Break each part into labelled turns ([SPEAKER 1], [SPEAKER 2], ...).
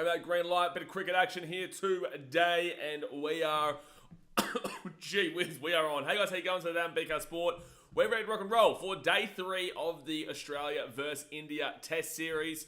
[SPEAKER 1] Maybe that green light, bit of cricket action here today, and we are, gee whiz, we are on. Hey guys, how you going today on BK Sport? We're ready to rock and roll for day 3 of the Australia versus India Test Series.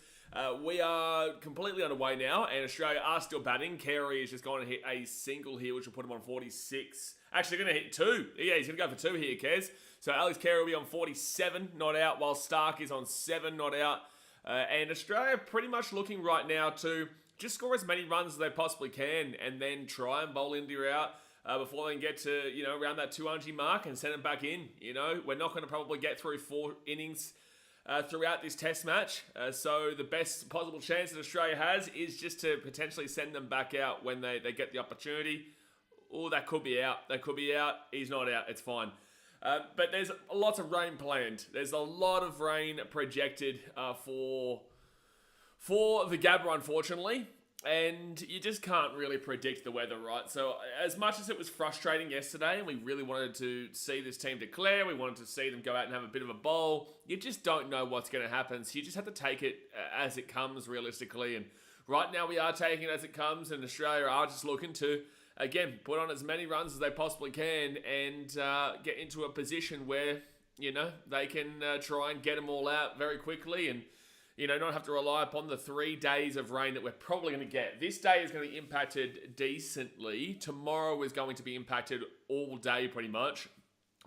[SPEAKER 1] We are completely underway now, and Australia are still batting. Carey is just going to hit a single here, which will put him on 46. Actually, going to hit 2. Yeah, he's going to go for 2 here, Kez. So Alex Carey will be on 47, not out, while Stark is on 7, not out. And Australia pretty much looking right now to just score as many runs as they possibly can, and then try and bowl India out before they can get to, around that 200 mark and send them back in. We're not going to probably get through 4 innings throughout this test match. So the best possible chance that Australia has is just to potentially send them back out when they get the opportunity. Oh, that could be out. That could be out. He's not out. It's fine. But there's lots of rain planned. There's a lot of rain projected for the Gabba, unfortunately. And you just can't really predict the weather, right? So as much as it was frustrating yesterday, and we really wanted to see this team declare, we wanted to see them go out and have a bit of a bowl, you just don't know what's going to happen. So you just have to take it as it comes, realistically. And right now we are taking it as it comes, and Australia are just looking to, again, put on as many runs as they possibly can and get into a position where, they can try and get them all out very quickly and, not have to rely upon the 3 days of rain that we're probably going to get. This day is going to be impacted decently. Tomorrow is going to be impacted all day pretty much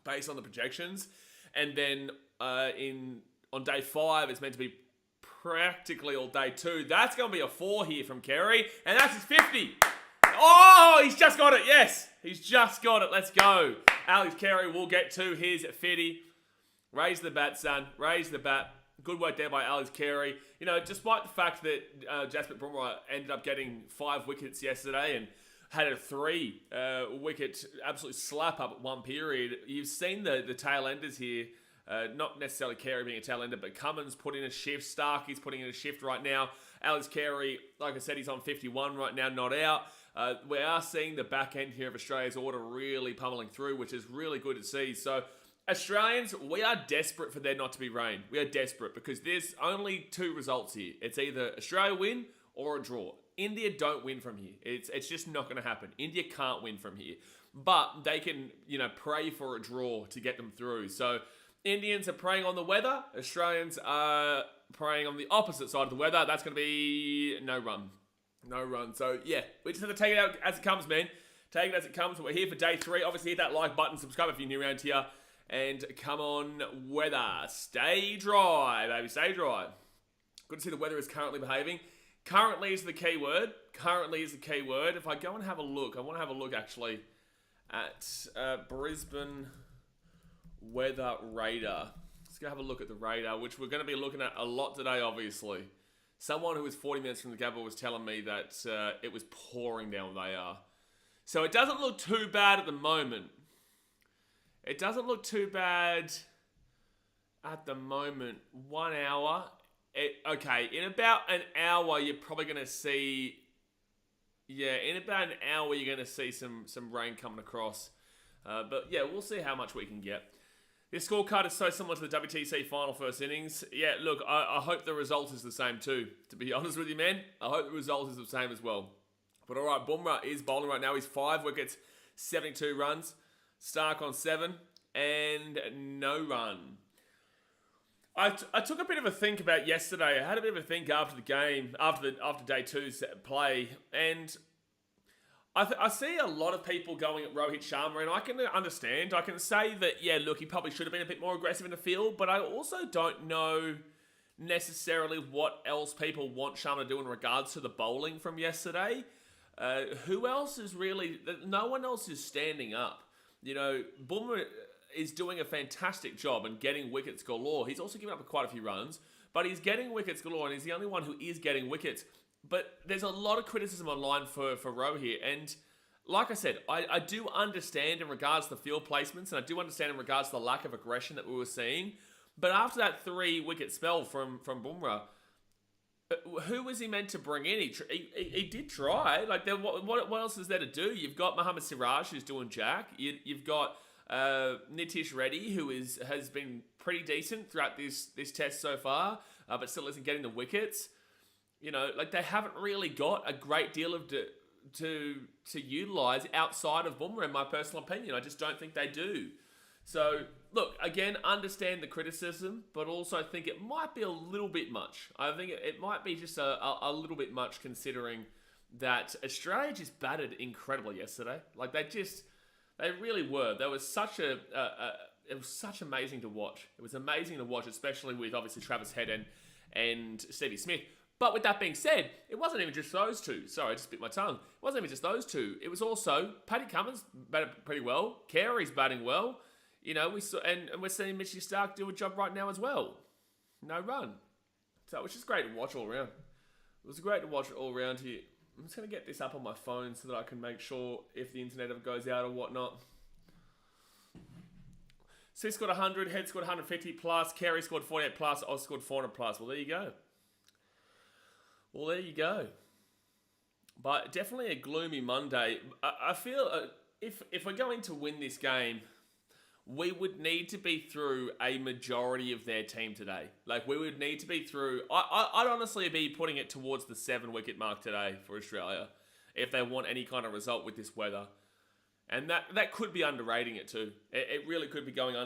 [SPEAKER 1] based on the projections. And then on day 5, it's meant to be practically all day too. That's going to be a 4 here from Carey, and that's his 50. Oh, he's just got it. Yes, he's just got it. Let's go. Alex Carey will get to his 50. Raise the bat, son. Raise the bat. Good work there by Alex Carey. Despite the fact that Jasprit Bumrah ended up getting 5 wickets yesterday and had a 3 wicket absolute slap up at one period, you've seen the tail enders here. Not necessarily Carey being a tail ender, but Cummins put in a shift. Starkey's putting in a shift right now. Alex Carey, like I said, he's on 51 right now, not out. We are seeing the back end here of Australia's order really pummeling through, which is really good to see. So Australians, we are desperate for there not to be rain. We are desperate because there's only 2 results here. It's either Australia win or a draw. India don't win from here. It's just not going to happen. India can't win from here. But they can, pray for a draw to get them through. So Indians are praying on the weather. Australians are praying on the opposite side of the weather. That's going to be no run. No run. So, yeah, we just have to take it out as it comes, man. Take it as it comes. We're here for day 3. Obviously, hit that like button. Subscribe if you're new around here. And come on, weather. Stay dry, baby. Stay dry. Good to see the weather is currently behaving. Currently is the key word. Currently is the key word. If I go and have a look, I want to have a look, actually, at Brisbane weather radar. Let's go have a look at the radar, which we're going to be looking at a lot today, obviously. Someone who was 40 minutes from the Gabba was telling me that it was pouring down where they are. So it doesn't look too bad at the moment. It doesn't look too bad at the moment. 1 hour. Okay, in about an hour, you're probably going to see... Yeah, in about an hour, you're going to see some rain coming across. But yeah, we'll see how much we can get. This scorecard is so similar to the WTC final first innings. Yeah, look, I hope the result is the same too. To be honest with you, man, I hope the result is the same as well. But all right, Bumrah is bowling right now. He's 5 wickets, 72 runs. Stark on 7 and no run. I took a bit of a think about yesterday. I had a bit of a think after the game, after day 2's play, and I see a lot of people going at Rohit Sharma, and I can understand. I can say that, yeah, look, he probably should have been a bit more aggressive in the field, but I also don't know necessarily what else people want Sharma to do in regards to the bowling from yesterday. Who else is really... No one else is standing up. Bumrah is doing a fantastic job and getting wickets galore. He's also given up quite a few runs, but he's getting wickets galore, and he's the only one who is getting wickets. But there's a lot of criticism online for Roh here, and like I said, I do understand in regards to the field placements, and I do understand in regards to the lack of aggression that we were seeing. But after that 3-wicket spell from Bumrah, who was he meant to bring in? He did try. Like, what else is there to do? You've got Mohammad Siraj, who's doing jack. You've got Nitish Reddy, who has been pretty decent throughout this test so far, but still isn't getting the wickets. like they haven't really got a great deal of to utilise outside of Boomer, in my personal opinion. I just don't think they do. So, look, again, understand the criticism, but also think it might be a little bit much. I think it might be just a little bit much, considering that Australia just battered incredibly yesterday. Like, they really were. There was it was such amazing to watch. It was amazing to watch, especially with, obviously, Travis Head and Stevie Smith. But with that being said, it wasn't even just those two. Sorry, I just bit my tongue. It wasn't even just those two. It was also Paddy Cummins batted pretty well. Carey's batting well. We saw, and we're seeing Mitchie Starc do a job right now as well. No run. So, which is great to watch all around. It was great to watch it all around here. I'm just going to get this up on my phone so that I can make sure if the internet ever goes out or whatnot. Sis scored 100, Head scored 150 plus, Carey scored 48 plus, Oz scored 400 plus. Well, there you go. But definitely a gloomy Monday. I feel if we're going to win this game, we would need to be through a majority of their team today. Like, we would need to be through... I'd honestly be putting it towards the 7-wicket mark today for Australia if they want any kind of result with this weather. And that could be underrating it too. It really could be going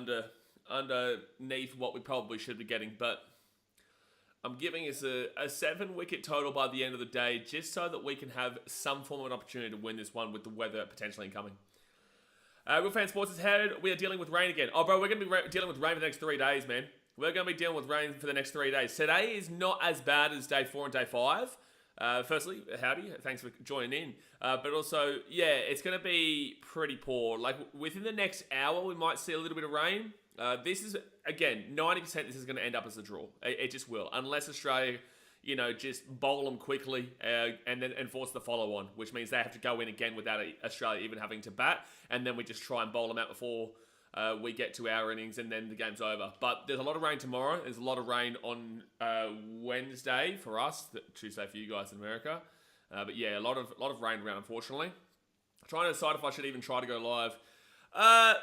[SPEAKER 1] underneath what we probably should be getting. But I'm giving us a 7-wicket total by the end of the day, just so that we can have some form of an opportunity to win this one with the weather potentially incoming. Real Fan Sports is headed. We are dealing with rain again. Oh, bro, we're going to be dealing with rain for the next 3 days, man. We're going to be dealing with rain for the next 3 days. Today is not as bad as day 4 and day 5. Firstly, howdy. Thanks for joining in. But also, yeah, it's going to be pretty poor. Like, within the next hour, we might see a little bit of rain. This is, again, 90% this is going to end up as a draw. It just will. Unless Australia... just bowl them quickly and then enforce the follow-on, which means they have to go in again without Australia even having to bat, and then we just try and bowl them out before we get to our innings, and then the game's over. But there's a lot of rain tomorrow. There's a lot of rain on Wednesday for us, Tuesday for you guys in America. But yeah, a lot of rain around, unfortunately. I'm trying to decide if I should even try to go live.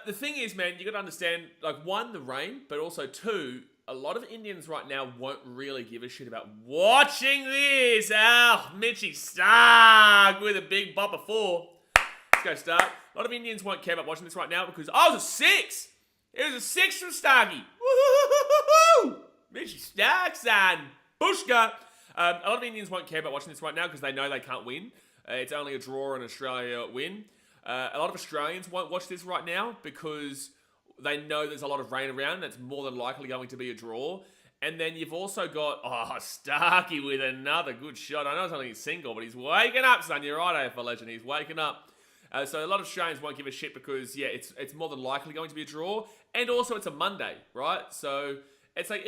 [SPEAKER 1] The thing is, man, you got to understand, like, one, the rain, but also two, a lot of Indians right now won't really give a shit about watching this. Mitchie Starc with a big bopper 4. Let's go, Starc. A lot of Indians won't care about watching this right now because, it was a 6. It was a 6 from Starky. Woo-hoo-hoo-hoo-hoo! Mitchie Starc, son. Bushka. A lot of Indians won't care about watching this right now because they know they can't win. It's only a draw and Australia win. A lot of Australians won't watch this right now because... they know there's a lot of rain around, and it's more than likely going to be a draw. And then you've also got, Starkey with another good shot. I know it's only a single, but he's waking up, son. You're right, AFL legend. He's waking up. So a lot of Australians won't give a shit because, yeah, it's more than likely going to be a draw. And also it's a Monday, right? So it's like,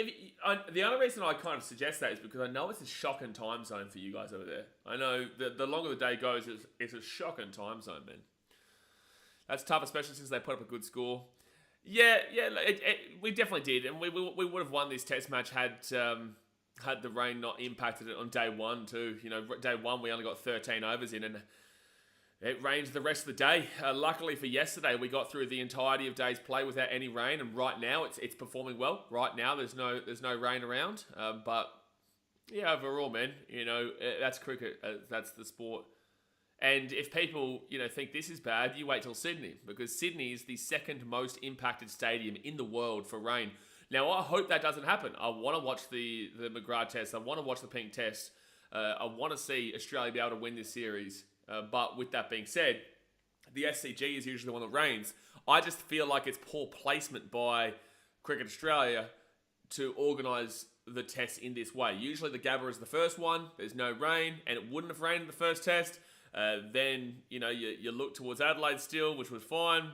[SPEAKER 1] the only reason I kind of suggest that is because I know it's a shocking time zone for you guys over there. I know the longer the day goes, it's a shocking time zone, man. That's tough, especially since they put up a good score. Yeah, we definitely did, and we would have won this test match had the rain not impacted it on day 1 too. Day 1 we only got 13 overs in, and it rained the rest of the day. Luckily for yesterday, we got through the entirety of day's play without any rain, and right now it's performing well. Right now there's no rain around, but yeah, overall, man, that's cricket. That's the sport. And if people, think this is bad, you wait till Sydney, because Sydney is the second most impacted stadium in the world for rain. Now, I hope that doesn't happen. I want to watch the McGrath test. I want to watch the Pink test. I want to see Australia be able to win this series. But with that being said, the SCG is usually the one that rains. I just feel like it's poor placement by Cricket Australia to organise the test in this way. Usually the Gabba is the first one. There's no rain, and it wouldn't have rained in the first test. Then, you look towards Adelaide still, which was fine.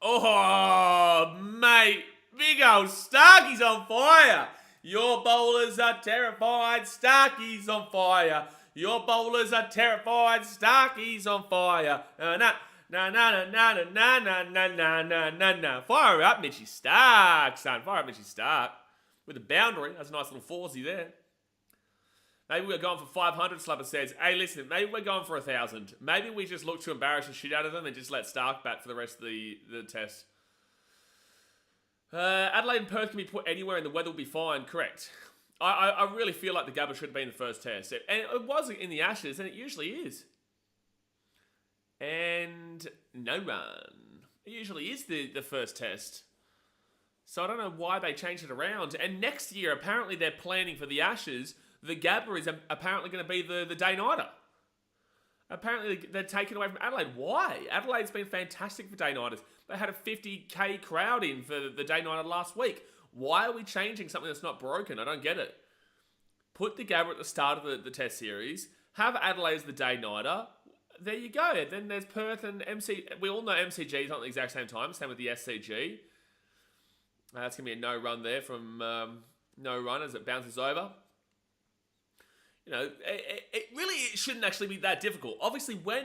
[SPEAKER 1] Oh, mate. Big old Starkey's on fire. Your bowlers are terrified. Starkey's on fire. Your bowlers are terrified. Starkey's on fire. Na na na na na na na na na na na na. Fire up, Mitchie Starc, son. Fire up, Mitchie Starc. With a boundary. That's a nice little foresy there. Maybe we're going for 500, Slapper says. Hey, listen, maybe we're going for 1,000. Maybe we just look to embarrass the shit out of them and just let Starc bat for the rest of the test. Adelaide and Perth can be put anywhere and the weather will be fine. Correct. I really feel like the Gabba should have been the first test. And it was in the Ashes, and it usually is. And no run. It usually is the first test. So I don't know why they changed it around. And next year, apparently they're planning for the Ashes. The Gabba is apparently going to be the day-nighter. Apparently they're taken away from Adelaide. Why? Adelaide's been fantastic for day-nighters. They had a 50k crowd in for the day-nighter last week. Why are we changing something that's not broken? I don't get it. Put the Gabba at the start of the test series. Have Adelaide as the day-nighter. There you go. Then there's Perth and MC. We all know MCG is not at the exact same time. Same with the SCG. That's going to be a no run there from no run as it bounces over. You know, it really shouldn't actually be that difficult. Obviously, we're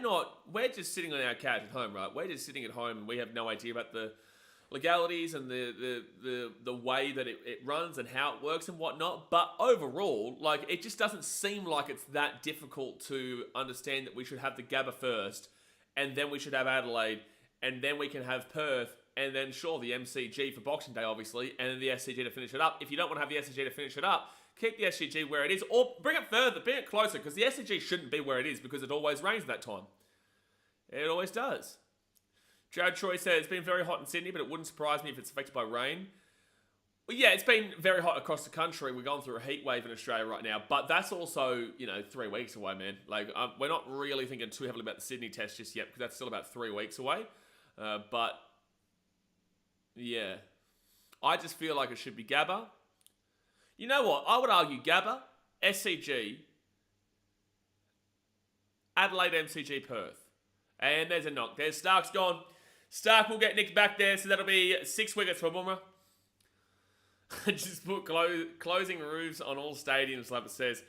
[SPEAKER 1] just sitting on our couch at home, right? We're just sitting at home and we have no idea about the legalities and the way that it runs and how it works and whatnot. But overall, like, it just doesn't seem like it's that difficult to understand that we should have the Gabba first, and then we should have Adelaide, and then we can have Perth, and then sure, the MCG for Boxing Day, obviously, and then the SCG to finish it up. If you don't want to have the SCG to finish it up, keep the SCG where it is, or bring it further, bring it closer, because the SCG shouldn't be where it is, because it always rains at that time. It always does. Jared Troy says, it's been very hot in Sydney, but it wouldn't surprise me if it's affected by rain. Well, yeah, it's been very hot across the country. We're going through a heat wave in Australia right now, but that's also, 3 weeks away, man. Like, we're not really thinking too heavily about the Sydney test just yet, because that's still about 3 weeks away. But, yeah. I just feel like it should be Gabba. You know what? I would argue Gabba, SCG, Adelaide, MCG, Perth. And there's a knock. There's Stark's gone. Stark will get nicked back there, so that'll be 6 wickets for Bumrah. Just put closing roofs on all stadiums, like it says.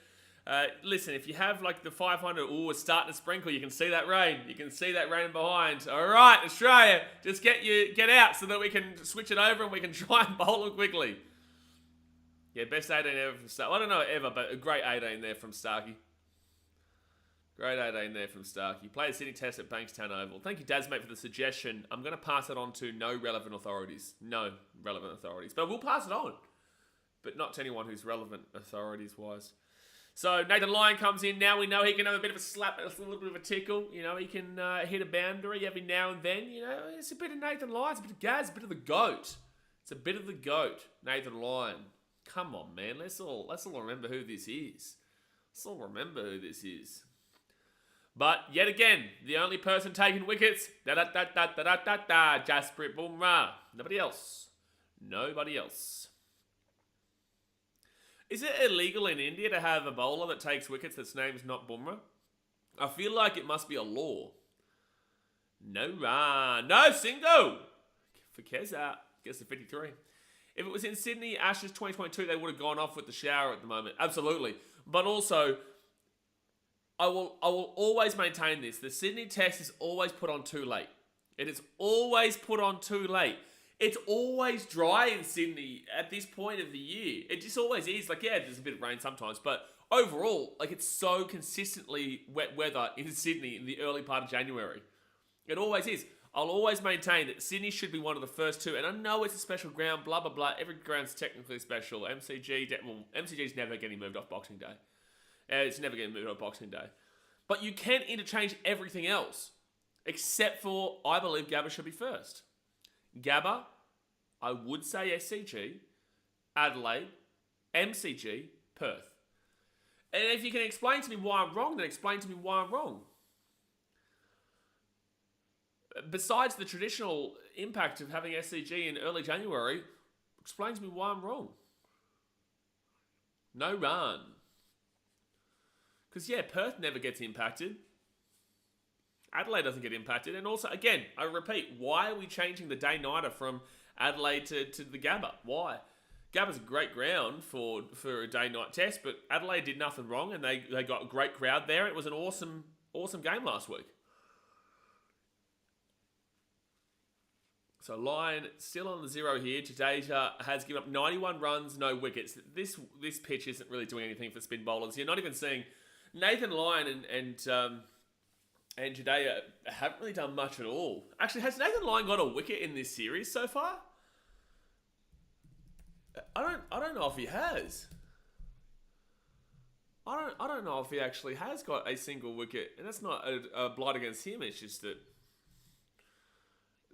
[SPEAKER 1] Listen, if you have like the 500, it's starting to sprinkle. You can see that rain. You can see that rain behind. All right, Australia, just get out so that we can switch it over and we can try and bowl them quickly. Yeah, best 18 ever from Stark. I don't know ever, but a great 18 there from Starkey. Great 18 there from Starkey. Play the Sydney Test at Bankstown Oval. Thank you, Dazmate, for the suggestion. I'm going to pass it on to no relevant authorities. No relevant authorities. But we'll pass it on. But not to anyone who's relevant authorities-wise. So Nathan Lyon comes in. Now we know he can have a bit of a slap, a little bit of a tickle. He can hit a boundary every now and then. It's a bit of Nathan Lyon. It's a bit of Gaz, a bit of the GOAT. It's a bit of the GOAT, Nathan Lyon. Come on, man. Let's all remember who this is. Let's all remember who this is. But yet again, the only person taking wickets, Jasprit Bumrah. Nobody else. Nobody else. Is it illegal in India to have a bowler that takes wickets that's name's not Bumrah? I feel like it must be a law. No run. No single. For Keza. Gets to 53. If it was in Sydney Ashes 2022, they would have gone off with the shower at the moment. Absolutely. But also, I will always maintain this. The Sydney Test is always put on too late. It is always put on too late. It's always dry in Sydney at this point of the year. It just always is. Like, yeah, there's a bit of rain sometimes, but overall, like, it's so consistently wet weather in Sydney in the early part of January. It always is. I'll always maintain that Sydney should be one of the first two, and I know it's a special ground, blah, blah, blah. Every ground's technically special. MCG's never getting moved off Boxing Day. It's never getting moved off Boxing Day. But you can interchange everything else, except for, I believe, Gabba should be first. Gabba, I would say SCG, Adelaide, MCG, Perth. And if you can explain to me why I'm wrong, then explain to me why I'm wrong. Besides the traditional impact of having SCG in early January, explain to me why I'm wrong. No run. Because, yeah, Perth never gets impacted. Adelaide doesn't get impacted. And also, again, I repeat, why are we changing the day-nighter from Adelaide to the Gabba? Why? Gabba's a great ground for a day-night test, but Adelaide did nothing wrong, and they got a great crowd there. It was an awesome game last week. So Lyon still on the zero here. Jadeja has given up 91 runs, no wickets. This pitch isn't really doing anything for spin bowlers. You're not even seeing Nathan Lyon and Jadeja haven't really done much at all. Actually, has Nathan Lyon got a wicket in this series so far? I don't know if he has. I don't know if he actually has got a single wicket, and that's not a blight against him. It's just that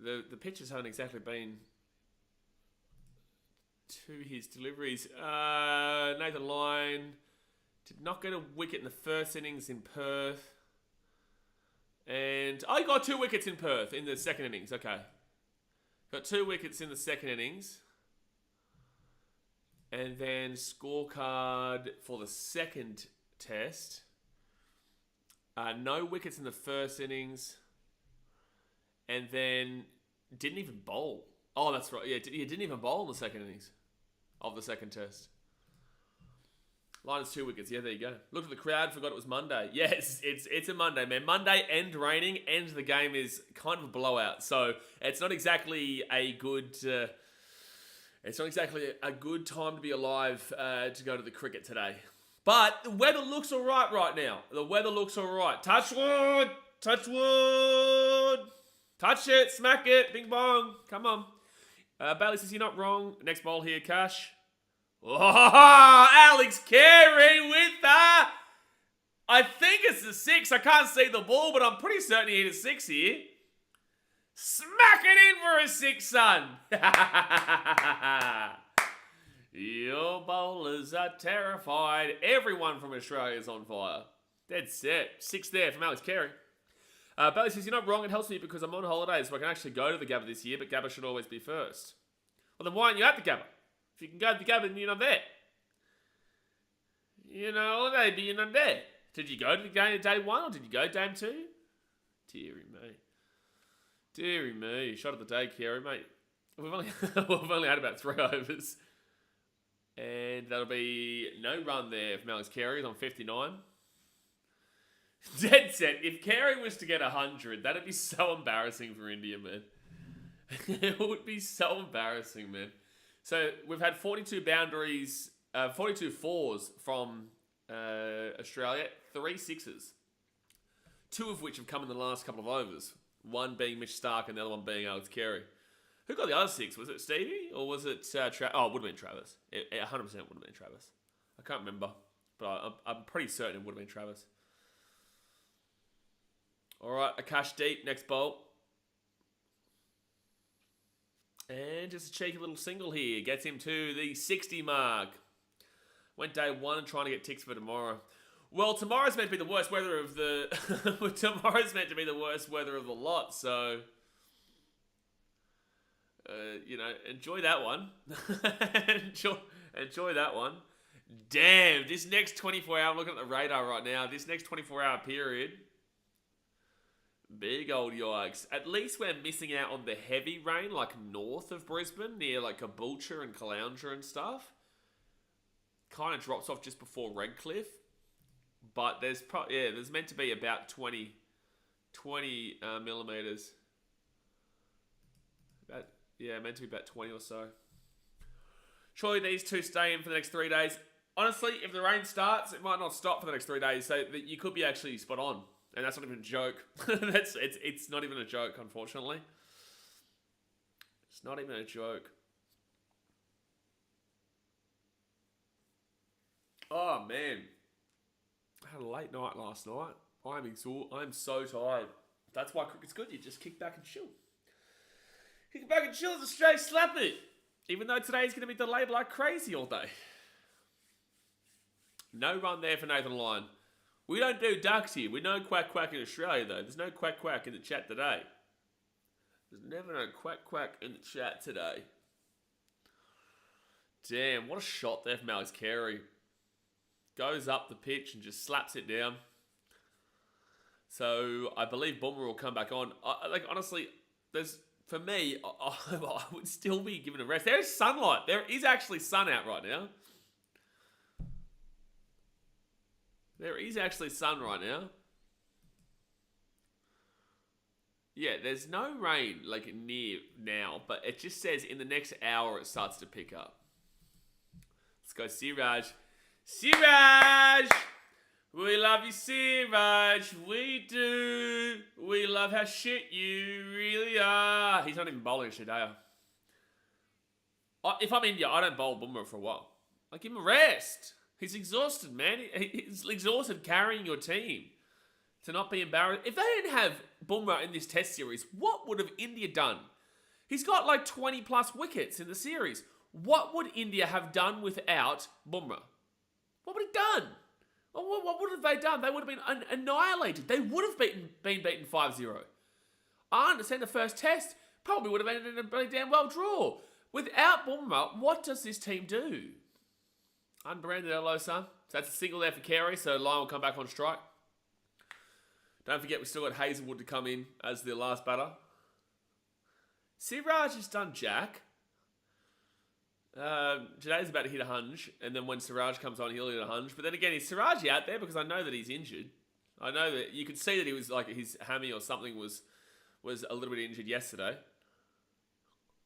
[SPEAKER 1] the pitches haven't exactly been to his deliveries. Nathan Lyon did not get a wicket in the first innings in Perth. And I got 2 wickets in Perth in the second innings. Okay. Got 2 wickets in the second innings. And then scorecard for the second test. No wickets in the first innings. And then didn't even bowl. Oh, that's right. Yeah, he didn't even bowl in the second innings of the second test. Lions 2 wickets. Yeah, there you go. Looked at the crowd, forgot it was Monday. Yes, it's a Monday, man. Monday and raining, and the game is kind of a blowout. So it's not exactly a good. It's not exactly a good time to be alive to go to the cricket today. But the weather looks all right now. The weather looks all right. Touch wood, touch wood, touch it, smack it, bing bong. Come on. Bailey says you're not wrong. Next ball here, Cash. Oh, Alex Carey with that. I think it's the 6. I can't see the ball, but I'm pretty certain he hit a 6 here. Smack it in for a 6, son. Your bowlers are terrified. Everyone from Australia is on fire. Dead set. 6 there from Alex Carey. Bailey says, you're not wrong. It helps me because I'm on holiday, so I can actually go to the Gabba this year, but Gabba should always be first. Well, then why aren't you at the Gabba? If you can go to the Gabba and you're not there. You know, holiday, but you're not there. Did you go to the game day 1 or did you go game 2? Deary me. Deary me. Shot of the day, Kerry, mate. We've only had about 3 overs. And that'll be no run there from Alex Carey on 59. Dead set. If Carey was to get 100, that'd be so embarrassing for India, man. It would be so embarrassing, man. So we've had 42 boundaries, 42 fours from Australia, 3 sixes. 2 of which have come in the last couple of overs. One being Mitch Stark and the other one being Alex Carey. Who got the other 6? Was it Stevie or was it it would have been Travis. It 100% would have been Travis. I can't remember, but I'm pretty certain it would have been Travis. All right, Akash deep, next bolt. And just a cheeky little single here. Gets him to the 60 mark. Went day 1 and trying to get ticks for tomorrow. Well, tomorrow's meant to be the worst weather of the... tomorrow's meant to be the worst weather of the lot, so... you know, enjoy that one. enjoy that one. Damn, this next 24 hour... I'm looking at the radar right now. This next 24-hour period... Big old yikes. At least we're missing out on the heavy rain, like north of Brisbane, near like Caboolture and Caloundra and stuff. Kind of drops off just before Redcliffe. But there's there's meant to be about 20 millimeters. Meant to be about 20 or so. Surely these 2 stay in for the next 3 days. Honestly, if the rain starts, it might not stop for the next 3 days, so that you could be actually spot on. And that's not even a joke. It's not even a joke, unfortunately. It's not even a joke. Oh, man. I had a late night last night. I'm exhausted. I'm so tired. That's why cricket's good. You just kick back and chill. Kick back and chill is a straight slap it. Even though today's going to be delayed like crazy all day. No run there for Nathan Lyon. We don't do ducks here. We know quack quack in Australia, though. There's no quack quack in the chat today. There's never no quack quack in the chat today. Damn, what a shot there from Alex Carey. Goes up the pitch and just slaps it down. So I believe Boomer will come back on. Honestly, for me, I would still be given a rest. There is sunlight. There is actually sun out right now. There is actually sun right now. Yeah, there's no rain like near now, but it just says in the next hour it starts to pick up. Let's go, Siraj. Siraj! We love you, Siraj. We do. We love how shit you really are. He's not even bowling today. If I'm India, I don't bowl Boomer for a while. Like, give him a rest. He's exhausted, man. He's exhausted carrying your team to not be embarrassed. If they didn't have Bumrah in this test series, what would have India done? He's got like 20 plus wickets in the series. What would India have done without Bumrah? What would he done? What would have they done? They would have been annihilated. They would have been beaten 5-0. I understand the first test probably would have ended in a pretty damn well draw. Without Bumrah, what does this team do? Unbranded hello, son. So that's a single there for Carey, so Lyon will come back on strike. Don't forget, we've still got Hazelwood to come in as the last batter. Siraj has done Jack. Jaday's about to hit a hunch, and then when Siraj comes on, he'll hit a hunch. But then again, is Siraj out there? Because I know that he's injured. I know that you could see that he was like his hammy or something was a little bit injured yesterday.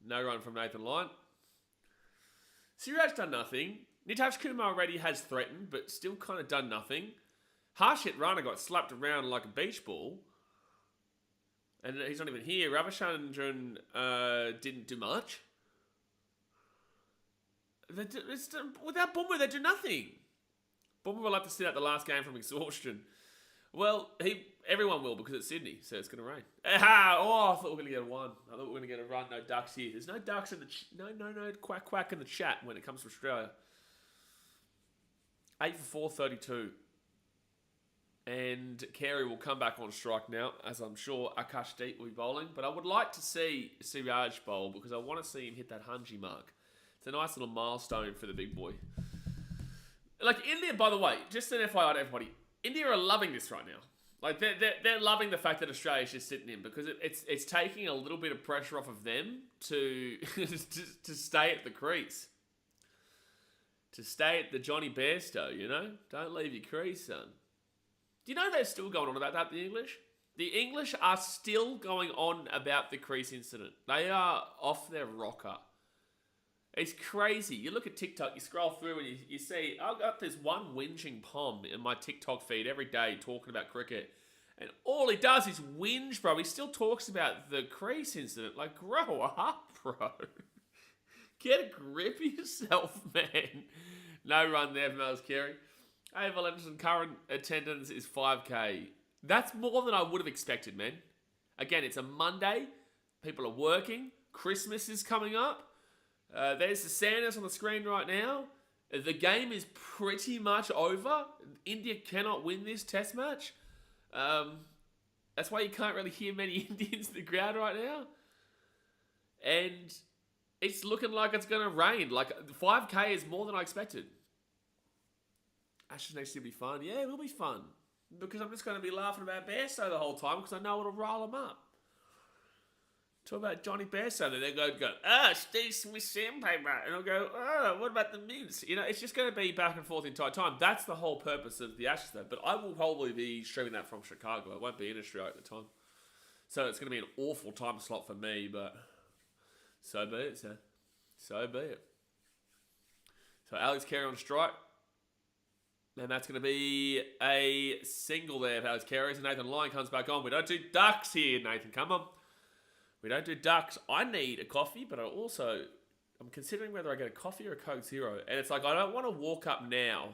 [SPEAKER 1] No run from Nathan Lyon. Siraj done nothing. Nitish Kumar already has threatened, but still kind of done nothing. Harshit Rana got slapped around like a beach ball. And he's not even here. Ravichandran didn't do much. Without Bumrah, they do nothing. Bumrah will have to sit out the last game from exhaustion. Well, everyone will because it's Sydney, so it's going to rain. Aha! Oh, I thought we were going to get a one. I thought we were going to get a run. No ducks here. There's no ducks in the no quack in the chat when it comes to Australia. 8 for 432. And Carey will come back on strike now, as I'm sure Akashdeep will be bowling. But I would like to see Siraj bowl because I want to see him hit that Hunji mark. It's a nice little milestone for the big boy. Like India, by the way, just an FYI to everybody, India are loving this right now. Like they're loving the fact that Australia's just sitting in because it's taking a little bit of pressure off of them to to stay at the crease. To stay at the Johnny Bairstow, you know? Don't leave your crease, son. Do you know they're still going on about that, the English? The English are still going on about the crease incident. They are off their rocker. It's crazy. You look at TikTok, you scroll through and you see, I've got this one whinging pom in my TikTok feed every day talking about cricket. And all he does is whinge, bro. He still talks about the crease incident. Like, grow up, bro. Get a grip of yourself, man. No run there from Alice Carey. Hey, Valentin, current attendance is 5K. That's more than I would have expected, man. Again, it's a Monday. People are working. Christmas is coming up. There's the Sanders on the screen right now. The game is pretty much over. India cannot win this test match. That's why you can't really hear many Indians in the crowd right now. And it's looking like it's going to rain. Like, 5K is more than I expected. Ashes next year will be fun. Yeah, it will be fun. Because I'm just going to be laughing about Bairstow the whole time because I know it'll roll them up. Talk about Johnny Bairstow. Then they'll go, Steve Smith sandpaper. And I'll go, what about the mints? You know, it's just going to be back and forth the entire time. That's the whole purpose of the Ashes, though. But I will probably be streaming that from Chicago. I won't be in Australia at the time. So it's going to be an awful time slot for me, but so be it, sir. So be it. So Alex Carey on strike. And that's going to be a single there for Alex Carey. So Nathan Lyon comes back on. We don't do ducks here, Nathan. Come on. We don't do ducks. I need a coffee, but I'm considering whether I get a coffee or a Coke Zero. And it's like, I don't want to walk up now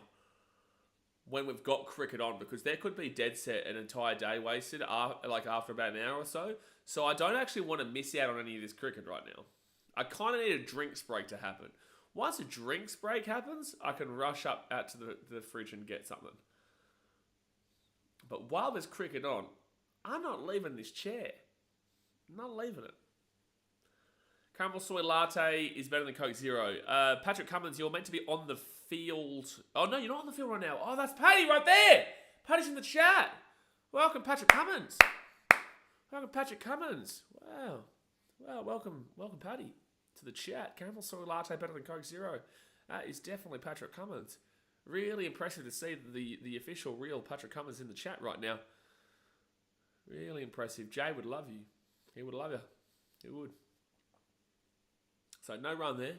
[SPEAKER 1] when we've got cricket on because there could be dead set an entire day wasted after about an hour or so. So I don't actually want to miss out on any of this cricket right now. I kind of need a drinks break to happen. Once a drinks break happens, I can rush up out to the fridge and get something. But while there's cricket on, I'm not leaving this chair. I'm not leaving it. Caramel soy latte is better than Coke Zero. Patrick Cummins, you're meant to be on the field. Oh, no, you're not on the field right now. Oh, that's Paddy right there. Paddy's in the chat. Welcome, Patrick Cummins. Welcome, Patrick Cummins. Wow, welcome, Paddy. To the chat. Caramel soy latte better than Coke Zero. That is definitely Patrick Cummins. Really impressive to see the official real Patrick Cummins in the chat right now. Really impressive. Jay would love you. He would love you. He would. So no run there.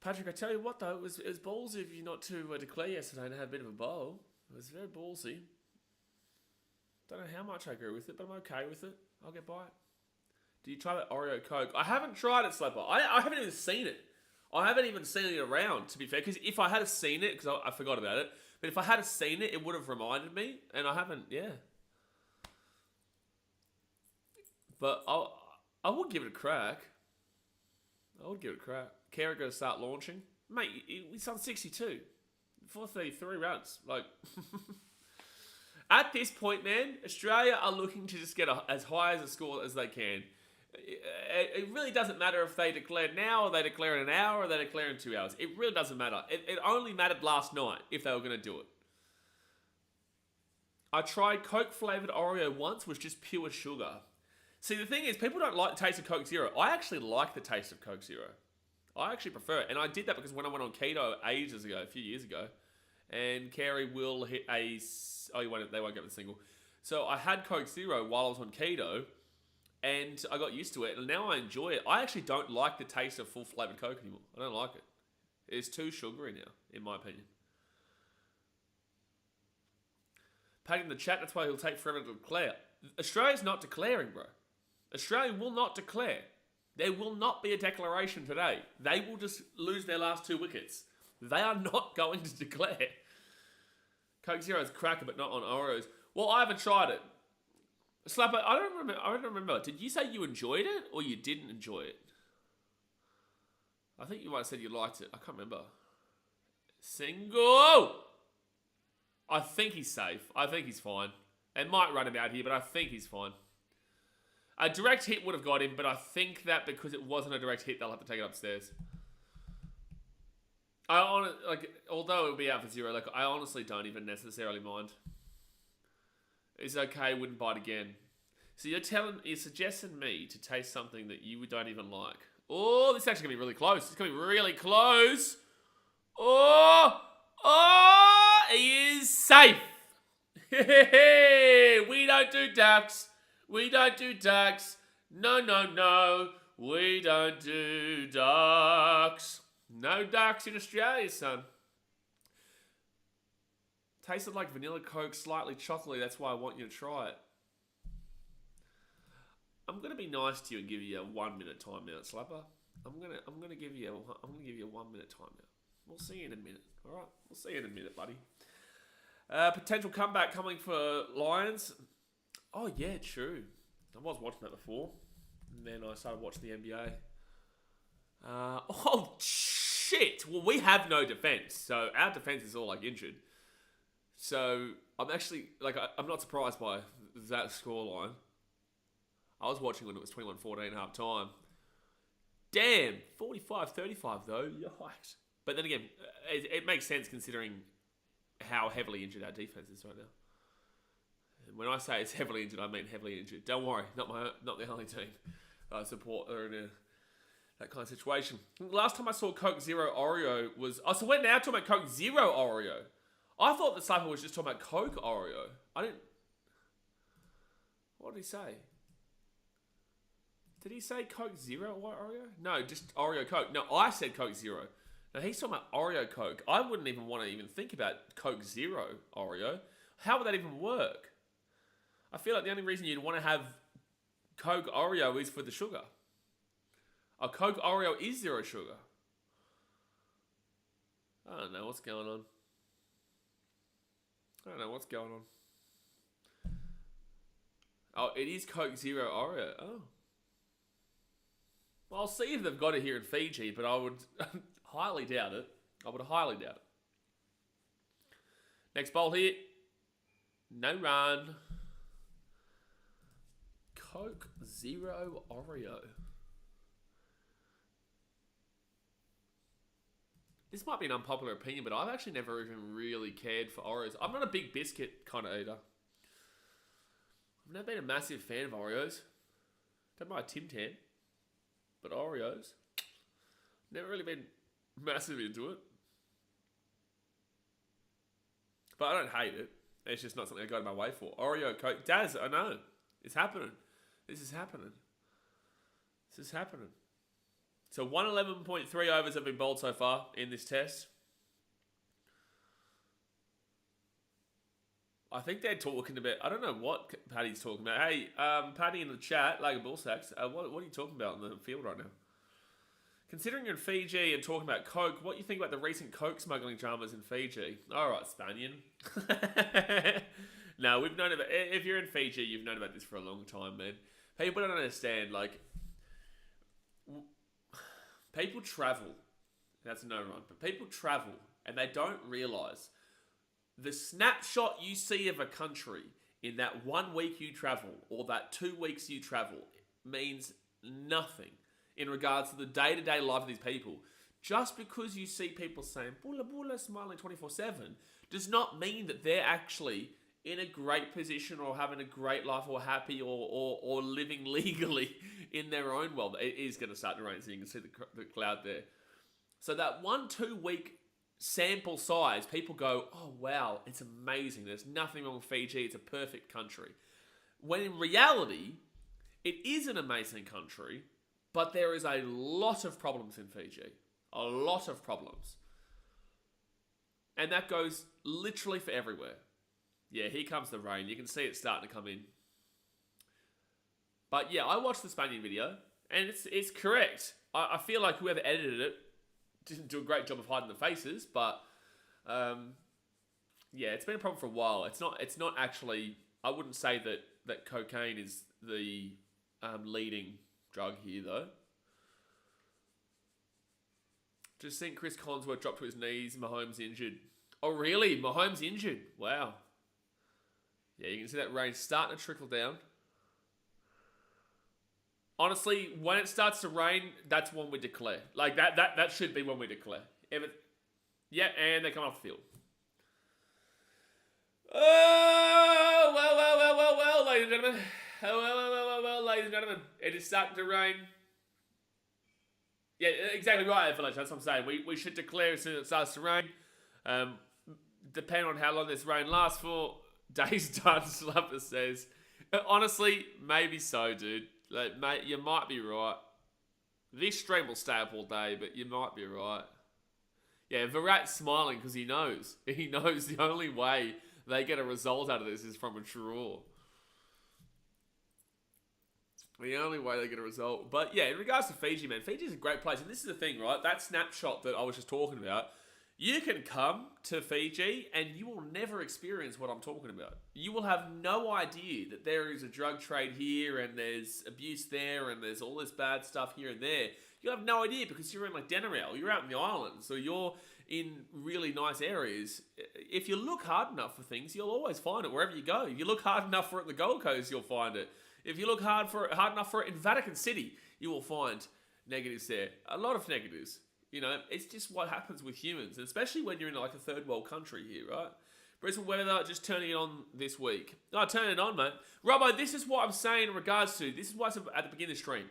[SPEAKER 1] Patrick, I tell you what though, it was ballsy of you not to declare yesterday and have a bit of a bowl. It was very ballsy. Don't know how much I agree with it, but I'm okay with it. I'll get by it. Do you try that Oreo Coke? I haven't tried it, Slapper. I haven't even seen it. I haven't even seen it around, to be fair, because if I had seen it, because I forgot about it, but if I had seen it, it would have reminded me, and I haven't, yeah. But I would give it a crack. I would give it a crack. Kara going to start launching. Mate, he's on 62. 433 runs. Like, at this point, man, Australia are looking to just get as high as a score as they can. It really doesn't matter if they declare now, or they declare in an hour, or they declare in 2 hours. It really doesn't matter. It only mattered last night if they were going to do it. I tried Coke-flavoured Oreo once, with just pure sugar. See, the thing is, people don't like the taste of Coke Zero. I actually like the taste of Coke Zero. I actually prefer it. And I did that because when I went on keto ages ago, a few years ago, and Carrie will hit a... Oh, they won't get the single. So I had Coke Zero while I was on keto, and I got used to it, and now I enjoy it. I actually don't like the taste of full-flavoured Coke anymore. I don't like it. It's too sugary now, in my opinion. Patty in the chat, that's why he'll take forever to declare. Australia's not declaring, bro. Australia will not declare. There will not be a declaration today. They will just lose their last 2 wickets. They are not going to declare. Coke Zero is cracker, but not on Oreos. Well, I haven't tried it. Slapper, I don't remember. Did you say you enjoyed it or you didn't enjoy it? I think you might have said you liked it. I can't remember. Single! I think he's safe. I think he's fine. It might run him out here, but I think he's fine. A direct hit would have got him, but I think that because it wasn't a direct hit, they'll have to take it upstairs. Although it'll be out for 0, I honestly don't even necessarily mind. It's okay, wouldn't bite again. So you're suggesting me to taste something that you don't even like. Oh, this is actually gonna be really close. It's gonna be really close. Oh, he is safe. We don't do ducks. We don't do ducks. No. We don't do ducks. No ducks in Australia, son. Tasted like vanilla Coke, slightly chocolatey. That's why I want you to try it. I'm gonna be nice to you and give you a 1 minute timeout, Slapper. I'm gonna give you a 1 minute timeout. We'll see you in a minute. All right, we'll see you in a minute, buddy. Potential comeback coming for Lions. Oh yeah, true. I was watching that before, and then I started watching the NBA. Oh shit! Well, we have no defense, so our defense is all injured. So I'm actually I'm not surprised by that scoreline. I was watching when it was 21-14 half time. Damn, 45-35 though. Yikes! But then again, it makes sense considering how heavily injured our defense is right now. And when I say it's heavily injured, I mean heavily injured. Don't worry, not the only team I support are in that kind of situation. Last time I saw Coke Zero Oreo was... Oh, so we're now talking about Coke Zero Oreo. I thought the Slapper was just talking about Coke Oreo. I didn't... What did he say? Did he say Coke Zero Oreo? No, just Oreo Coke. No, I said Coke Zero. Now, he's talking about Oreo Coke. I wouldn't even want to even think about Coke Zero Oreo. How would that even work? I feel like the only reason you'd want to have Coke Oreo is for the sugar. A Coke Oreo is 0 sugar. I don't know what's going on. Oh, it is Coke Zero Oreo. Oh. Well, I'll see if they've got it here in Fiji, but I would highly doubt it. Next bowl here. No run. Coke Zero Oreo. This might be an unpopular opinion, but I've actually never even really cared for Oreos. I'm not a big biscuit kind of eater. I've never been a massive fan of Oreos. Don't mind Tim Tam, but Oreos, never really been massive into it. But I don't hate it. It's just not something I go to my way for. Oreo Coke. Daz, I know. It's happening. This is happening. So 111.3 overs have been bowled so far in this test. I think they're talking about... I don't know what Paddy's talking about. Hey, Paddy in the chat, Lager Bull Sacks, what are you talking about in the field right now? Considering you're in Fiji and talking about coke, what do you think about the recent coke smuggling dramas in Fiji? All right, Spanian. No, we've known about. If you're in Fiji, you've known about this for a long time, man. People don't understand. Like, people travel. That's a no run, but people travel and they don't realize the snapshot you see of a country in that 1 week you travel or that 2 weeks you travel means nothing in regards to the day-to-day life of these people. Just because you see people saying "bula bula," smiling 24/7, does not mean that they're actually in a great position or having a great life or happy or living legally in their own world. It is going to start to rain, so you can see the cloud there. So that 1-2 week sample size, people go, oh wow, it's amazing. There's nothing wrong with Fiji. It's a perfect country. When in reality, it is an amazing country, but there is a lot of problems in Fiji. A lot of problems. And that goes literally for everywhere. Yeah, here comes the rain. You can see it starting to come in. But yeah, I watched the Spaniard video, and it's correct. I feel like whoever edited it didn't do a great job of hiding the faces, but yeah, it's been a problem for a while. It's not actually. I wouldn't say that cocaine is the leading drug here, though. Just seen Chris Collinsworth drop to his knees. Mahomes injured. Oh, really? Mahomes injured? Wow. Yeah, you can see that rain starting to trickle down. Honestly, when it starts to rain, that's when we declare. Like, that should be when we declare. Yeah, and they come off the field. Oh, well, ladies and gentlemen. Well, ladies and gentlemen. It is starting to rain. Yeah, exactly right, Felicia. That's what I'm saying. We should declare as soon as it starts to rain. Depending on how long this rain lasts for, days done, Slapper says. Honestly, maybe so, dude. Like, mate, you might be right. This stream will stay up all day, but you might be right. Yeah, Virat's smiling because he knows. He knows the only way they get a result out of this is from a draw. The only way they get a result. But yeah, in regards to Fiji, man, Fiji's a great place. And this is the thing, right? That snapshot that I was just talking about, you can come to Fiji and you will never experience what I'm talking about. You will have no idea that there is a drug trade here and there's abuse there and there's all this bad stuff here and there. You'll have no idea because you're in like Denarel, you're out in the islands, so you're in really nice areas. If you look hard enough for things, you'll always find it wherever you go. If you look hard enough for it in the Gold Coast, you'll find it. If you look hard enough for it in Vatican City, you will find negatives there. A lot of negatives. You know, it's just what happens with humans, especially when you're in like a third world country here, right? Brisbane weather, just turning it on this week. No, turn it on, mate. Robbo, this is what I'm saying in regards to, this is what's at the beginning of the stream.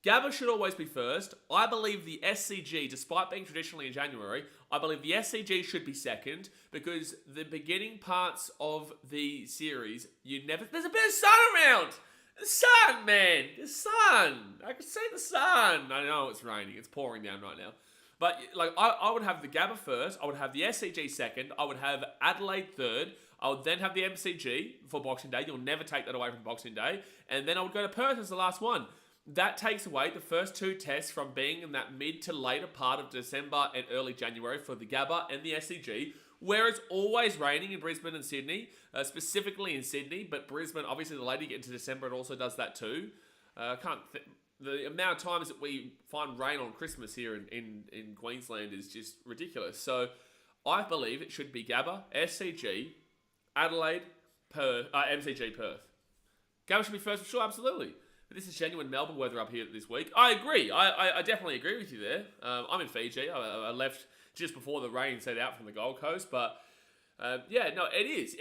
[SPEAKER 1] Gabba should always be first. I believe the SCG, despite being traditionally in January, I believe the SCG should be second because the beginning parts of the series, there's a bit of sun around. The sun, man. The sun. I can see the sun. I know it's raining. It's pouring down right now. But like, I would have the Gabba first. I would have the SCG second. I would have Adelaide third. I would then have the MCG for Boxing Day. You'll never take that away from Boxing Day. And then I would go to Perth as the last one. That takes away the first two tests from being in that mid to later part of December and early January for the Gabba and the SCG, where it's always raining in Brisbane and Sydney, specifically in Sydney. But Brisbane, obviously, the later you get into December, it also does that too. The amount of times that we find rain on Christmas here in Queensland is just ridiculous. So I believe it should be Gabba, SCG, Adelaide, Perth, MCG, Perth. Gabba should be first for sure, absolutely. But this is genuine Melbourne weather up here this week. I agree. I definitely agree with you there. I'm in Fiji. I left just before the rain set out from the Gold Coast. But yeah, no, it is.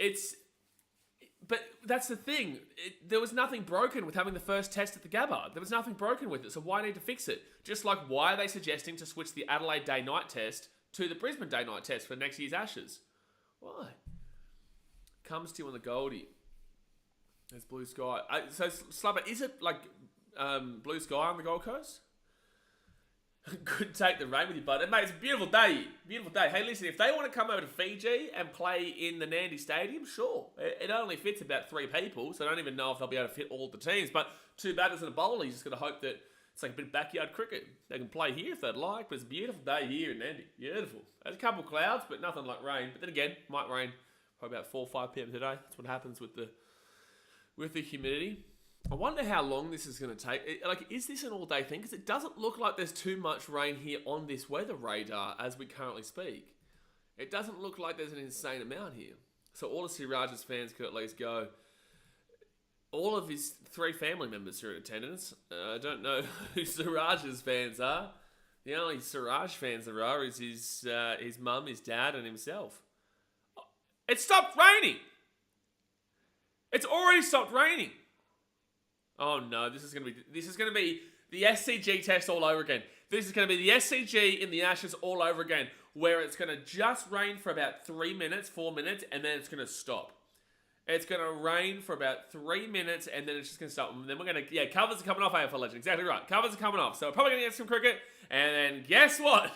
[SPEAKER 1] But that's the thing. There was nothing broken with having the first test at the Gabba. There was nothing broken with it, so why need to fix it? Just like, why are they suggesting to switch the Adelaide day-night test to the Brisbane day-night test for next year's Ashes? Why? Comes to you on the Goldie. There's blue sky. So, Slubber, is it like blue sky on the Gold Coast? Couldn't take the rain with you, bud. Mate, it's a beautiful day. Beautiful day. Hey, listen, if they want to come over to Fiji and play in the Nandi Stadium, sure. It only fits about 3 people, so I don't even know if they'll be able to fit all the teams. But 2 batters and a bowler. You just got to hope that It's like a bit of backyard cricket. They can play here if they'd like, but it's a beautiful day here in Nandi. Beautiful. There's a couple of clouds, but nothing like rain. But then again, might rain probably about 4 or 5 p.m. today. That's what happens with the humidity. I wonder how long this is going to take. Is this an all-day thing? Because it doesn't look like there's too much rain here on this weather radar as we currently speak. It doesn't look like there's an insane amount here. So all of Siraj's fans could at least go. All of his 3 family members are in attendance. I don't know who Siraj's fans are. The only Siraj fans there are is his mum, his dad, and himself. It stopped raining! It's already stopped raining! Oh no, this is gonna be the SCG test all over again. This is gonna be the SCG in the Ashes all over again, where it's gonna just rain for about 3 minutes, 4 minutes, and then it's gonna stop. It's going to rain for about 3 minutes, and then it's just going to stop. And then we're going to... Yeah, covers are coming off, AFL Legend. Exactly right. Covers are coming off. So we're probably going to get some cricket. And then guess what?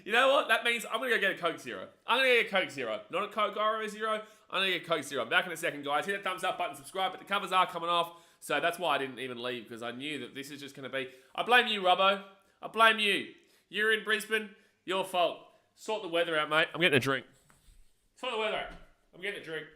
[SPEAKER 1] You know what? That means I'm going to go get a Coke Zero. I'm going to get a Coke Zero. Not a Coke Oro Zero. I'm going to get a Coke Zero. I'm back in a second, guys. Hit that thumbs up button, subscribe. But the covers are coming off. So that's why I didn't even leave, because I knew that this is just going to be... I blame you, Robbo. I blame you. You're in Brisbane. Your fault. Sort the weather out, mate. I'm getting a drink. Sort the weather out. I'm getting a drink.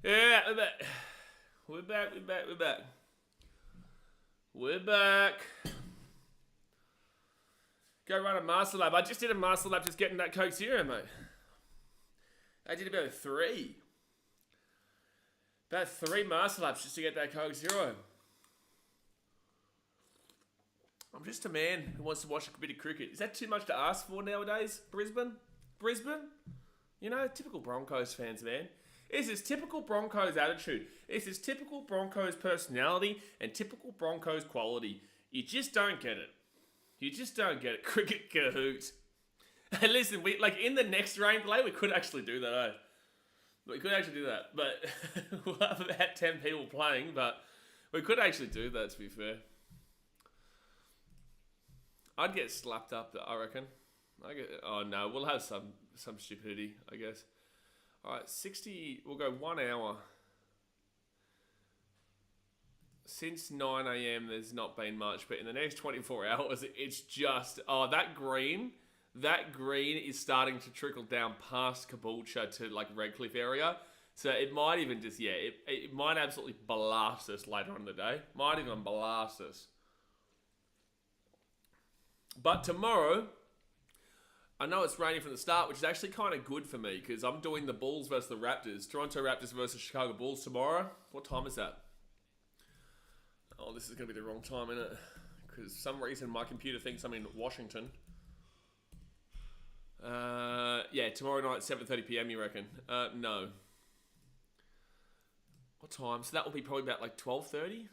[SPEAKER 1] Yeah, we're back. We're back, we're back, we're back. We're back. Go run a master lab. I just did a master lab just getting that Coke Zero, mate. I did about 3. About 3 master laps just to get that Coke Zero. I'm just a man who wants to watch a bit of cricket. Is that too much to ask for nowadays, Brisbane? Brisbane? You know, typical Broncos fans, man. It's this typical Broncos attitude. It's this typical Broncos personality and typical Broncos quality. You just don't get it. You just don't get it. Cricket cahoot. And listen, in the next rain delay, we could actually do that, eh? We could actually do that. But we'll have about 10 people playing, but we could actually do that, to be fair. I'd get slapped up, I reckon. Oh no, we'll have some stupidity, I guess. Alright, 60, we'll go 1 hour. Since 9 a.m. there's not been much, but in the next 24 hours, it's just, that green is starting to trickle down past Caboolture to Redcliffe area. So it might even just, it might absolutely blast us later on in the day. Might even blast us. But tomorrow, I know it's raining from the start, which is actually kind of good for me because I'm doing the Bulls versus the Raptors. Toronto Raptors versus Chicago Bulls tomorrow. What time is that? Oh, this is going to be the wrong time, isn't it? Because for some reason my computer thinks I'm in Washington. Tomorrow night, 7:30 p.m. you reckon? No. What time? So that will be probably about 12:30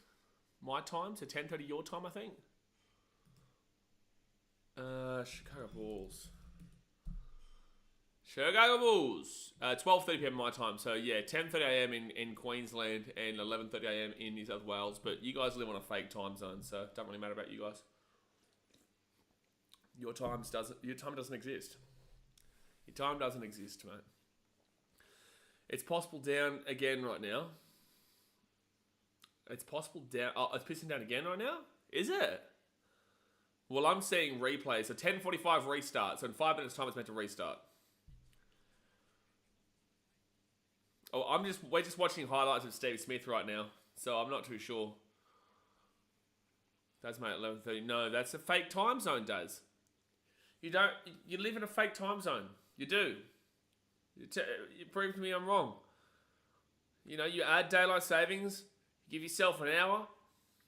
[SPEAKER 1] my time, so 10:30 your time, I think. Chicago Bulls. Chicago Bulls. 12:30 p.m. my time. So yeah, 10:30 a.m. in Queensland and 11:30 a.m. in New South Wales. But you guys live on a fake time zone, so it don't really matter about you guys. Your time doesn't exist. Your time doesn't exist, mate. It's possible down again right now. It's possible down. Oh, it's pissing down again right now. Is it? Well, I'm seeing replays. So 10:45 restart. So in 5 minutes time, it's meant to restart. Oh, we're just watching highlights of Steve Smith right now, so I'm not too sure. That's mate 11:30. No, that's a fake time zone, Daz. You live in a fake time zone. You do. You prove to me I'm wrong. You know, you add daylight savings, give yourself an hour.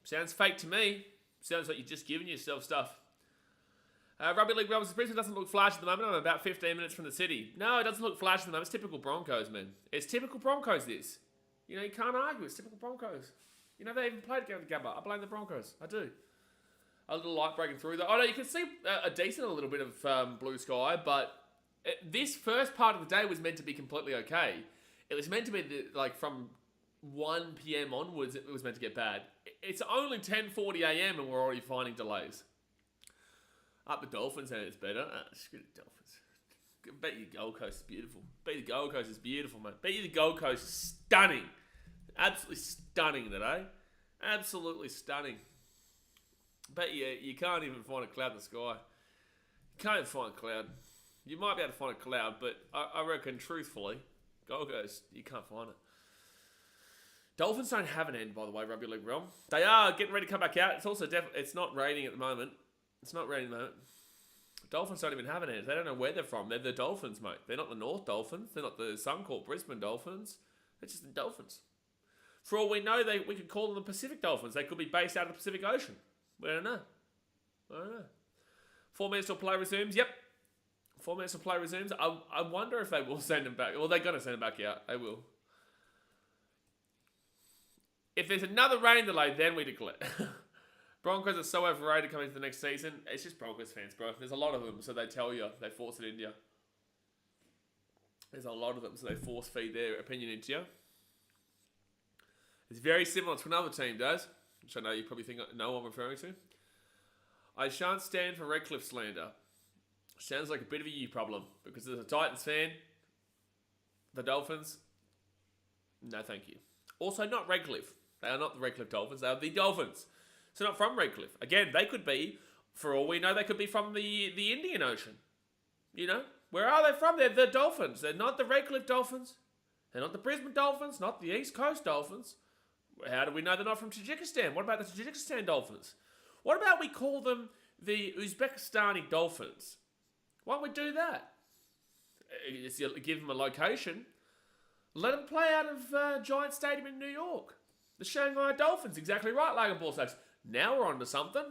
[SPEAKER 1] Sounds fake to me. Sounds like you're just giving yourself stuff. Rugby League Rebels, Brisbane doesn't look flash at the moment. I'm about 15 minutes from the city. No, it doesn't look flash at the moment. It's typical Broncos, man. It's typical Broncos, this. You know, you can't argue. It's typical Broncos. You know, they even played against Gabba. I blame the Broncos. I do. A little light breaking through there. Oh, no, you can see a decent little bit of blue sky, but this first part of the day was meant to be completely okay. It was meant to be, from 1 p.m. onwards, it was meant to get bad. It's only 10:40 a.m. and we're already finding delays. Up the Dolphins and it's better. Screw the Dolphins. Bet you Gold Coast is beautiful. Bet you the Gold Coast is beautiful, mate. Bet you the Gold Coast is stunning. Absolutely stunning today. Absolutely stunning. Bet you can't even find a cloud in the sky. You can't even find a cloud. You might be able to find a cloud, but I reckon, truthfully, Gold Coast, you can't find it. Dolphins don't have an end, by the way, Rugby League Realm. They are getting ready to come back out. It's also it's not raining at the moment. It's not raining at the moment. Dolphins don't even have an end. They don't know where they're from. They're the Dolphins, mate. They're not the North Dolphins. They're not the Suncorp Brisbane Dolphins. They're just the Dolphins. For all we know, we could call them the Pacific Dolphins. They could be based out of the Pacific Ocean. We don't know. I don't know. 4 minutes till play resumes. Yep. 4 minutes till play resumes. I wonder if they will send them back. Well, they're going to send them back out. They will. If there's another rain delay, then we declare. Broncos are so overrated coming into the next season. It's just Broncos fans, bro. There's a lot of them, so they tell you. They force it into you. There's a lot of them, so they force feed their opinion into you. It's very similar to another team does, which I know you probably know what I'm referring to. I shan't stand for Redcliffe slander. Sounds like a bit of a you problem, because as a Titans fan, the Dolphins, no thank you. Also, not Redcliffe. They are not the Redcliffe Dolphins. They are the Dolphins. So not from Redcliffe. Again, they could be, for all we know, they could be from the Indian Ocean. You know? Where are they from? They're the Dolphins. They're not the Redcliffe Dolphins. They're not the Brisbane Dolphins. Not the East Coast Dolphins. How do we know they're not from Tajikistan? What about the Tajikistan Dolphins? What about we call them the Uzbekistani Dolphins? Why don't we do that? Give them a location. Let them play out of Giant Stadium in New York. The Shanghai Dolphins. Exactly right, Lagan Ball Stokes. Now we're on to something.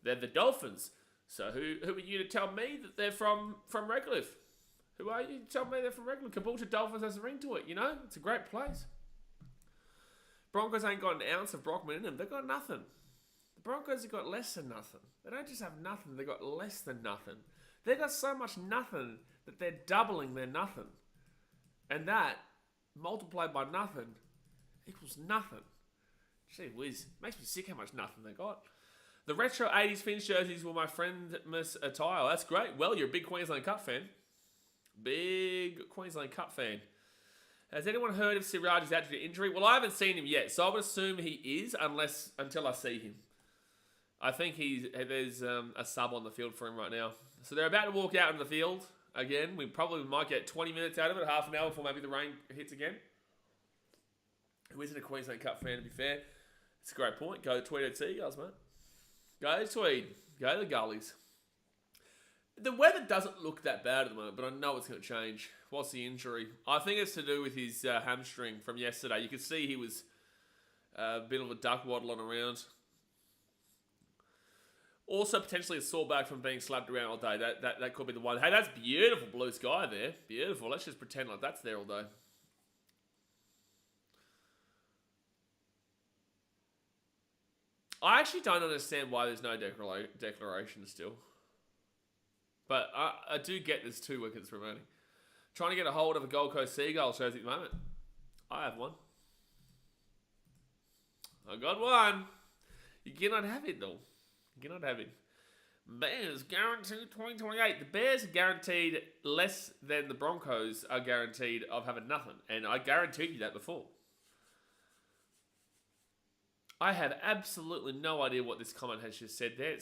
[SPEAKER 1] They're the Dolphins. So who are you to tell me that they're from Redcliffe? Who are you to tell me they're from Redcliffe? Caboolture Dolphins has a ring to it, you know? It's a great place. Broncos ain't got an ounce of Brockman in them. They've got nothing. The Broncos have got less than nothing. They don't just have nothing. They've got less than nothing. They've got so much nothing that they're doubling their nothing. And that, multiplied by nothing, equals nothing. Gee whiz. Makes me sick how much nothing they got. The retro 80s Finns jerseys were my friend's attire. That's great. Well, you're a big Queensland Cup fan. Big Queensland Cup fan. Has anyone heard of Siraj's actual injury? Well, I haven't seen him yet, so I would assume he is, until I see him. I think there's a sub on the field for him right now. So they're about to walk out in the field again. We probably might get 20 minutes out of it, half an hour before maybe the rain hits again. Who isn't a Queensland Cup fan, to be fair? It's a great point. Go Tweed at Seagulls, mate. Go Tweed. Go the Gullies. The weather doesn't look that bad at the moment, but I know it's going to change. What's the injury? I think it's to do with his hamstring from yesterday. You could see he was a bit of a duck waddling around. Also, potentially a sore back from being slapped around all day. That could be the one. Hey, that's beautiful blue sky there. Beautiful. Let's just pretend like that's there all day. I actually don't understand why there's no declaration still. But I do get there's 2 wickets remaining. Trying to get a hold of a Gold Coast Seagulls jersey at the moment. I have one. I got one. You cannot have it though. You cannot have it. Bears guaranteed 2028. The Bears are guaranteed less than the Broncos are guaranteed of having nothing. And I guaranteed you that before. I have absolutely no idea what this comment has just said there.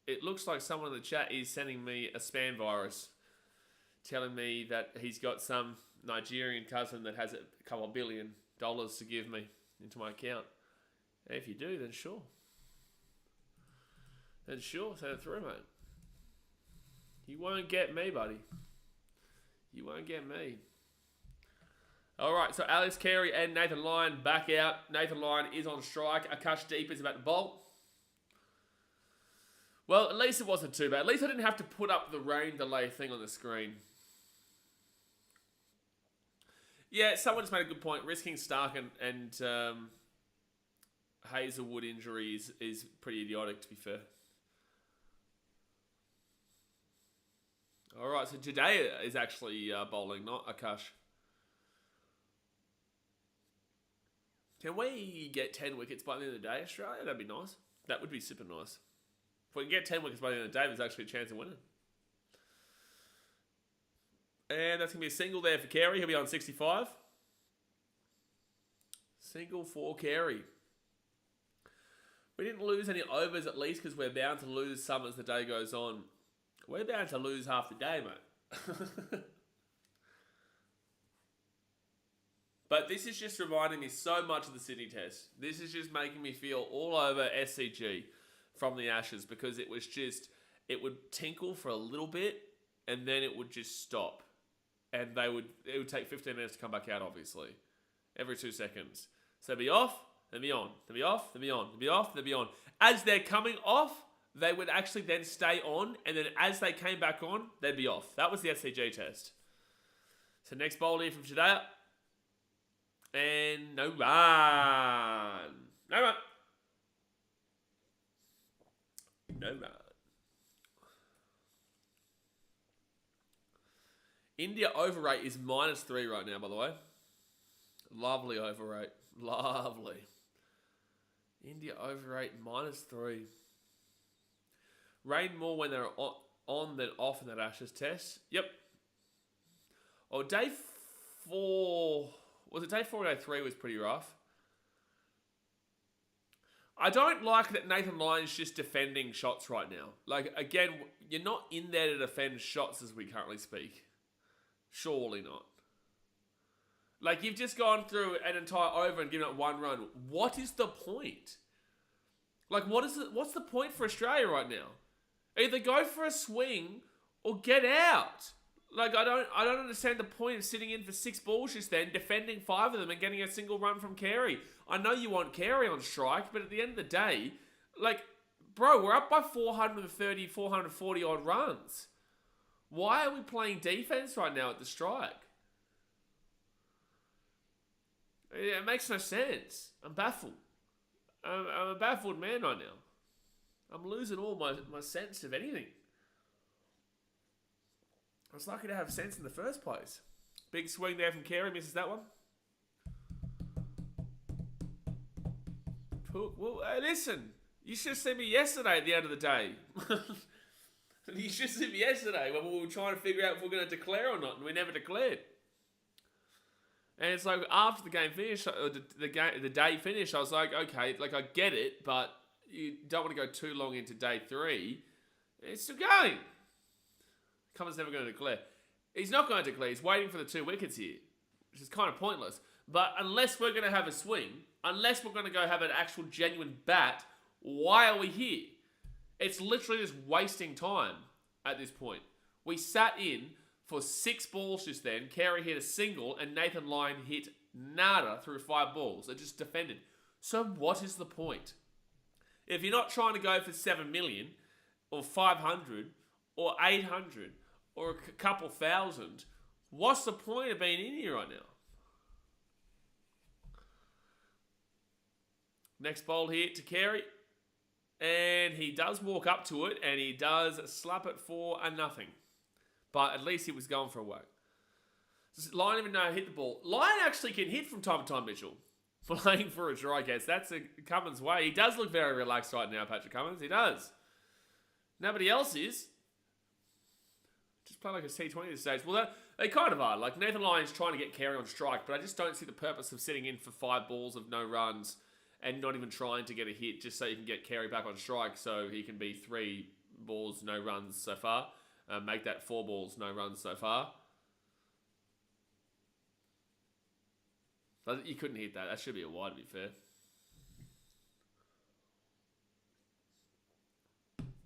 [SPEAKER 1] It looks like someone in the chat is sending me a spam virus, telling me that he's got some Nigerian cousin that has a couple of $1 billion to give me into my account. And if you do, then sure. Then sure, send it through, mate. You won't get me, buddy. You won't get me. All right, so Alex Carey and Nathan Lyon back out. Nathan Lyon is on strike. Akash Deep is about to bolt. Well, at least it wasn't too bad. At least I didn't have to put up the rain delay thing on the screen. Yeah, someone just made a good point. Risking Stark and Hazelwood injuries is pretty idiotic, to be fair. All right, so Judea is actually bowling, not Akash. Can we get 10 wickets by the end of the day, Australia? That'd be nice. That would be super nice. If we can get 10 wickets by the end of the day, there's actually a chance of winning. And that's going to be a single there for Carey. He'll be on 65. Single for Carey. We didn't lose any overs at least because we're bound to lose some as the day goes on. We're bound to lose half the day, mate. But this is just reminding me so much of the Sydney Test. This is just making me feel all over SCG from the Ashes because it was just, it would tinkle for a little bit and then it would just stop. And it would take 15 minutes to come back out, obviously. Every 2 seconds. So be off, then be on. Then be off, then be on. Then be off, then be on. As they're coming off, they would actually then stay on. And then as they came back on, they'd be off. That was the SCG test. So next bowl here from Judea. And no run. No run. No run. India over rate is -3 right now, by the way. Lovely over rate. Lovely. India over rate -3. Rain more when they're on than off in that Ashes test. Yep. Oh, day 4... Was it day 4 or day 3 was pretty rough? I don't like that Nathan Lyon's just defending shots right now. Like, again, you're not in there to defend shots as we currently speak. Surely not. Like, you've just gone through an entire over and given up 1 run. What is the point? Like, what's the point for Australia right now? Either go for a swing or get out. Like, I don't understand the point of sitting in for 6 balls just then, defending 5 of them and getting a single run from Carey. I know you want Carey on strike, but at the end of the day, like, bro, we're up by 430, 440 odd runs. Why are we playing defense right now at the strike? It makes no sense. I'm baffled. I'm a baffled man right now. I'm losing all my sense of anything. I was lucky to have sense in the first place. Big swing there from Carey, misses that one. Well, hey, listen, you should have seen me yesterday at the end of the day. You should have seen me yesterday when we were trying to figure out if we we're going to declare or not, and we never declared. And it's like, after the game finished, or the day finished, I was like, okay, like, I get it, but you don't want to go too long into day 3. It's still going. Cummins never going to declare. He's not going to declare. He's waiting for the 2 wickets here, which is kind of pointless. But unless we're going to have a swing, unless we're going to go have an actual genuine bat, why are we here? It's literally just wasting time at this point. We sat in for 6 balls just then. Carey hit a single and Nathan Lyon hit nada through 5 balls. It just defended. So what is the point? If you're not trying to go for 7 million or 500 or 800 or a couple thousand, what's the point of being in here right now? Next bowl here to Carey. And he does walk up to it and he does slap it for a nothing. But at least he was going for a whack. Lyon even know how to hit the ball. Lyon actually can hit from time to time, Mitchell. Playing for a dry case. That's a Cummins way. He does look very relaxed right now, Patrick Cummins. He does. Nobody else is. Just play like a T20 at this stage. Well, they kind of are. Like, Nathan Lyon's trying to get Carey on strike, but I just don't see the purpose of sitting in for 5 balls of no runs and not even trying to get a hit just so you can get Carey back on strike so he can be 3 balls, no runs so far. Make that 4 balls, no runs so far. But you couldn't hit that. That should be a wide, to be fair.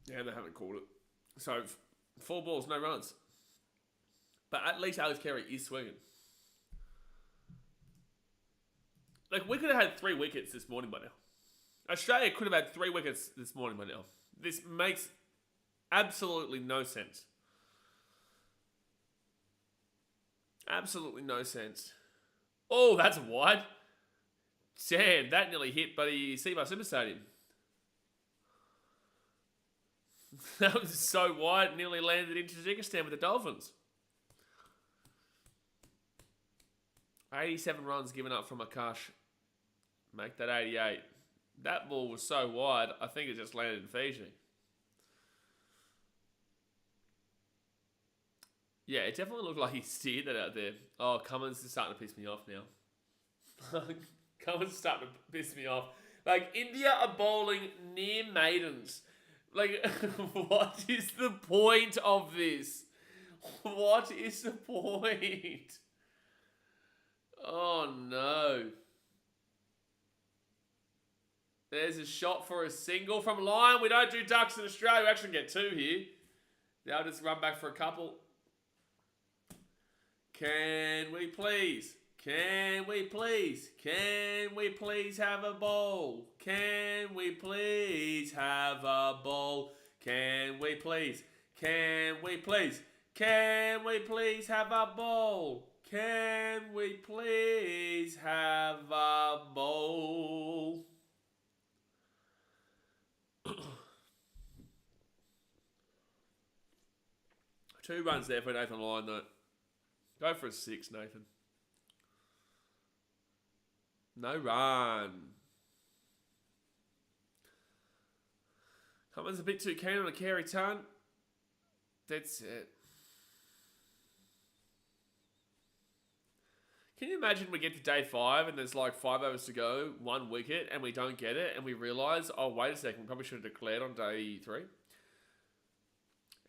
[SPEAKER 1] Yeah, they haven't called it. So, 4 balls, no runs. But at least Alex Carey is swinging. Like, we could have had 3 wickets this morning by now. Australia could have had 3 wickets this morning by now. This makes absolutely no sense. Absolutely no sense. Oh, that's wide. Damn, that nearly hit Buddy Seabar Super Stadium. That was so wide, nearly landed into Tajikistan with the Dolphins. 87 runs given up from Akash. Make that 88. That ball was so wide, I think it just landed in Fiji. Yeah, it definitely looked like he steered that out there. Oh, Cummins is starting to piss me off now. Cummins is starting to piss me off. Like, India are bowling near maidens. Like, what is the point of this? What is the point? Oh, no. There's a shot for a single from line. We don't do ducks in Australia. We actually get 2 here. They'll just run back for a couple. Can we please? Can we please? Can we please have a bowl? Can we please have a bowl? Can we please? Can we please? Can we please have a bowl? Can we please have a bowl? Two runs there for Nathan Lyon, though. Go for a 6, Nathan. No run. Cummins a bit too keen on a carry ton. That's it. Can you imagine we get to day 5 and there's like 5 overs to go, 1 wicket, and we don't get it, and we realise, oh, wait a second, we probably should have declared on day 3.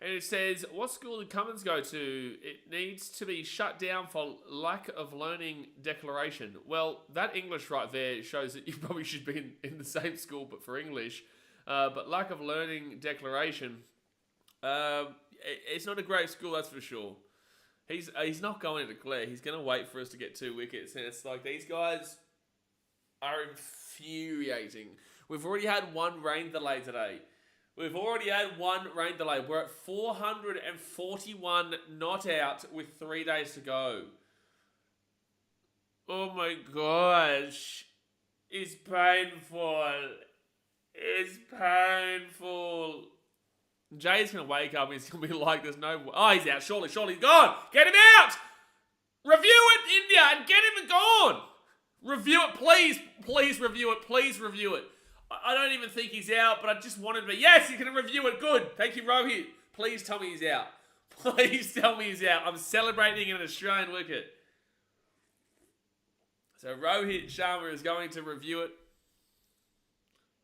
[SPEAKER 1] And it says, what school did Cummins go to? It needs to be shut down for lack of learning declaration. Well, that English right there shows that you probably should be in the same school, but for English. But lack of learning declaration, it's not a great school, that's for sure. He's not going to declare. He's going to wait for us to get 2 wickets. And it's like, these guys are infuriating. We've already had 1 rain delay today. We've already had 1 rain delay. We're at 441 not out with 3 days to go. Oh my gosh. It's painful. It's painful. Jay's going to wake up and he's going to be like, there's no... Oh, he's out. Surely he's gone. Get him out. Review it, India, and get him gone. Review it, please. Please review it. Please review it. I don't even think he's out, but I just wanted to be, yes, he's going to review it. Good. Thank you, Rohit. Please tell me he's out. Please tell me he's out. I'm celebrating an Australian wicket. So Rohit Sharma is going to review it.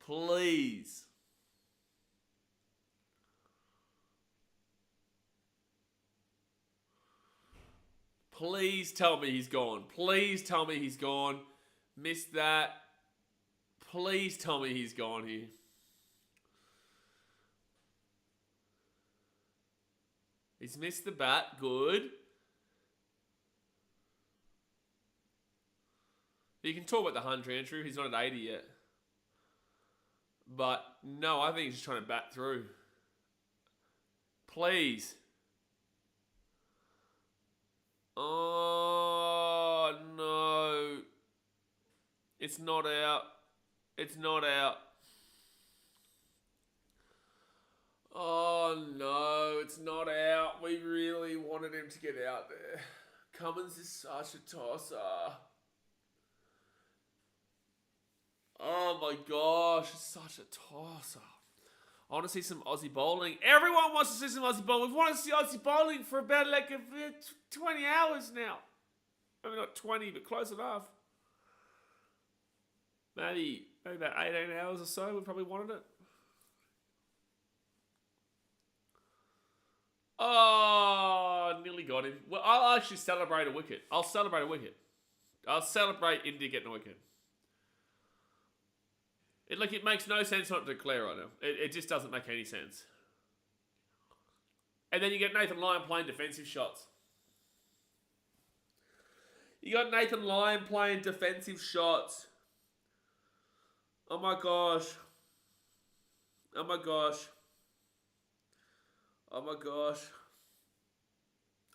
[SPEAKER 1] Please. Please tell me he's gone. Please tell me he's gone. Missed that. Please tell me he's gone here. He's missed the bat. Good. You can talk about the 100, Andrew. He's not at 80 yet. But no, I think he's just trying to bat through. Please. Oh, no. It's not out. It's not out. Oh, no. It's not out. We really wanted him to get out there. Cummins is such a tosser. Oh, my gosh. It's such a tosser. I want to see some Aussie bowling. Everyone wants to see some Aussie bowling. We've wanted to see Aussie bowling for about like 20 hours now. Maybe not 20, but close enough. Maybe about 18 hours or so, we probably wanted it. Oh, nearly got him. Well, I'll actually celebrate a wicket. I'll celebrate a wicket. I'll celebrate India getting a wicket. It makes no sense not to declare right now. It just doesn't make any sense. And then you get Nathan Lyon playing defensive shots. You got Nathan Lyon playing defensive shots. Oh my gosh. Oh my gosh. Oh my gosh.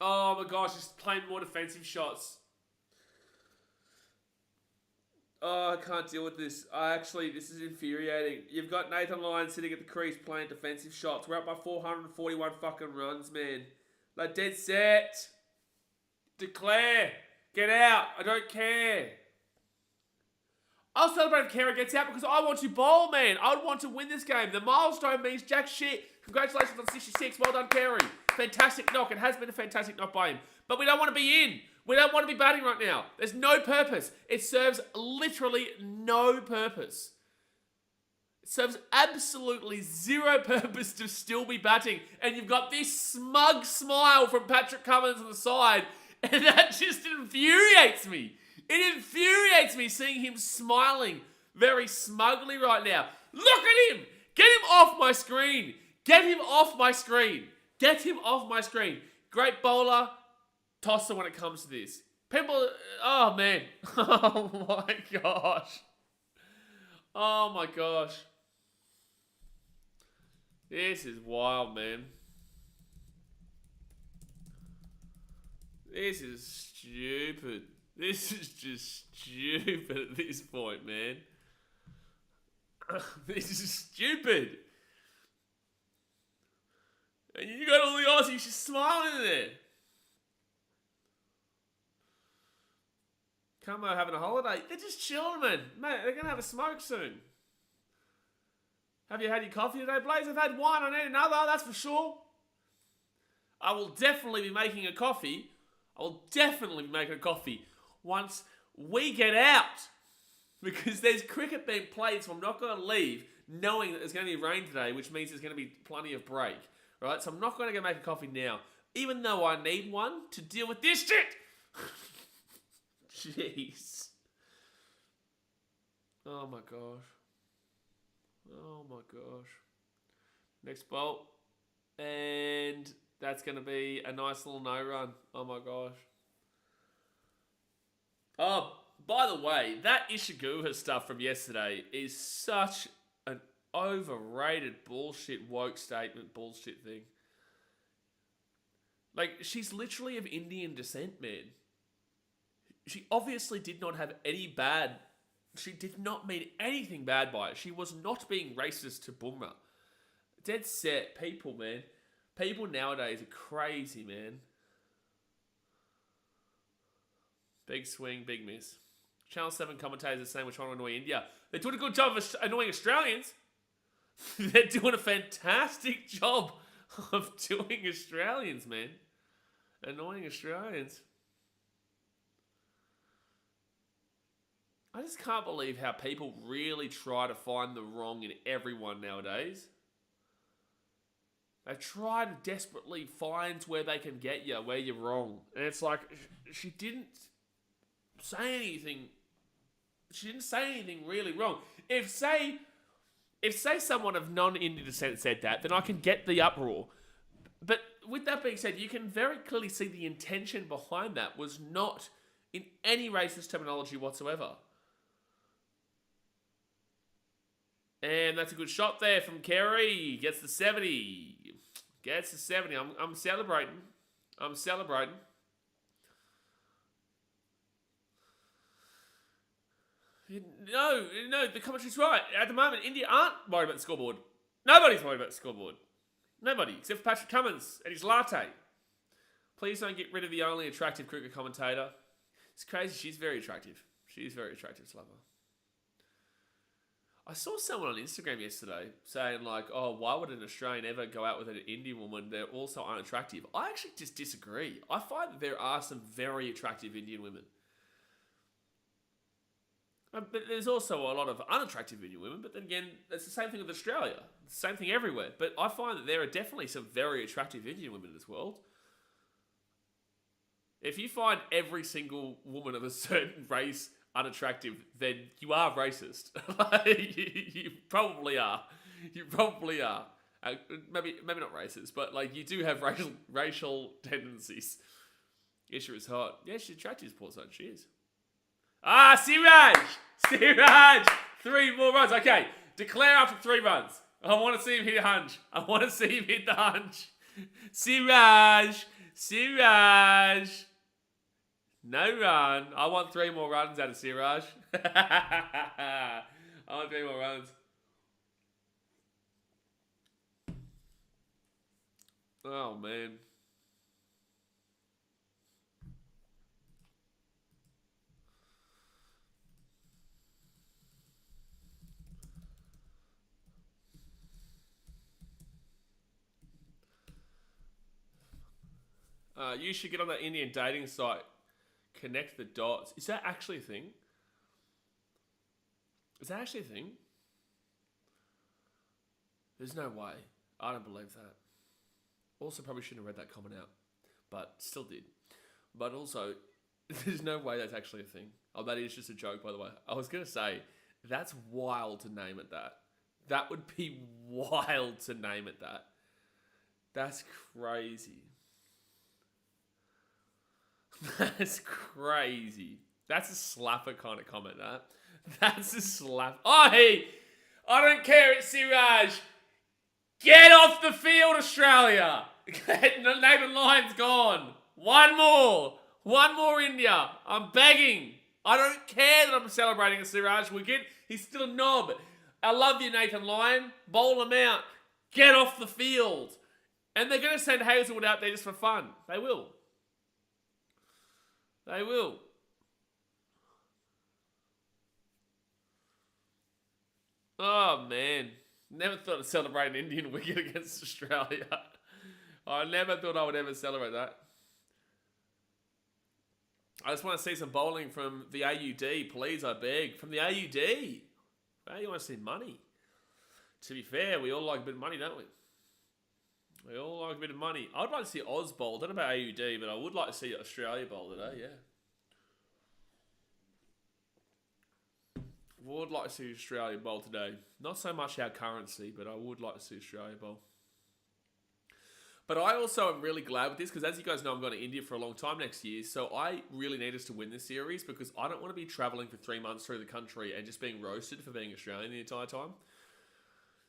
[SPEAKER 1] Oh my gosh, just playing more defensive shots. Oh, I can't deal with this. This is infuriating. You've got Nathan Lyon sitting at the crease playing defensive shots. We're up by 441 fucking runs, man. Like, dead set. Declare. Get out. I don't care. I'll celebrate if Kara gets out because I want to bowl, man. I want to win this game. The milestone means jack shit. Congratulations on 66. Well done, Kerry. Fantastic knock. It has been a fantastic knock by him. But we don't want to be in. We don't want to be batting right now. There's no purpose. It serves literally no purpose. It serves absolutely zero purpose to still be batting. And you've got this smug smile from Patrick Cummins on the side. And that just infuriates me. It infuriates me seeing him smiling very smugly right now. Look at him! Get him off my screen! Get him off my screen! Get him off my screen! Great bowler, tosser when it comes to this. People, oh man. Oh my gosh. Oh my gosh. This is wild, man. This is stupid. This is just stupid at this point, man. This is stupid. And you got all the Aussies just smiling there. Come on, having a holiday. They're just chilling, man. Mate, they're going to have a smoke soon. Have you had your coffee today, Blaze? I've had one. I need another, that's for sure. I will definitely be making a coffee. Once we get out. Because there's cricket being played, so I'm not going to leave knowing that there's going to be rain today, which means there's going to be plenty of break. Right? So I'm not going to go make a coffee now, even though I need one to deal with this shit. Jeez. Oh my gosh. Oh my gosh. Next bolt. And that's going to be a nice little no run. Oh my gosh. Oh, by the way, that Ishiguha stuff from yesterday is such an overrated bullshit woke statement bullshit thing. Like, she's literally of Indian descent, man. She obviously did not have any bad... She did not mean anything bad by it. She was not being racist to Bumrah. Dead set. People, man. People nowadays are crazy, man. Big swing, big miss. Channel 7 commentators are saying we're trying to annoy India. They're doing a good job of annoying Australians. They're doing a fantastic job of doing Australians, man. Annoying Australians. I just can't believe how people really try to find the wrong in everyone nowadays. They try to desperately find where they can get you, where you're wrong. And it's like, she didn't say anything. She didn't say anything really wrong. If say someone of non-Indian descent said that, then I can get the uproar. But with that being said, you can very clearly see the intention behind that was not in any racist terminology whatsoever. And that's a good shot there from Kerry. Gets the 70. Gets the 70. I'm celebrating. I'm celebrating. No, the commentary's right. At the moment, India aren't worried about the scoreboard. Nobody's worried about the scoreboard. Nobody, except for Patrick Cummins and his latte. Please don't get rid of the only attractive cricket commentator. It's crazy. She's very attractive. She's very attractive, Slava. I saw someone on Instagram yesterday saying like, oh, why would an Australian ever go out with an Indian woman? They're also unattractive. I actually just disagree. I find that there are some very attractive Indian women. But there's also a lot of unattractive Indian women. But then again, it's the same thing with Australia. It's the same thing everywhere. But I find that there are definitely some very attractive Indian women in this world. If you find every single woman of a certain race unattractive, then you are racist. you probably are. You probably are. Maybe not racist, but like you do have racial tendencies. Isha is hot. Yeah, she's attractive, poor son. She is. Ah, Siraj! Siraj! 3 more runs. Okay, declare after 3 runs. I want to see him hit a hunch. I want to see him hit the hunch. Siraj! Siraj! No run. I want 3 more runs out of Siraj. I want 3 more runs. Oh, man. You should get on that Indian dating site. Connect the dots. Is that actually a thing? Is that actually a thing? There's no way. I don't believe that. Also, probably shouldn't have read that comment out. But still did. But also, there's no way that's actually a thing. Oh, that is just a joke, by the way. I was going to say, that's wild to name it that. That would be wild to name it that. That's crazy. That's crazy. That's a slapper kind of comment, that. That's a slap. Oh, hey! I don't care, it's Siraj. Get off the field, Australia! Nathan Lyon's gone. One more. One more, India. I'm begging. I don't care that I'm celebrating a Siraj wicket. He's still a knob. I love you, Nathan Lyon. Bowl him out. Get off the field. And they're going to send Hazelwood out there just for fun. They will. They will. Oh, man. Never thought I'd celebrate an Indian wicket against Australia. I never thought I would ever celebrate that. I just want to see some bowling from the AUD, please, I beg. From the AUD. Hey, you want to see money. To be fair, we all like a bit of money, don't we? We all like a bit of money. I'd like to see Oz bowl. I don't know about AUD, but I would like to see Australia bowl today, yeah. Would like to see Australia bowl today. Not so much our currency, but I would like to see Australia bowl. But I also am really glad with this because, as you guys know, I'm going to India for a long time next year. So I really need us to win this series because I don't want to be travelling for 3 months through the country and just being roasted for being Australian the entire time.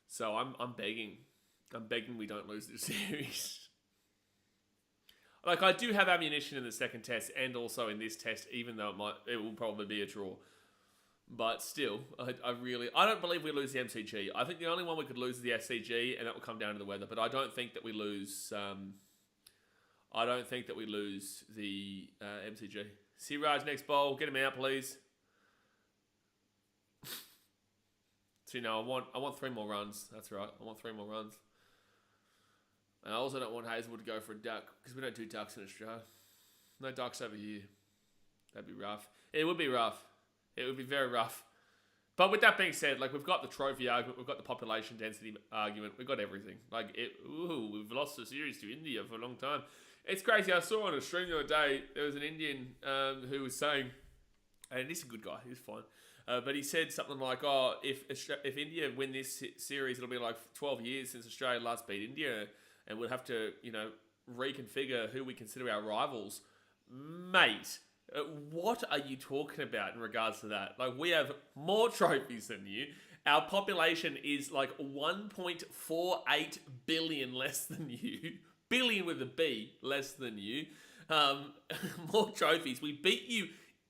[SPEAKER 1] So I'm begging. I'm begging we don't lose this series. Like, I do have ammunition in the second test and also in this test, even though it will probably be a draw. But still, I don't believe we lose the MCG. I think the only one we could lose is the SCG, and that will come down to the weather. But I don't think that we lose. I don't think that we lose the MCG. Siraj next bowl, get him out, please. So I want 3 more runs. That's right. I want 3 more runs. And I also don't want Hazelwood to go for a duck because we don't do ducks in Australia. No ducks over here. That'd be rough. It would be rough. It would be very rough. But with that being said, like, we've got the trophy argument, we've got the population density argument, we've got everything. Like, we've lost the series to India for a long time. It's crazy. I saw on a stream the other day, there was an Indian who was saying, and he's a good guy, he's fine, but he said something like, oh, if India win this series, it'll be like 12 years since Australia last beat India, and we'll have to, reconfigure who we consider our rivals. Mate, what are you talking about in regards to that? Like, we have more trophies than you. Our population is like 1.48 billion less than you. Billion with a B, less than you. More trophies. We beat you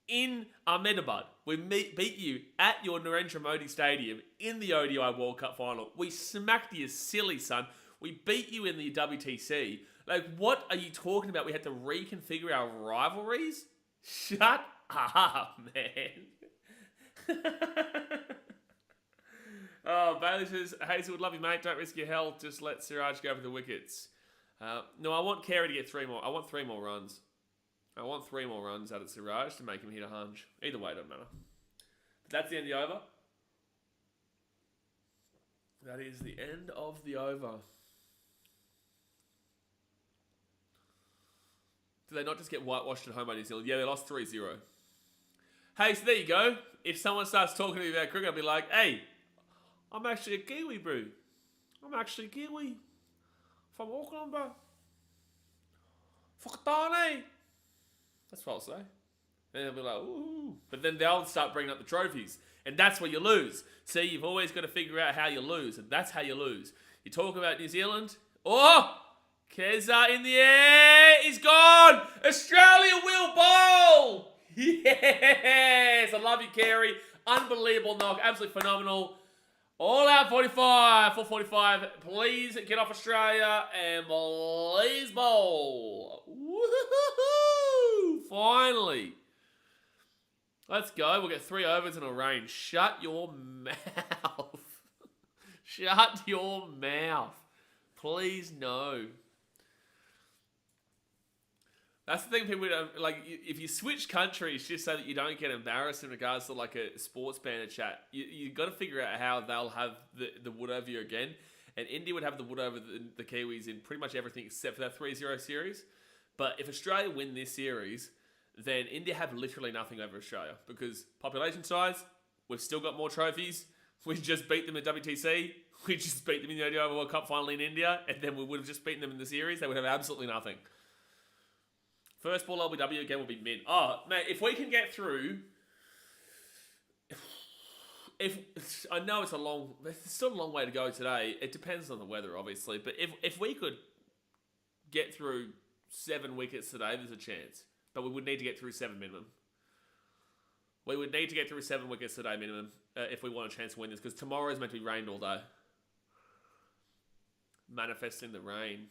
[SPEAKER 1] in Ahmedabad. We beat you at your Narendra Modi Stadium in the ODI World Cup final. We smacked you silly, son. We beat you in the WTC. Like, what are you talking about? We had to reconfigure our rivalries? Shut up, man. Oh, Bailey says, Hazelwood, love you, mate. Don't risk your health. Just let Siraj go for the wickets. No, I want Carey to get 3 more. I want 3 more runs. I want 3 more runs out of Siraj to make him hit a hunch. Either way, it doesn't matter. But that's the end of the over. That is the end of the over. Did they not just get whitewashed at home by New Zealand? Yeah, they lost 3-0. Hey, so there you go. If someone starts talking to me about cricket, I'll be like, hey, I'm actually a Kiwi, bro. I'm actually a Kiwi. From Auckland, bro. Whakatane. That's what I'll say. And they'll be like, ooh. But then they'll start bringing up the trophies. And that's where you lose. See, you've always got to figure out how you lose. And that's how you lose. You talk about New Zealand. Oh! Keza in the air. He's gone. Australia will bowl. Yes. I love you, Kerry. Unbelievable knock. Absolutely phenomenal. All out 45. 445. Please get off Australia. And please bowl. Woo-hoo-hoo-hoo. Finally. Let's go. We'll get 3 overs and a rain. Shut your mouth. Shut your mouth. Please, no. That's the thing people don't, like, if you switch countries just so that you don't get embarrassed in regards to, like, a sports banner chat, you got to figure out how they'll have the wood over you again. And India would have the wood over the Kiwis in pretty much everything except for that 3-0 series. But if Australia win this series, then India have literally nothing over Australia. Because population size, we've still got more trophies. We just beat them at WTC. We just beat them in the ODI World Cup final in India. And then we would have just beaten them in the series. They would have absolutely nothing. First ball LBW again will be mid. Oh, man, if we can get through... I know it's still a long way to go today. It depends on the weather, obviously. But if we could get through 7 wickets today, there's a chance. But we would need to get through 7 minimum. We would need to get through 7 wickets today minimum if we want a chance to win this. Because tomorrow is meant to be rained all day. Manifesting the rain.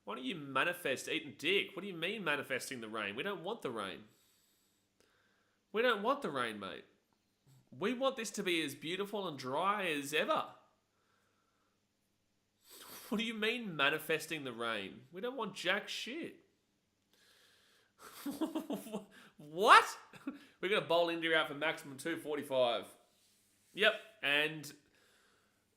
[SPEAKER 1] Why don't you manifest eating dick? What do you mean manifesting the rain? We don't want the rain. We don't want the rain, mate. We want this to be as beautiful and dry as ever. What do you mean manifesting the rain? We don't want jack shit. What? We're going to bowl India out for maximum 245. Yep, and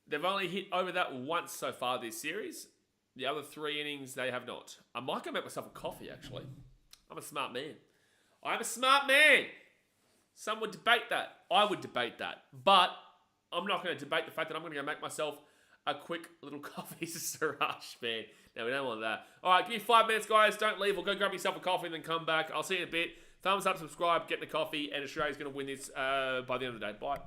[SPEAKER 1] they've only hit over that once so far this series. The other 3 innings, they have not. I might go make myself a coffee, actually. I'm a smart man. I'm a smart man. Some would debate that. I would debate that. But I'm not going to debate the fact that I'm going to go make myself a quick little coffee. Rush, man. No, we don't want that. All right, give me 5 minutes, guys. Don't leave. We'll go grab yourself a coffee and then come back. I'll see you in a bit. Thumbs up, subscribe, get the coffee, and Australia's going to win this by the end of the day. Bye.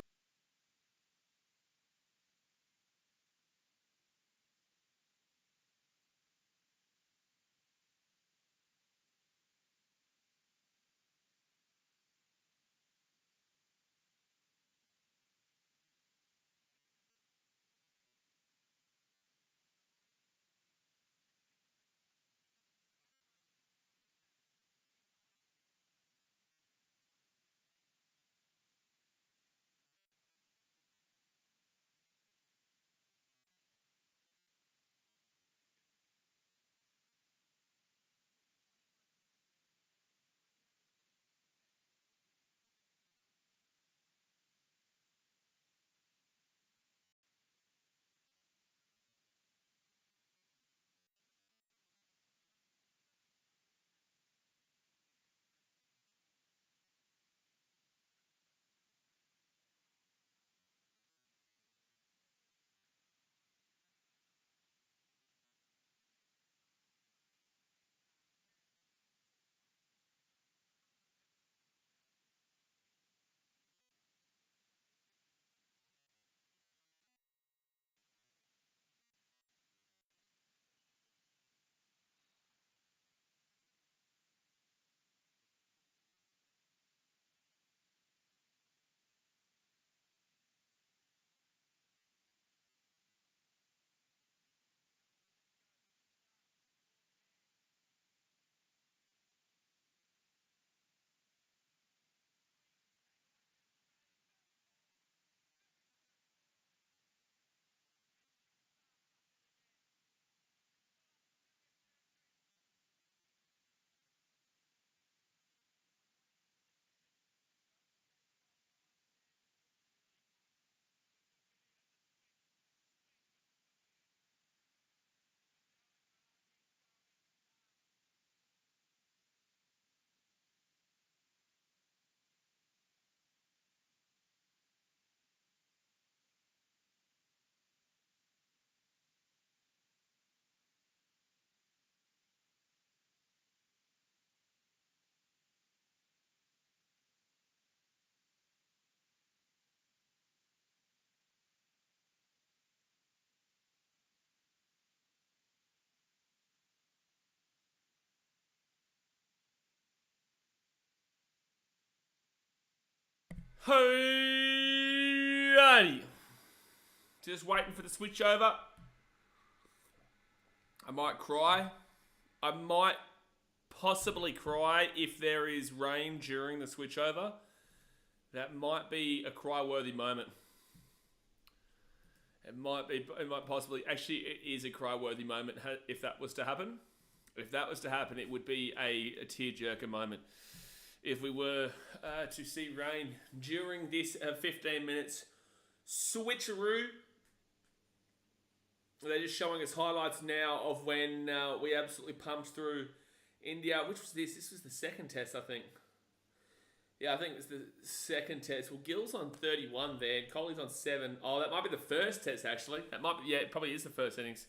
[SPEAKER 1] Alrighty. Just waiting for the switch over. I might cry. I might possibly cry if there is rain during the switch over. That might be a cry-worthy moment. It might possibly, actually it is a cry-worthy moment if that was to happen. If that was to happen, it would be a tear-jerker moment. If we were to see rain during this 15 minutes switcheroo. They're just showing us highlights now of when we absolutely pumped through India. Which was this? This was the second test, I think. Yeah, I think it's the second test. Well, Gill's on 31 there. Kohli's on 7. Oh, that might be the first test, actually. That might be, yeah, it probably is the first innings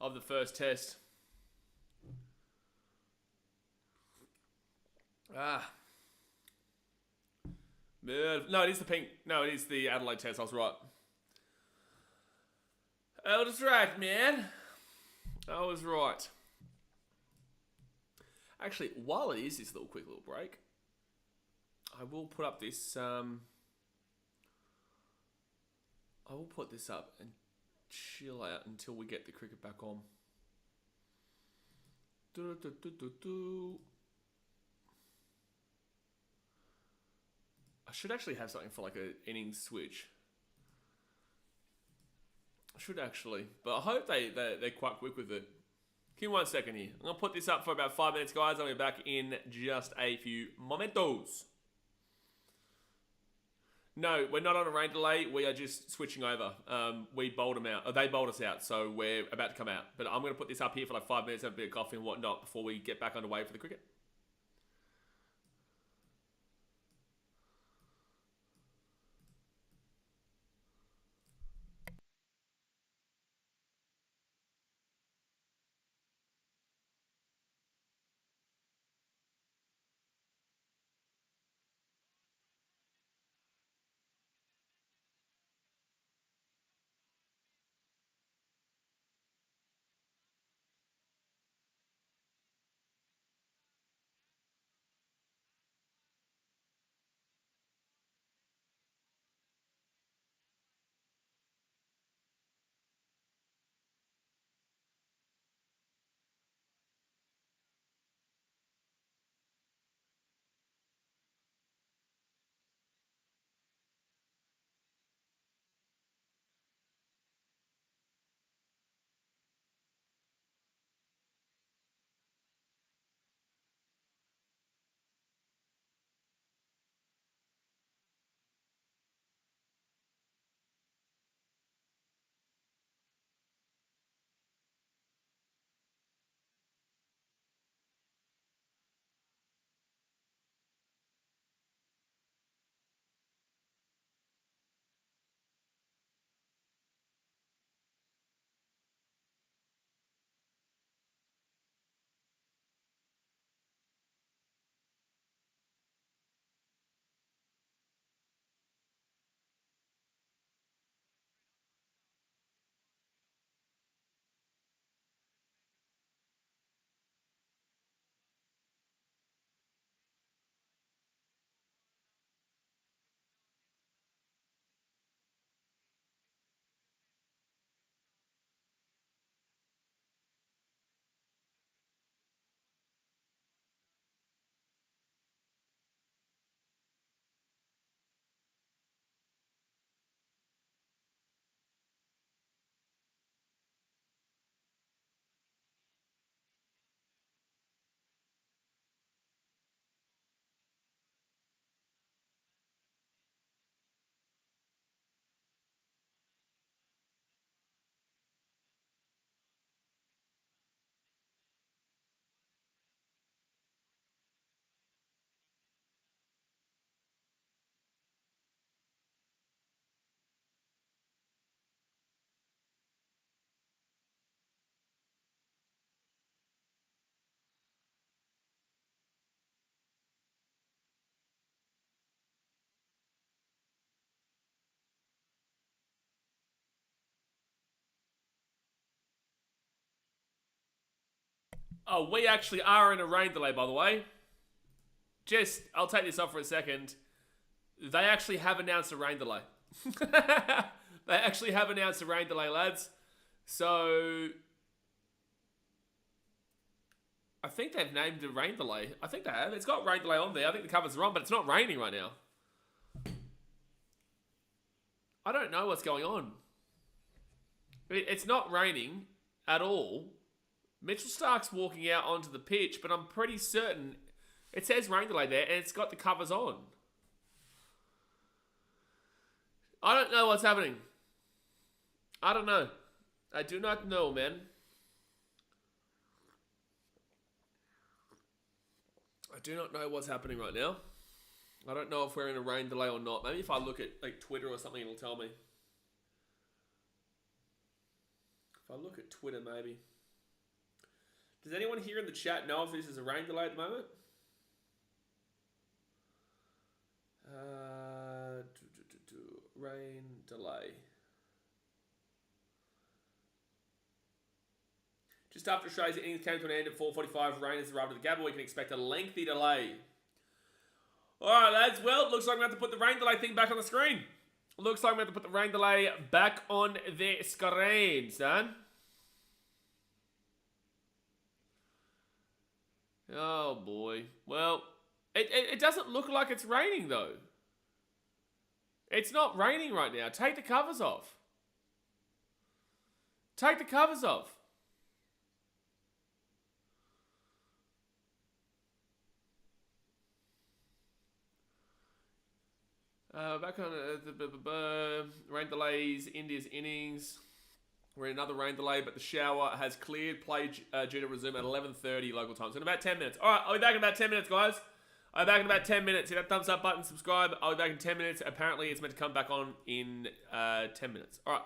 [SPEAKER 1] of the first test. No, it is the pink. No, it is the Adelaide test. I was right. I was right, man. I was right. Actually, while it is this quick little break, I will put up this. I will put this up and chill out until we get the cricket back on. I should actually have something for like an innings switch. I should actually, but I hope they're quite quick with it. Give me 1 second here. I'm going to put this up for about 5 minutes, guys. I'll be back in just a few momentos. No, we're not on a rain delay. We are just switching over. We bowled them out. They bowled us out, so we're about to come out. But I'm going to put this up here for like 5 minutes, have a bit of coffee and whatnot before we get back underway for the cricket. Oh, we actually are in a rain delay, by the way. I'll take this off for a second. They actually have announced a rain delay. They actually have announced a rain delay, lads. So I think they've named a rain delay. I think they have. It's got rain delay on there. I think the cover's wrong, but it's not raining right now. I don't know what's going on. It's not raining at all. Mitchell Stark's walking out onto the pitch, but I'm pretty certain it says rain delay there, and it's got the covers on. I don't know what's happening. I don't know. I do not know, man. I do not know what's happening right now. I don't know if we're in a rain delay or not. Maybe if I look at like Twitter or something, it'll tell me. If I look at Twitter, maybe. Does anyone here in the chat know if this is a rain delay at the moment? Rain delay. Just after Australia's innings came to an end at 4:45, rain has arrived at the Gabba. We can expect a lengthy delay. Alright, lads. Well, it looks like we have to put the rain delay thing back on the screen. Looks like we have to put the rain delay back on the screen, son. Oh, boy. Well, it doesn't look like it's raining, though. It's not raining right now. Take the covers off. Take the covers off. Back on the rain delays, India's innings. We're in another rain delay, but the shower has cleared. Play due to resume at 11:30 local time. So in about 10 minutes. All right, I'll be back in about 10 minutes, guys. I'll be back in about 10 minutes. Hit that thumbs up button, subscribe. I'll be back in 10 minutes. Apparently, it's meant to come back on in 10 minutes. All right.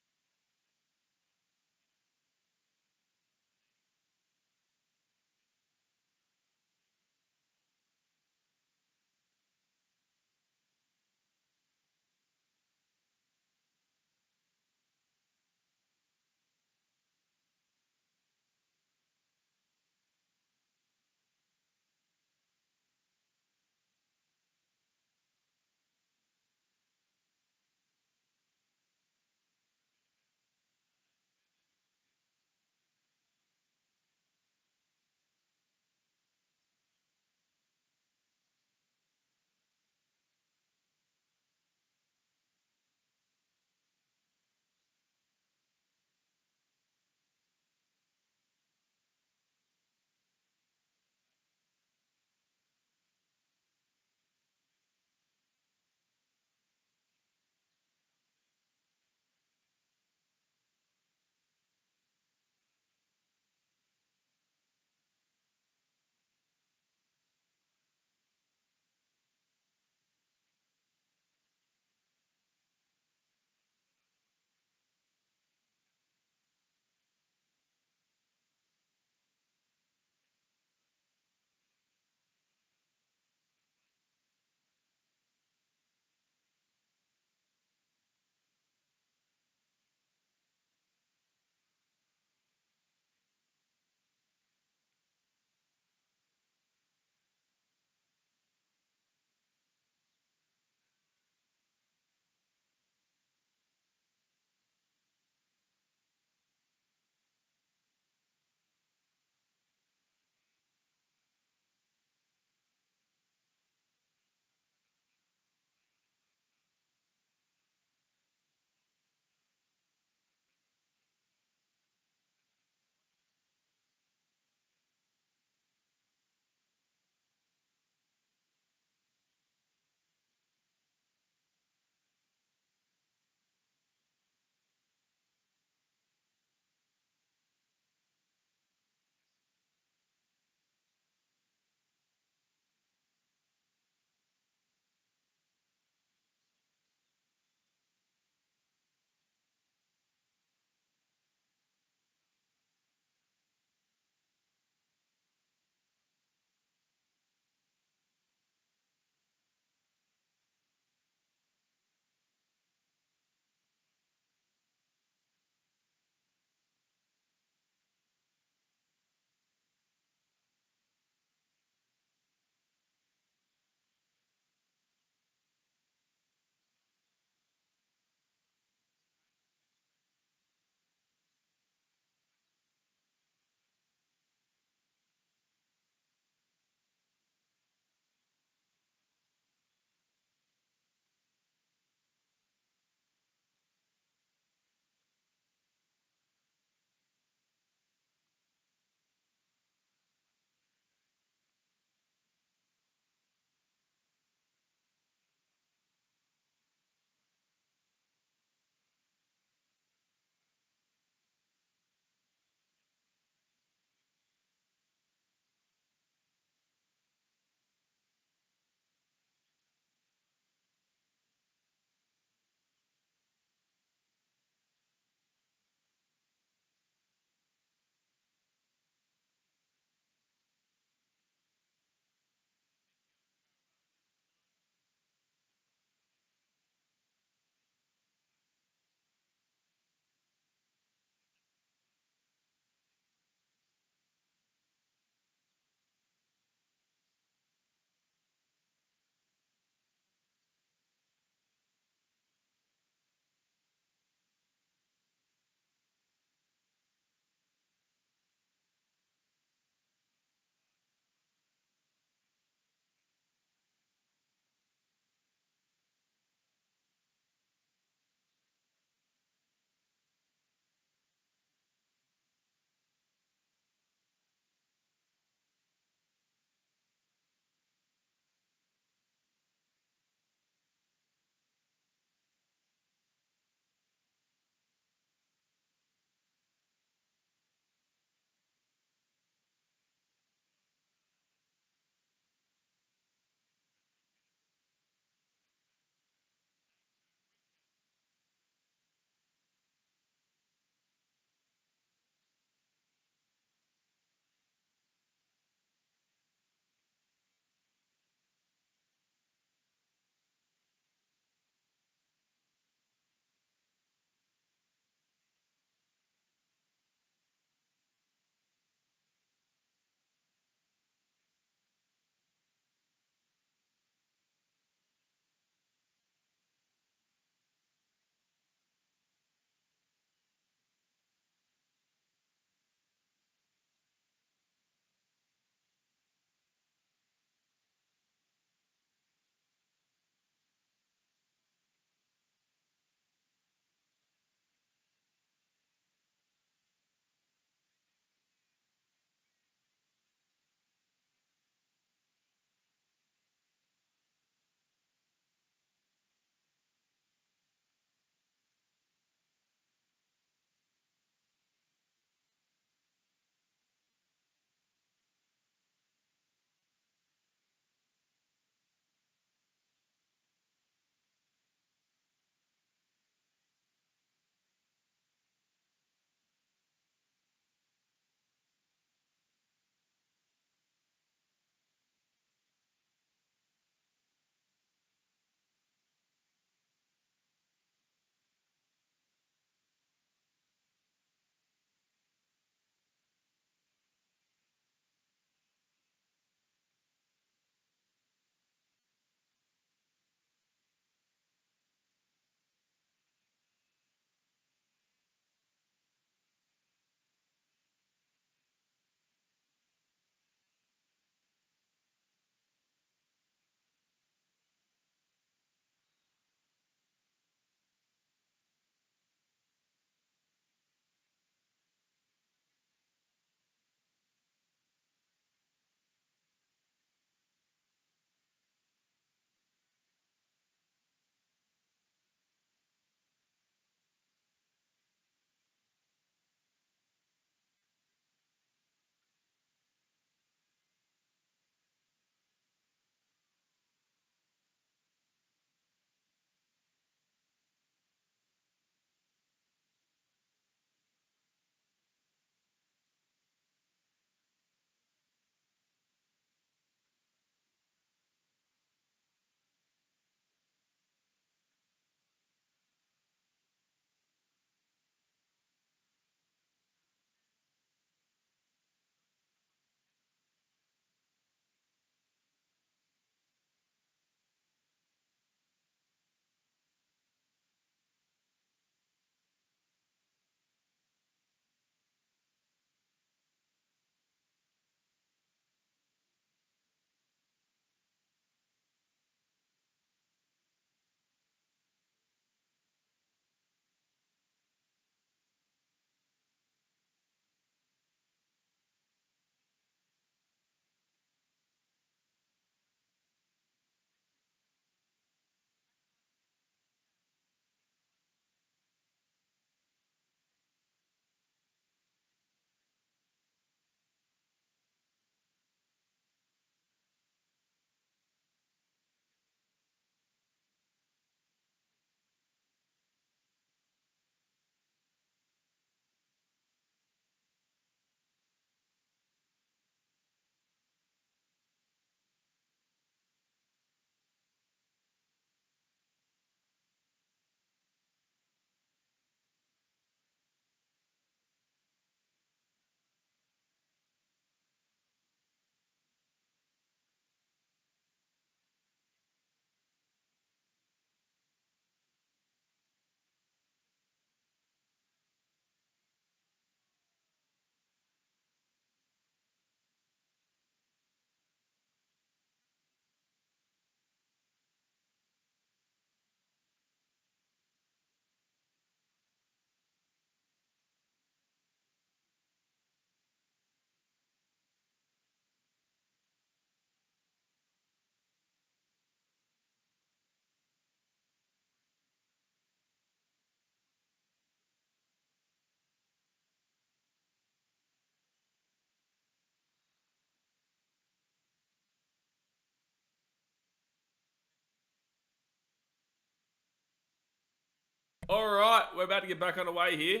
[SPEAKER 1] All right, we're about to get back underway here.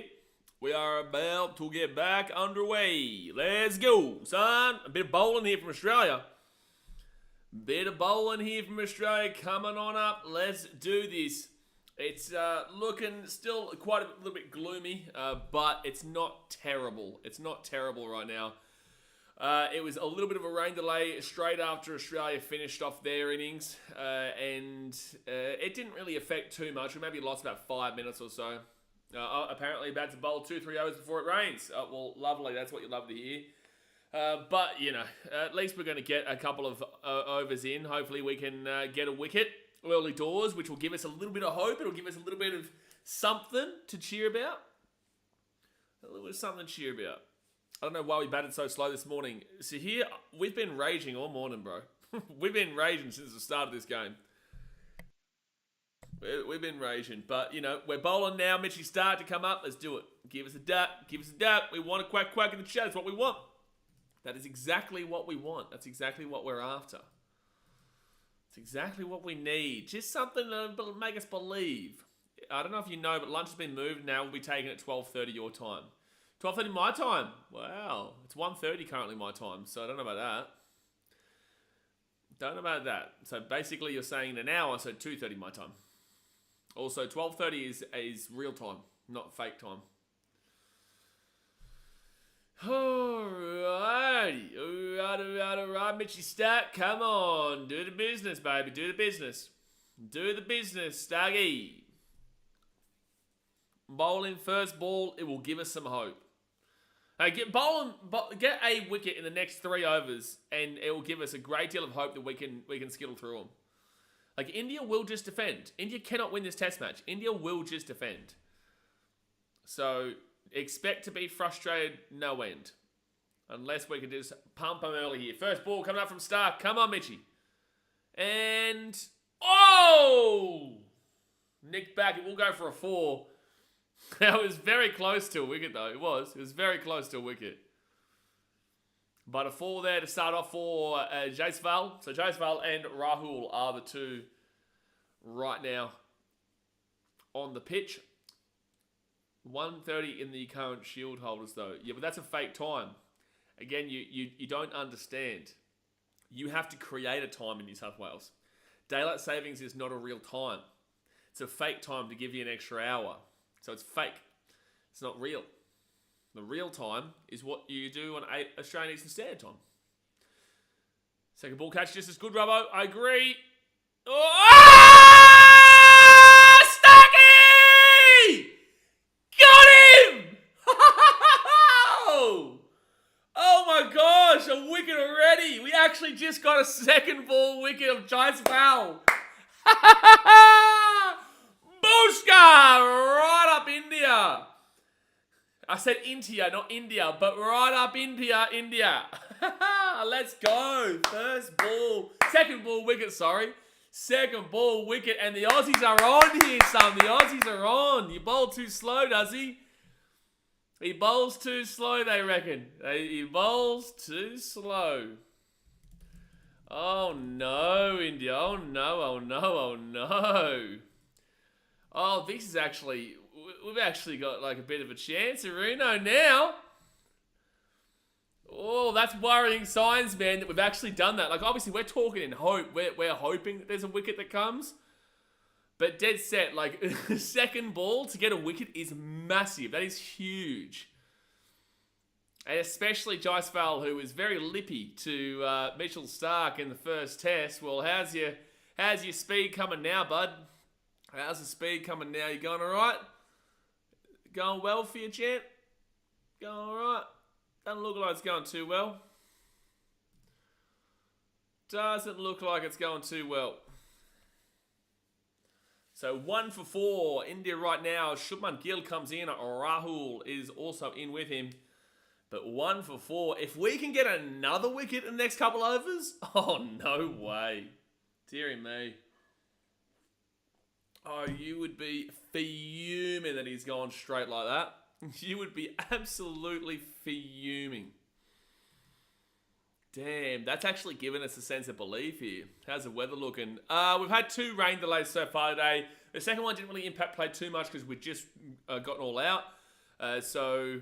[SPEAKER 1] We are about to get back underway. Let's go, son. A bit of bowling here from Australia. Coming on up. Let's do this. It's looking still quite a little bit gloomy, but it's not terrible. It's not terrible right now. It was a little bit of a rain delay straight after Australia finished off their innings, and it didn't really affect too much. We maybe lost about 5 minutes or so. Apparently about to bowl 2-3 overs before it rains. Well, lovely. That's what you love to hear. But, you know, at least we're going to get a couple of overs in. Hopefully we can get a wicket early doors, which will give us a little bit of hope. It'll give us a little bit of something to cheer about. A little bit of something to cheer about. I don't know why we batted so slow this morning. So here, we've been raging all morning, bro. We've been raging since the start of this game. We've been raging. But, you know, we're bowling now. Mitchy Stark to come up. Let's do it. Give us a duck. Give us a duck. We want a quack quack in the chat. That's what we want. That is exactly what we want. That's exactly what we're after. It's exactly what we need. Just something to make us believe. I don't know if you know, but lunch has been moved. Now we'll be taking at 12:30 your time. 12:30 my time. Wow. It's 1:30 currently my time, so I don't know about that. So basically you're saying in an hour, so 2:30 my time. Also, 12:30 is real time, not fake time. Alrighty. Alright, Mitchy Stack, come on. Do the business, baby. Do the business. Do the business, Staggy. Bowling first ball, it will give us some hope. Hey, get a wicket in the next 3 overs, and it will give us a great deal of hope that we can skittle through them. Like, India will just defend. India cannot win this test match. India will just defend. So, expect to be frustrated no end. Unless we can just pump them early here. First ball coming up from Stark. Come on, Mitchy. And... oh! Nicked back. It will go for a 4. That was very close to a wicket, though. It was very close to a wicket. But a 4 there to start off for Jaiswal. So Jaiswal and Rahul are the two right now on the pitch. 1:30 in the current shield holders, though. Yeah, but that's a fake time. Again, you don't understand. You have to create a time in New South Wales. Daylight savings is not a real time. It's a fake time to give you an extra hour. So it's fake. It's not real. The real time is what you do on Australian Eastern Standard Time. Second ball catch just as good, Robbo. I agree. Oh! Stucky! Got him! Oh my gosh, a wicket already. We actually just got a second ball wicket of Jaiswal. Booshka! Right up India. I said India, not India, but right up India. Let's go. First ball. Second ball wicket, sorry. Second ball wicket, and the Aussies are on here, son. The Aussies are on. You bowl too slow, does he? He bowls too slow, they reckon. He bowls too slow. Oh no, India. Oh no, oh no, oh no. Oh, this is actually... we've actually got like a bit of a chance, Aruno, now. Oh, that's worrying signs, man, that we've actually done that. Like, obviously, we're talking in hope. We're hoping that there's a wicket that comes. But dead set, like, second ball to get a wicket is massive. That is huge. And especially Jaiswal, who was very lippy to Mitchell Stark in the first test. Well, how's your speed coming now, bud? How's the speed coming now? You going all right? Going well for you, champ? Going all right? Doesn't look like it's going too well. Doesn't look like it's going too well. So 1 for 4. India right now. Shubman Gill comes in. Rahul is also in with him. But 1 for 4. If we can get another wicket in the next couple overs, oh, no way. Deary me. Oh, you would be fuming that he's gone straight like that. You would be absolutely fuming. Damn, that's actually given us a sense of belief here. How's the weather looking? We've had 2 rain delays so far today. The second one didn't really impact play too much because we'd just gotten all out. So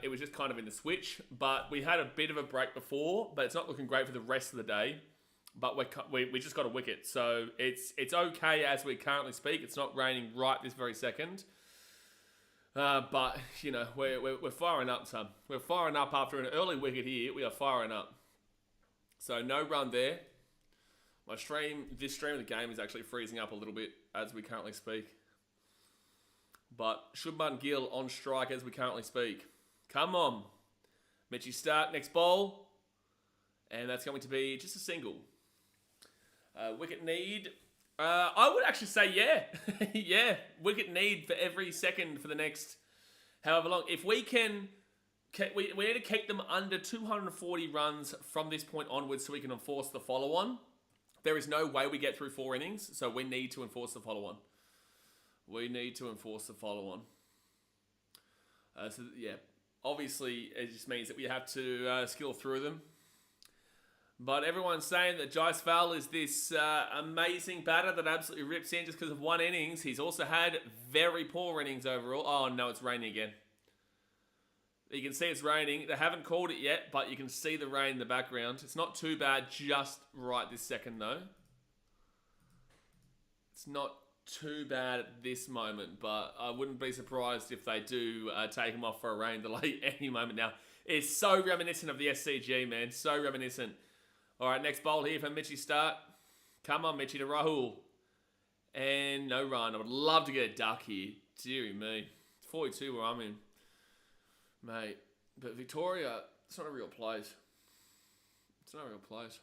[SPEAKER 1] it was just kind of in the switch. But we had a bit of a break before, but it's not looking great for the rest of the day. But we just got a wicket. So it's okay as we currently speak. It's not raining right this very second. But, you know, we're firing up, son. We're firing up after an early wicket here. We are firing up. So no run there. This stream of the game is actually freezing up a little bit as we currently speak. But Shubman Gill on strike as we currently speak. Come on. Mitchie start, next bowl. And that's going to be just a single. Wicket need. I would actually say yeah. Yeah. Wicket need for every second for the next however long. If we can... We need to keep them under 240 runs from this point onwards so we can enforce the follow-on. There is no way we get through 4 innings, so we need to enforce the follow-on. We need to enforce the follow-on. So, yeah, obviously it just means that we have to skill through them. But everyone's saying that Jaiswal is this amazing batter that absolutely rips in just because of 1 innings. He's also had very poor innings overall. Oh, no, it's raining again. You can see it's raining. They haven't called it yet, but you can see the rain in the background. It's not too bad just right this second, though. It's not too bad at this moment, but I wouldn't be surprised if they do take him off for a rain delay any moment now. It's so reminiscent of the SCG, man. So reminiscent. All right, next bowl here for Mitchie start. Come on, Mitchie, to Rahul. And no run. I would love to get a duck here. Deary me. It's 42 where I'm in. Mate, but Victoria, it's not a real place. It's not a real place.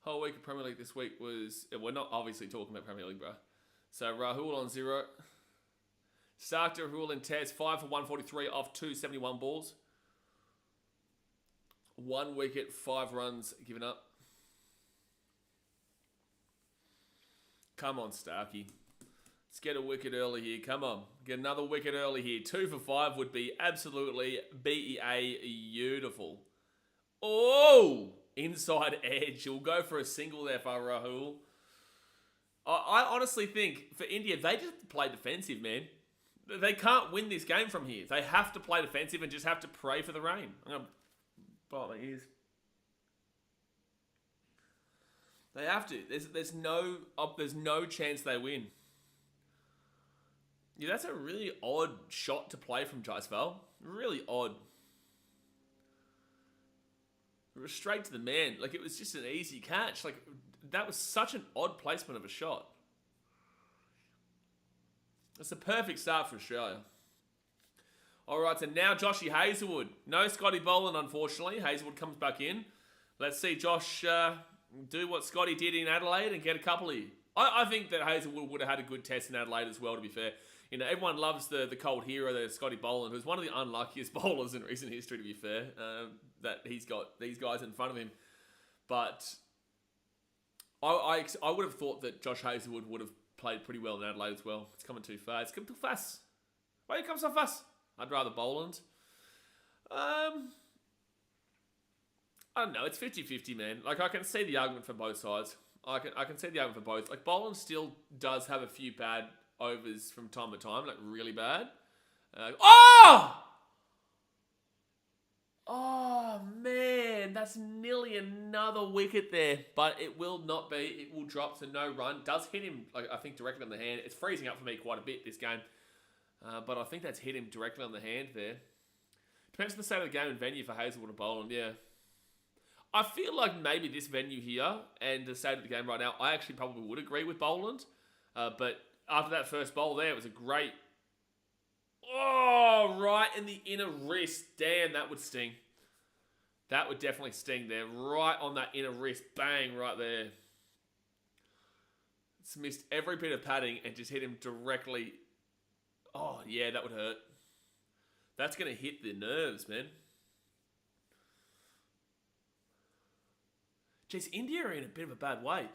[SPEAKER 1] Whole week of Premier League this week was... We're not obviously talking about Premier League, bro. So Rahul on 0. Stark to Rahul and Tez, 5 for 143 off 271 balls. 1 wicket, 5 runs given up. Come on, Starkey. Let's get a wicket early here. Come on. Get another wicket early here. 2 for 5 would be absolutely beautiful. Oh! Inside edge. We'll go for a single there for Rahul. I honestly think for India, they just play defensive, man. They can't win this game from here. They have to play defensive and just have to pray for the rain. I'm going to bite my ears. They have to. There's no chance they win. Yeah, that's a really odd shot to play from Jaiswal. Really odd. It was straight to the man. Like, it was just an easy catch. Like, that was such an odd placement of a shot. It's a perfect start for Australia. All right, so now Joshy Hazlewood. No Scotty Boland, unfortunately. Hazlewood comes back in. Let's see Josh do what Scotty did in Adelaide and get a couple here. I think that Hazlewood would have had a good test in Adelaide as well, to be fair. You know, everyone loves the cold hero, the Scotty Boland, who's one of the unluckiest bowlers in recent history, to be fair, that he's got these guys in front of him. But I would have thought that Josh Hazlewood would have played pretty well in Adelaide as well. It's coming too fast. It's coming too fast. Why do you come so fast? I'd rather Boland. I don't know. It's 50-50, man. Like, I can see the argument for both sides. I can see the argument for both. Like, Boland still does have a few bad overs from time to time, like really bad. Oh, man, that's nearly another wicket there, but it will not be. It will drop to no run. Does hit him, like, I think, directly on the hand. It's freezing up for me quite a bit, this game. But I think that's hit him directly on the hand there. Depends on the state of the game and venue for Hazlewood and Boland, yeah. I feel like maybe this venue here and the state of the game right now, I actually probably would agree with Boland. But after that first bowl there, it was a great... Oh, right in the inner wrist. Damn, that would sting. That would definitely sting there. Right on that inner wrist. Bang, right there. It's missed every bit of padding and just hit him directly. Oh, yeah, that would hurt. That's going to hit the nerves, man. Jeez, India are in a bit of a bad way.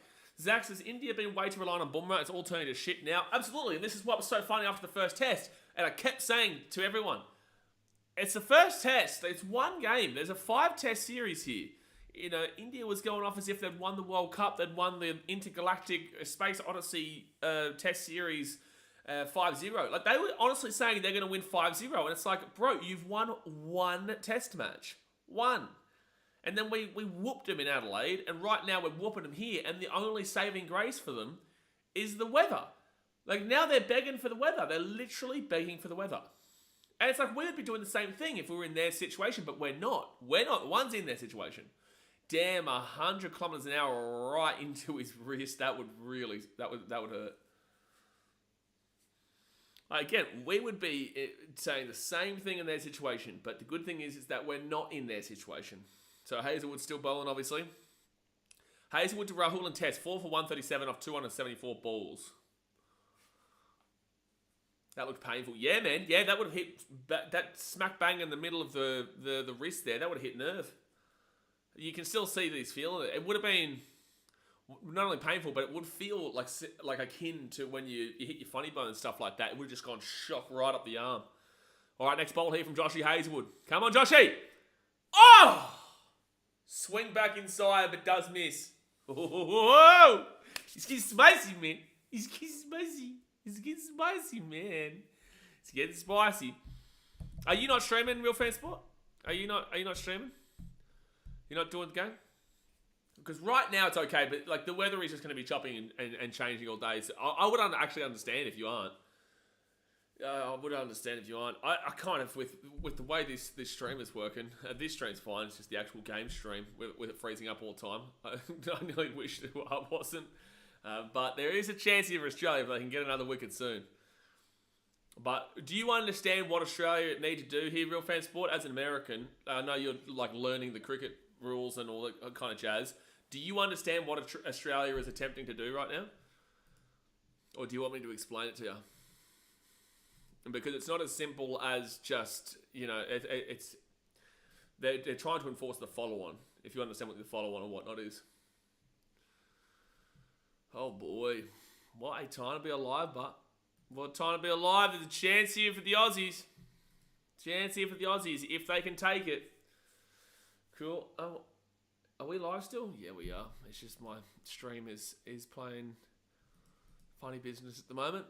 [SPEAKER 1] Zach says, India been way too reliant on Bumrah. It's all turning to shit now. Absolutely, and this is what was so funny after the first test. And I kept saying to everyone, it's the first test. It's one game. There's a 5-test series here. India was going off as if they'd won the World Cup, they'd won the Intergalactic Space Odyssey Test Series 5-0. Like, they were honestly saying they're going to win 5-0. And it's like, bro, you've won one test match. One. And then we whooped them in Adelaide. And right now we're whooping them here. And the only saving grace for them is the weather. Like, now they're begging for the weather. They're literally begging for the weather. And it's like, we would be doing the same thing if we were in their situation. But we're not. We're not the ones in their situation. Damn, 100 kilometers an hour right into his wrist. That would hurt. Again, we would be saying the same thing in their situation, but the good thing is that we're not in their situation. So Hazelwood's still bowling, obviously. Hazelwood to Rahul and Test, 4 for 137 off 274 balls. That looked painful. Yeah, man. Yeah, that would have hit that smack bang in the middle of the wrist there. That would have hit nerve. You can still see that he's feeling it. It would have been not only painful, but it would feel like akin to when you hit your funny bone and stuff like that. It would have just gone shock right up the arm. All right, next bowl here from Joshy Hazelwood. Come on, Joshy. Oh! Swing back inside, but does miss. Whoa! It's getting spicy, man. It's getting spicy. It's getting spicy, man. It's getting spicy. Are you not streaming Real Fan Sport? Are you not streaming? You're not doing the game? Because right now it's okay, but like the weather is just going to be chopping and changing all day. So I would actually understand if you aren't. I would understand if you aren't. I kind of, with the way this stream is working, this stream's fine. It's just the actual game stream with it freezing up all the time. I nearly wish it wasn't. But there is a chance here for Australia if they can get another wicket soon. But do you understand what Australia need to do here, Real Fan Sport? As an American, I know you're like learning the cricket rules and all that kind of jazz. Do you understand what Australia is attempting to do right now? Or do you want me to explain it to you? Because it's not as simple as just, it's they're trying to enforce the follow-on, if you understand what the follow-on or whatnot is. Oh boy, what a time to be alive, but what a time to be alive. There's a chance here for the Aussies. Chance here for the Aussies, if they can take it. Cool. Oh, are we live still? Yeah, we are. It's just my stream is playing funny business at the moment.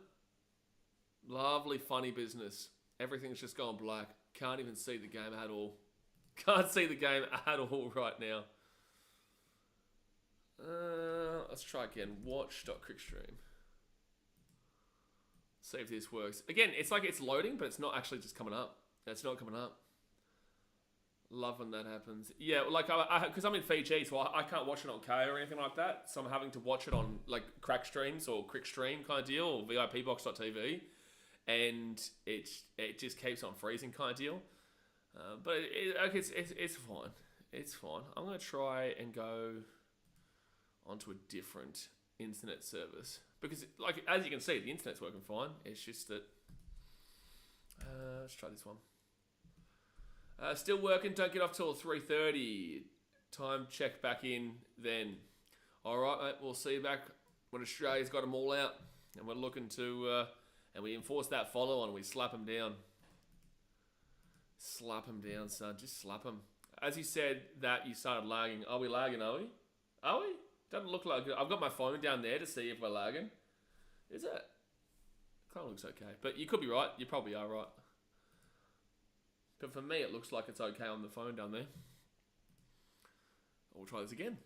[SPEAKER 1] Lovely funny business. Everything's just gone black. Can't even see the game at all. Can't see the game at all right now. Let's try again. Watch.quickstream. See if this works. Again, it's like it's loading, but it's not actually just coming up. It's not coming up. Love when that happens. Yeah, like because I'm in Fiji, so I can't watch it on K or anything like that. So I'm having to watch it on like crack streams or quick stream kind of deal or VIPbox.tv, and it just keeps on freezing kind of deal. But it's fine. It's fine. I'm gonna try and go onto a different internet service because, like, as you can see, the internet's working fine. It's just that. Let's try this one. Still working. Don't get off till 3:30. Time check back in then. All right, mate. We'll see you back when Australia's got them all out, and we're looking to and we enforce that follow on. We slap them down. Slap them down, son. Just slap them. As you said that you started lagging. Are we lagging? Are we? Are we? Doesn't look like it. I've got my phone down there to see if we're lagging. Is it? Kind of looks okay, but you could be right. You probably are right. But for me, it looks like it's okay on the phone down there. We'll try this again.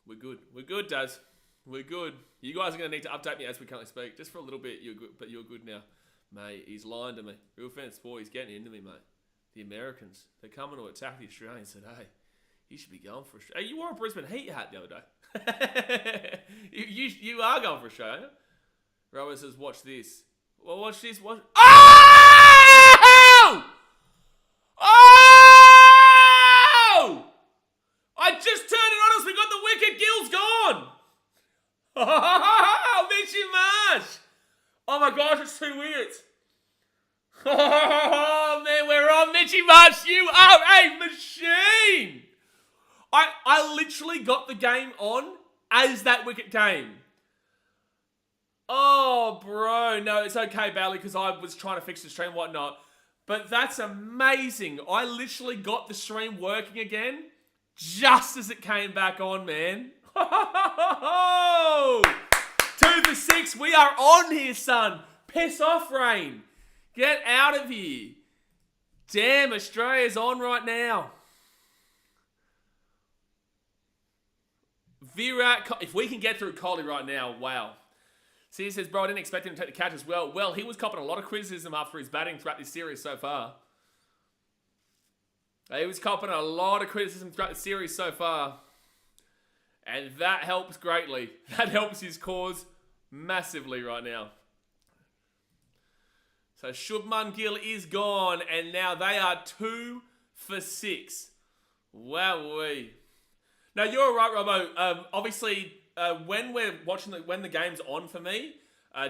[SPEAKER 1] We're good. We're good, Daz. We're good. You guys are going to need to update me as we currently speak. Just for a little bit, you're good, but you're good now. Mate, he's lying to me. Real Fan Sport, he's getting into me, mate. The Americans, they're coming to attack the Australians today. You should be going for Australia. Hey, you wore a Brisbane Heat hat the other day. you are going for Australia. Robert says, watch this. Well, watch this. Watch. Oh! Oh! I just turned it on us. We got the wicket. Gill's gone. Oh, Mitchy Marsh. Oh my gosh, it's 2 wickets. Oh man, we're on, Mitchy Marsh. You are a machine. I literally got the game on as that wicket came. Oh, bro. No, it's okay, Bally, because I was trying to fix the stream and whatnot. But that's amazing. I literally got the stream working again just as it came back on, man. 2 for 6. We are on here, son. Piss off, rain. Get out of here. Damn, Australia's on right now. If we can get through Kohli right now, wow. See, he says, bro, I didn't expect him to take the catch as well. Well, he was copping a lot of criticism after his batting throughout this series so far. He was copping a lot of criticism throughout the series so far. And that helps greatly. That helps his cause massively right now. So Shubman Gill is gone, and now they are 2 for 6. Wowee. Now, you're right, Robbo. Obviously, when we're watching, when the game's on for me,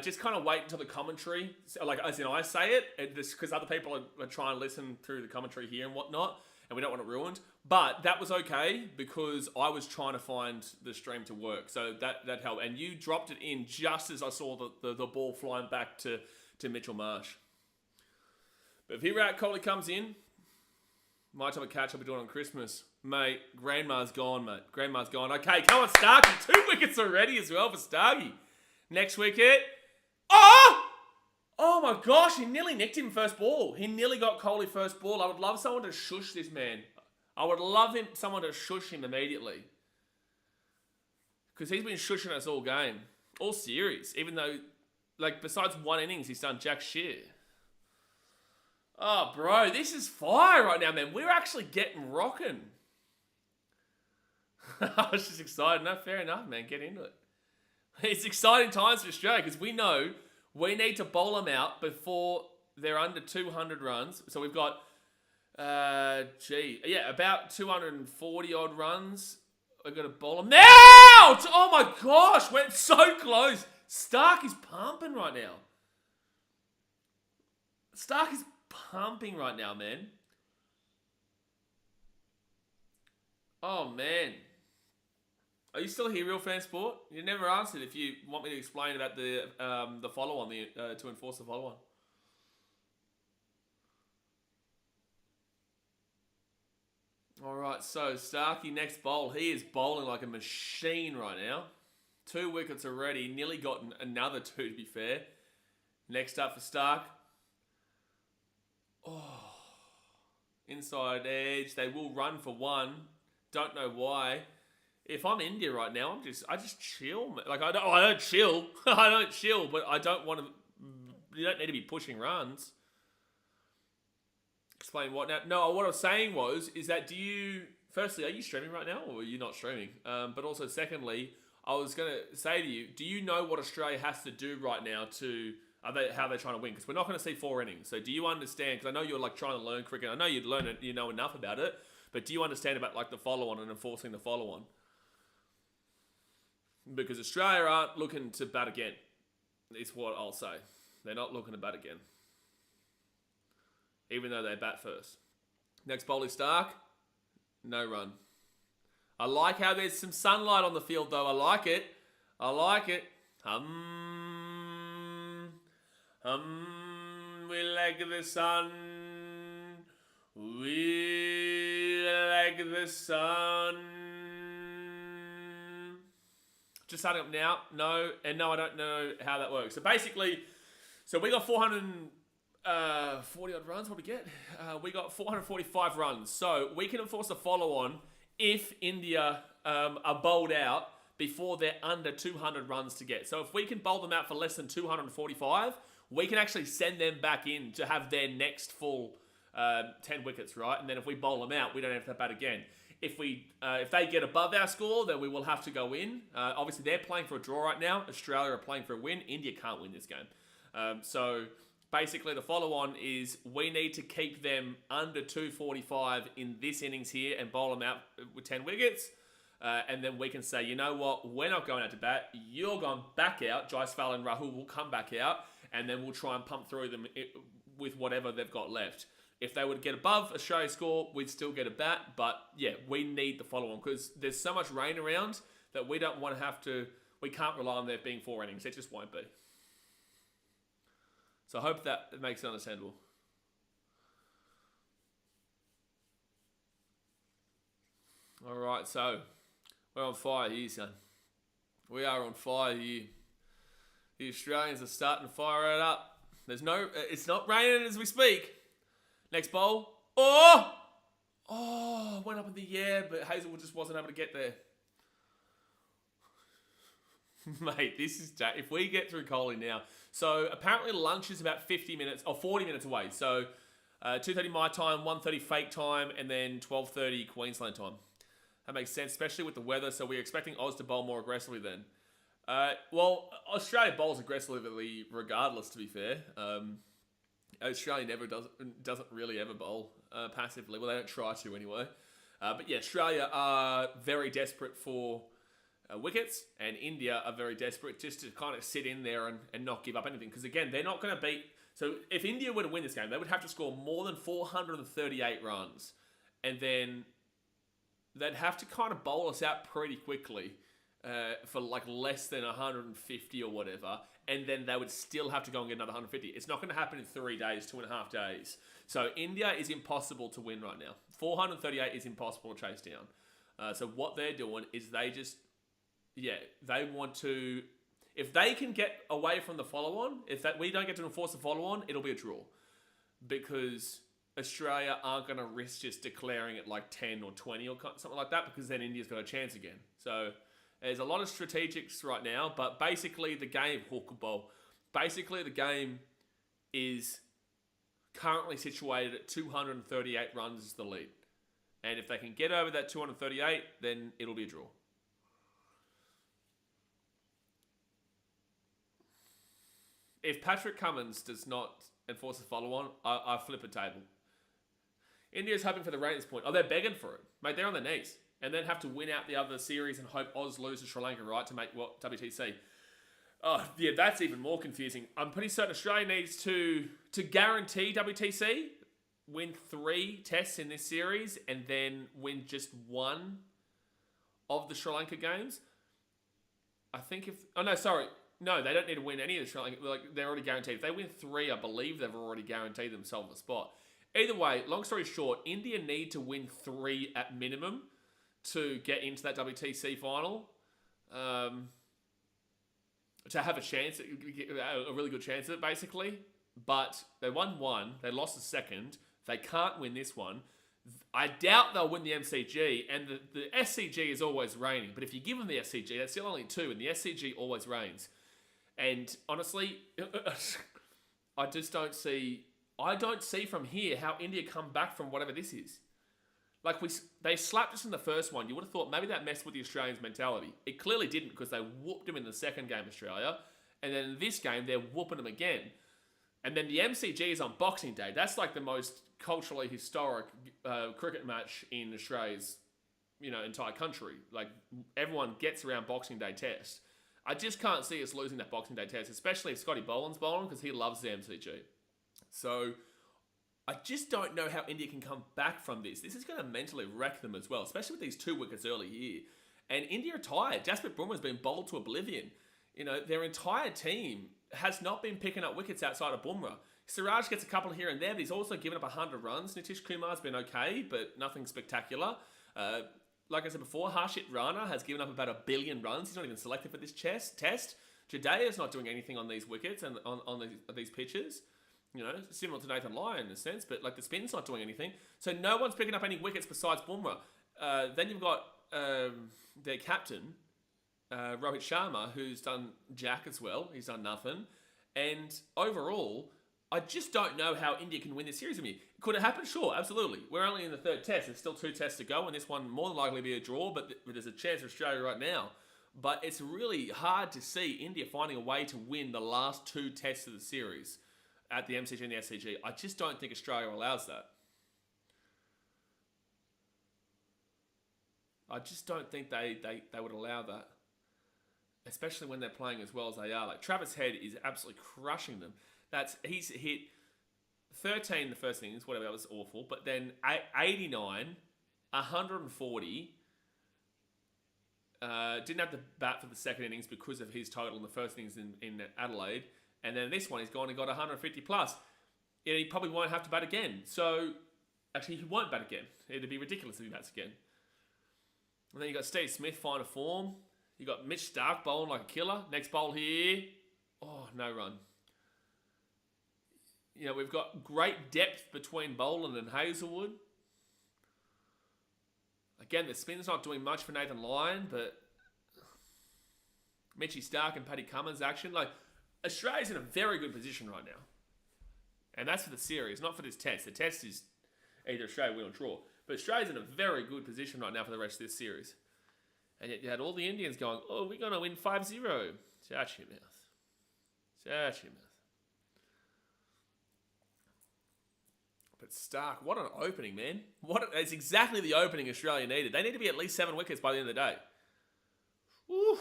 [SPEAKER 1] just kind of wait until the commentary, like as in I say it, just because other people are trying to listen through the commentary here and whatnot, and we don't want it ruined. But that was okay because I was trying to find the stream to work, so that helped. And you dropped it in just as I saw the ball flying back to Mitchell Marsh. But if Virat Kohli comes in, my type of catch I'll be doing on Christmas. Mate, Grandma's gone, mate. Grandma's gone. Okay, come on, Starkey. 2 wickets already as well for Starkey. Next wicket. Oh! Oh my gosh, he nearly nicked him first ball. He nearly got Kohli first ball. I would love someone to shush this man. I would love someone to shush him immediately. Because he's been shushing us all game. All series. Even though, like, besides one innings, he's done jack shit. Oh, bro, this is fire right now, man. We're actually getting rocking. I was just excited. No, fair enough, man. Get into it. It's exciting times for Australia because we know we need to bowl them out before they're under 200 runs. So we've got, about 240 odd runs. We've got to bowl them out. Oh my gosh, went so close. Stark is pumping right now. Stark is pumping right now, man. Oh, man. Are you still here, Real Fan Sport? You never answered if you want me to explain about the follow-on, to enforce the follow-on. All right, so Starkey next bowl. He is bowling like a machine right now. 2 wickets already. Nearly got another 2, to be fair. Next up for Stark. Oh, inside edge. They will run for 1. Don't know why. If I'm India right now, I just chill. Like I don't chill. I don't chill, but I don't want to. You don't need to be pushing runs. Explain what now? No, what I was saying is that firstly, are you streaming right now, or are you not streaming? But also, secondly, I was gonna say to you, do you know what Australia has to do right now to? How they're trying to win? Because we're not going to see 4 innings. So do you understand? Because I know you're like trying to learn cricket. I know you'd learn it. You know enough about it. But do you understand about like the follow-on and enforcing the follow-on? Because Australia aren't looking to bat again. Is what I'll say. They're not looking to bat again. Even though they bat first. Next bowl is Stark. No run. I like how there's some sunlight on the field though. I like it. I like it. We like the sun. We like the sun. Just starting up now. No, I don't know how that works. So basically, we got 440 odd runs. What did we get? We got 445 runs. So we can enforce a follow-on if India are bowled out before they're under 200 runs to get. So if we can bowl them out for less than 245, we can actually send them back in to have their next full 10 wickets, right? And then if we bowl them out, we don't have to bat again. If they get above our score, then we will have to go in. Obviously, they're playing for a draw right now. Australia are playing for a win. India can't win this game. So basically, the follow-on is we need to keep them under 245 in this innings here and bowl them out with 10 wickets. And then we can say, you know what? We're not going out to bat. You're going back out. Jaiswal and Rahul will come back out. And then we'll try and pump through them with whatever they've got left. If they would get above Australia's score, we'd still get a bat. But yeah, we need the follow-on because there's so much rain around that we don't want to have to. We can't rely on there being 4 innings. It just won't be. So I hope that makes it understandable. All right, so we're on fire here, son. We are on fire here. The Australians are starting to fire it up. It's not raining as we speak. Next bowl. Went up in the air, but Hazelwood just wasn't able to get there. Mate, this is... If we get through Coley now... So, apparently lunch is about 50 minutes... Or 40 minutes away. So, 2:30 my time, 1:30 fake time, and then 12:30 Queensland time. That makes sense, especially with the weather. So, we're expecting Oz to bowl more aggressively then. Well, Australia bowls aggressively regardless, to be fair. Australia never doesn't really ever bowl passively. Well, they don't try to anyway. But yeah, Australia are very desperate for... wickets, and India are very desperate just to kind of sit in there and not give up anything. Because again, they're not going to beat... So if India were to win this game, they would have to score more than 438 runs. And then they'd have to kind of bowl us out pretty quickly for like less than 150 or whatever. And then they would still have to go and get another 150. It's not going to happen in 3 days, 2.5 days. So India is impossible to win right now. 438 is impossible to chase down. So what they're doing is they just... Yeah, they want to... If they can get away from the follow-on, we don't get to enforce the follow-on, it'll be a draw. Because Australia aren't going to risk just declaring it like 10 or 20 or something like that, because then India's got a chance again. So there's a lot of strategics right now, but basically the game... Basically the game is currently situated at 238 runs as the lead. And if they can get over that 238, then it'll be a draw. If Patrick Cummins does not enforce a follow-on, I flip a table. India's hoping for the ratings point. Oh, they're begging for it. Mate, they're on their knees. And then have to win out the other series and hope Oz loses Sri Lanka, right, to make what WTC. Oh, yeah, that's even more confusing. I'm pretty certain Australia needs to guarantee WTC, win 3 tests in this series, and then win just 1 of the Sri Lanka games. I think if... Oh, no, sorry. No, they don't need to win any of the Sri Lanka. Like, they're already guaranteed. If they win 3, I believe they've already guaranteed themselves a spot. Either way, long story short, India need to win 3 at minimum to get into that WTC final. To have a chance, a really good chance of it, basically. But they won 1. They lost the second. They can't win this one. I doubt they'll win the MCG, and the SCG is always reigning. But if you give them the SCG, that's still only 2, and the SCG always reigns. And honestly, I just don't see... I don't see from here how India come back from whatever this is. Like, they slapped us in the first one. You would have thought maybe that messed with the Australians' mentality. It clearly didn't, because they whooped them in the second game, Australia. And then in this game, they're whooping them again. And then the MCG is on Boxing Day. That's like the most culturally historic cricket match in Australia's, entire country. Like, everyone gets around Boxing Day test. I just can't see us losing that Boxing Day test, especially if Scotty Boland's bowling, because he loves the MCG. So, I just don't know how India can come back from this. This is going to mentally wreck them as well, especially with these 2 wickets early here. And India are tired. Jasprit Bumrah's been bowled to oblivion. Their entire team has not been picking up wickets outside of Bumrah. Siraj gets a couple here and there, but he's also given up 100 runs. Nitish Kumar's been okay, but nothing spectacular. Like I said before, Harshit Rana has given up about 1 billion runs. He's not even selected for this test. Jadeja's not doing anything on these wickets and on these pitches. Similar to Nathan Lyon in a sense, but like the spin's not doing anything. So no one's picking up any wickets besides Bumrah. Then you've got their captain, Rohit Sharma, who's done jack as well. He's done nothing. And overall, I just don't know how India can win this series with me. Could it happen? Sure, absolutely. We're only in the 3rd test. There's still 2 tests to go, and this one more than likely be a draw, but there's a chance for Australia right now. But it's really hard to see India finding a way to win the last 2 tests of the series at the MCG and the SCG. I just don't think Australia allows that. I just don't think they would allow that. Especially when they're playing as well as they are. Like, Travis Head is absolutely crushing them. He's hit 13 the first innings, whatever, that was awful. But then 89, 140. Didn't have to bat for the second innings because of his total in the first innings in Adelaide. And then this one, he's gone and got 150 plus. He probably won't have to bat again. So, actually, he won't bat again. It'd be ridiculous if he bats again. And then you got Steve Smith finding form. You got Mitch Starc bowling like a killer. Next bowl here. Oh, no run. You know, we've got great depth between Boland and Hazelwood. Again, the spin's not doing much for Nathan Lyon, but Mitchy Starc and Paddy Cummins action. Like, Australia's in a very good position right now. And that's for the series, not for this test. The test is either Australia win or draw. But Australia's in a very good position right now for the rest of this series. And yet you had all the Indians going, oh, we're going to win 5-0. Shut your mouth. Shut your mouth. But Stark, what an opening, man. It's exactly the opening Australia needed. They need to be at least 7 wickets by the end of the day. Woo.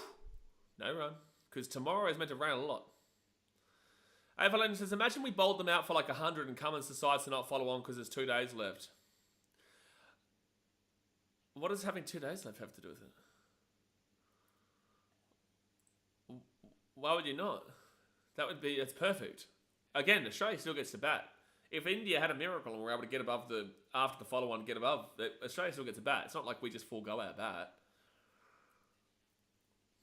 [SPEAKER 1] No run. Because tomorrow is meant to rain a lot. Avalanche says, imagine we bowled them out for like 100 and Cummins decides to not follow on because there's 2 days left. What does having 2 days left have to do with it? Why would you not? It's perfect. Again, Australia still gets to bat. If India had a miracle and were able to get above after the follow-on, get above, Australia still gets a bat. It's not like we just forego our bat.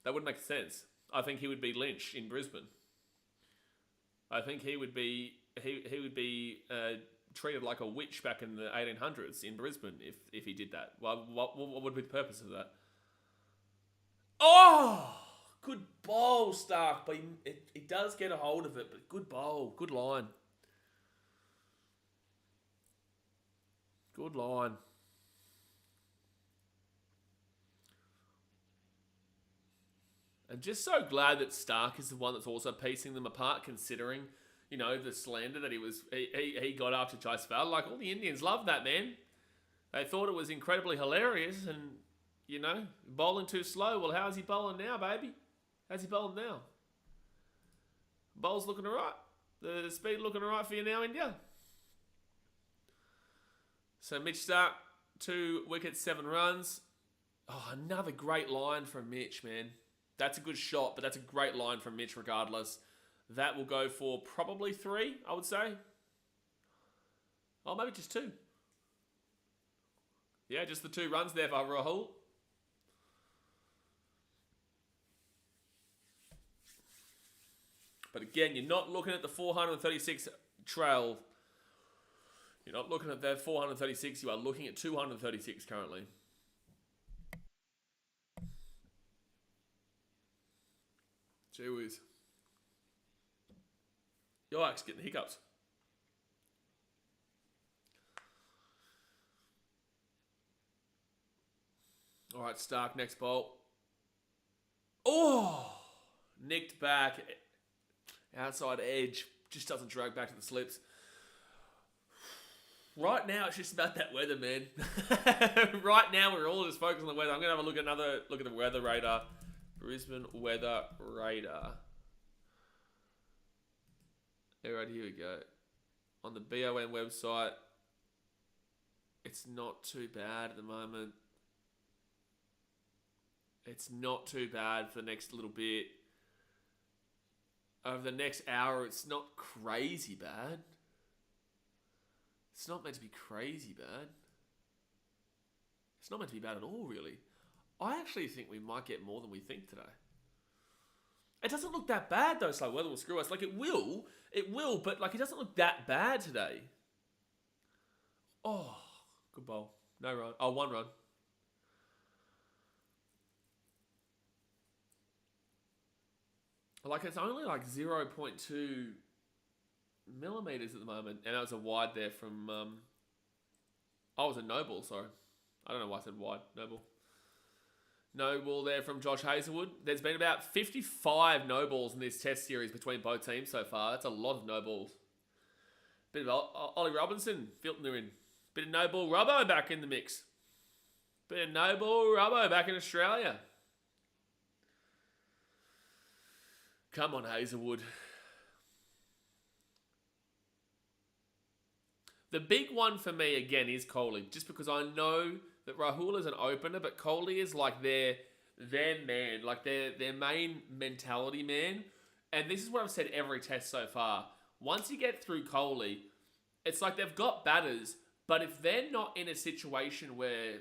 [SPEAKER 1] That wouldn't make sense. I think he would be Lynch in Brisbane. I think he would be treated like a witch back in the 1800s in Brisbane if he did that. What would be the purpose of that? Oh, good bowl, Stark, but he does get a hold of it. But good bowl, good line. Good line. I'm just so glad that Stark is the one that's also piecing them apart, considering, you know, the slander that he got after Jaiswal. Like, all the Indians loved that, man. They thought it was incredibly hilarious and, you know, bowling too slow. Well, how's he bowling now, baby? How's he bowling now? Bowl's looking all right. The speed looking all right for you now, India. So Mitch Starc, 2 wickets, 7 runs. Oh, another great line from Mitch, man. That's a good shot, but that's a great line from Mitch regardless. That will go for probably 3, I would say. Oh, maybe just 2. Yeah, just the 2 runs there for Rahul. But again, you're not looking at the 436 trail. You're not looking at that 436. You are looking at 236 currently. Gee whiz. Yikes, getting hiccups. All right, Stark, next bowl. Oh! Nicked back. Outside edge. Just doesn't drag back to the slips. Right now, it's just about that weather, man. Right now, we're all just focused on the weather. I'm going to have a look at the weather radar. Brisbane weather radar. All right, here we go. On the BON website, it's not too bad at the moment. It's not too bad for the next little bit. Over the next hour, it's not crazy bad. It's not meant to be crazy bad. It's not meant to be bad at all, really. I actually think we might get more than we think today. It doesn't look that bad, though, so weather will screw us. Like, it will, but, like, it doesn't look that bad today. Oh, good bowl. No run. Oh, 1 run. Like, it's only, like, 0.2 millimeters at the moment. And that was a wide there from, oh, it was a no ball, sorry. I don't know why I said wide. No ball. No ball there from Josh Hazelwood. There's been about 55 no balls in this test series between both teams so far. That's a lot of no balls. Bit of Ollie Robinson filtering in. Bit of no ball Robbo back in the mix. Bit of no ball Robbo back in Australia. Come on, Hazelwood. The big one for me, again, is Kohli. Just because I know that Rahul is an opener, but Kohli is like their man. Like their main mentality man. And this is what I've said every test so far. Once you get through Kohli, it's like they've got batters, but if they're not in a situation where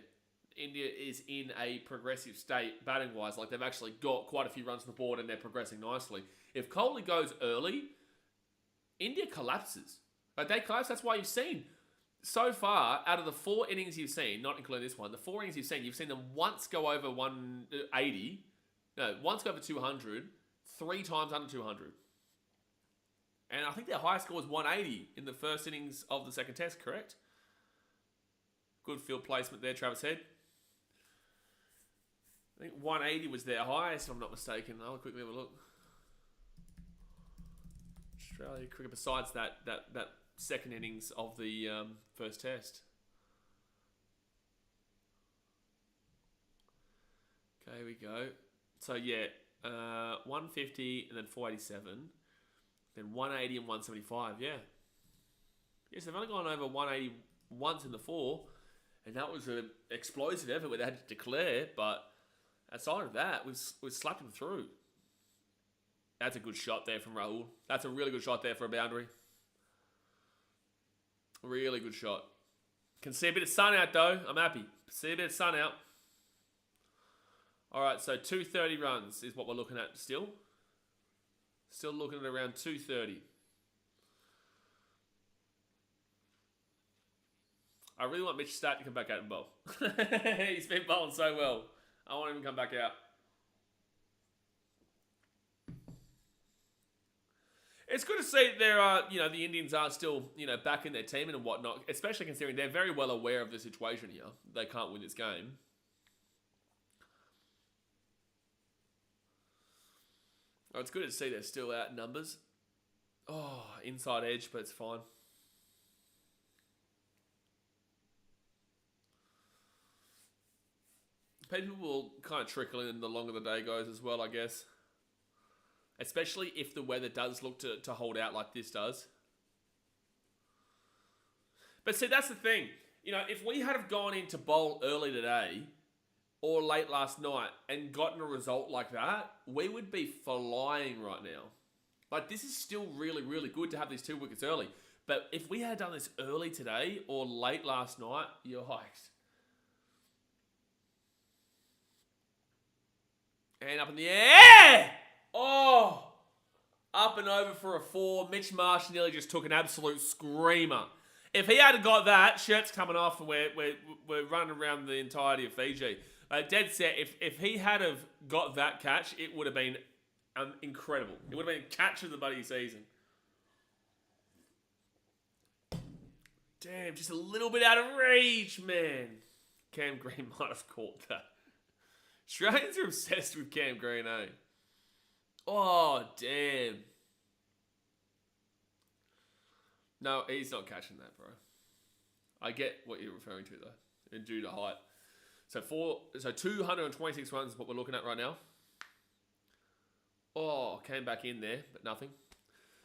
[SPEAKER 1] India is in a progressive state batting-wise. Like, they've actually got quite a few runs on the board and they're progressing nicely. If Kohli goes early, India collapses. Like, they collapse. That's why you've seen, so far, out of the 4 innings you've seen, not including this one, the 4 innings you've seen them once go over 180, once go over 200, 3 times under 200. And I think their highest score was 180 in the first innings of the second test, correct? Good field placement there, Travis Head. I think 180 was their highest, if I'm not mistaken. I'll quickly have a look. Australia cricket, besides that second innings of the first test. Okay, here we go. So, yeah, 150 and then 487. Then 180 and 175, yeah. Yes, they've only gone over 180 once in the 4, and that was an explosive effort where they had to declare, but outside of that, we've slapped them through. That's a good shot there from Rahul. That's a really good shot there for a boundary. Really good shot. Can see a bit of sun out, though. I'm happy. See a bit of sun out. All right, so 230 runs is what we're looking at still. Still looking at around 230. I really want Mitch Starc to come back out and bowl. He's been bowling so well. I want him to come back out. It's good to see that there are, the Indians are still, back in their team and whatnot, especially considering they're very well aware of the situation here. They can't win this game. Oh, it's good to see they're still out in numbers. Oh, inside edge, but it's fine. People will kind of trickle in the longer the day goes as well, I guess. Especially if the weather does look to hold out like this does. But see, that's the thing. If we had have gone into bowl early today or late last night and gotten a result like that, we would be flying right now. Like, this is still really, really good to have these 2 wickets early. But if we had done this early today or late last night, yikes. And up in the air! Oh! Up and over for a 4. Mitch Marsh nearly just took an absolute screamer. If he had got that, shirt's coming off and we're running around the entirety of Fiji. Dead set, if he had have got that catch, it would have been incredible. It would have been catch of the bloody season. Damn, just a little bit out of reach, man. Cam Green might have caught that. Australians are obsessed with Cam Green, eh? Oh, damn. No, he's not catching that, bro. I get what you're referring to, though, and due to height. So 226 runs is what we're looking at right now. Oh, came back in there, but nothing.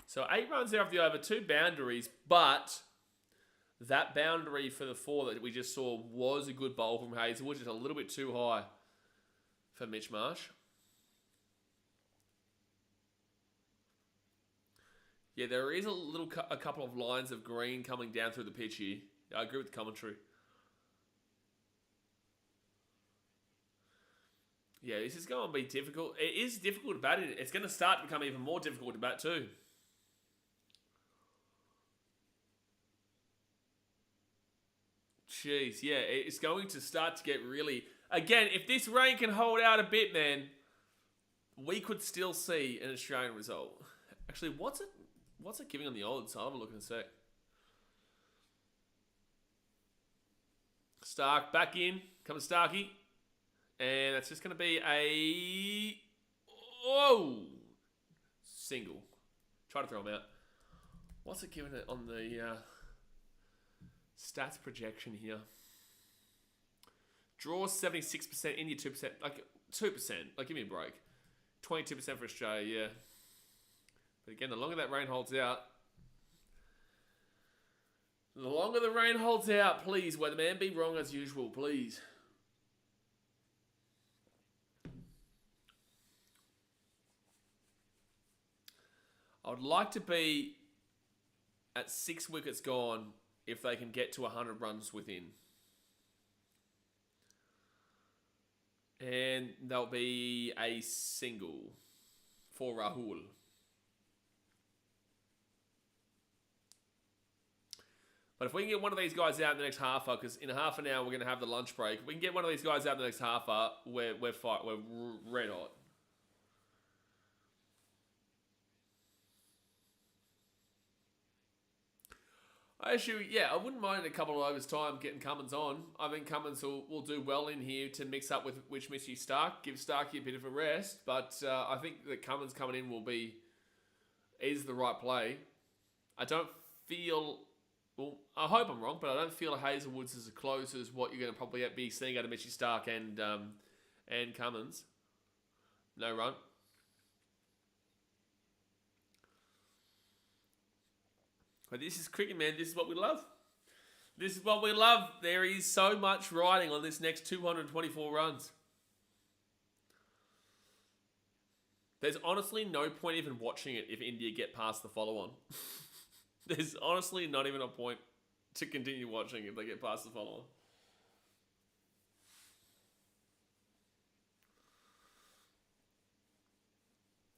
[SPEAKER 1] So 8 runs there off the over, 2 boundaries, but that boundary for the 4 that we just saw was a good bowl from Hazelwood, just a little bit too high for Mitch Marsh. Yeah, there is a couple of lines of green coming down through the pitch here. Yeah, I agree with the commentary. Yeah, this is going to be difficult. It is difficult to bat in. It's going to start to become even more difficult to bat too. Jeez, yeah, it's going to start to get really... Again, if this rain can hold out a bit, man, we could still see an Australian result. Actually, what's it giving on the odds? I'll have a look in a sec. Starc back in. Coming Starkey. And that's just going to be a... Oh! Single. Try to throw him out. What's it giving it on the stats projection here? Draws 76%, India 2%. Like, 2%. Like, give me a break. 22% for Australia, yeah. But again, the longer that rain holds out... The longer the rain holds out, please, weatherman, be wrong as usual, please. I would like to be at 6 wickets gone if they can get to 100 runs within. And there'll be a single for Rahul. But if we can get one of these guys out in the next half hour, because in a half an hour we're going to have the lunch break. If we can get one of these guys out in the next half hour, we're red hot. Actually, yeah, I wouldn't mind a couple of overs time getting Cummins on. I think Cummins will do well in here to mix up with Mitchy Starc, give Starkey a bit of a rest. But I think that Cummins coming in is the right play. I don't feel, well, I hope I'm wrong, but I don't feel Hazelwood's as close as what you're going to probably be seeing out of Mitchy Starc and Cummins. No run. But this is cricket, man. This is what we love. This is what we love. There is so much riding on this next 224 runs. There's honestly no point even watching it if India get past the follow-on. There's honestly not even a point to continue watching if they get past the follow-on.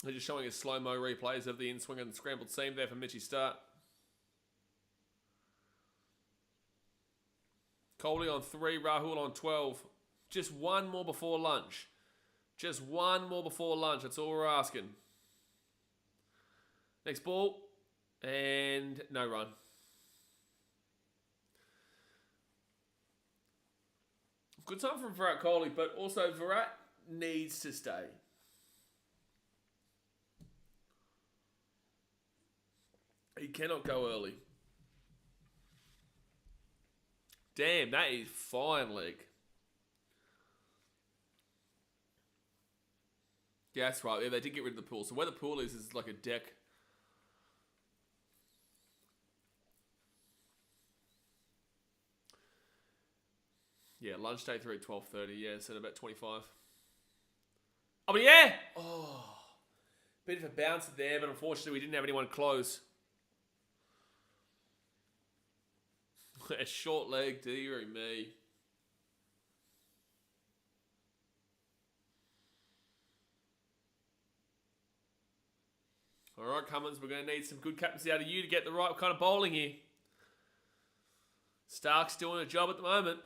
[SPEAKER 1] They're just showing us slow-mo replays of the in-swing and scrambled seam there for Mitchy Starc. Kohli on 3, Rahul on 12. Just one more before lunch. Just one more before lunch. That's all we're asking. Next ball. And no run. Good time from Virat Kohli, but also Virat needs to stay. He cannot go early. Damn, that is fine leg. Yeah, that's right. Yeah, they did get rid of the pool. So where the pool is like a deck. Yeah, lunch day 3 at 12:30. Yeah, so about 25. Oh, but yeah! Oh, bit of a bounce there, but unfortunately we didn't have anyone close. A short leg, dearie me. All right, Cummins, we're going to need some good captaincy out of you to get the right kind of bowling here. Stark's doing a job at the moment.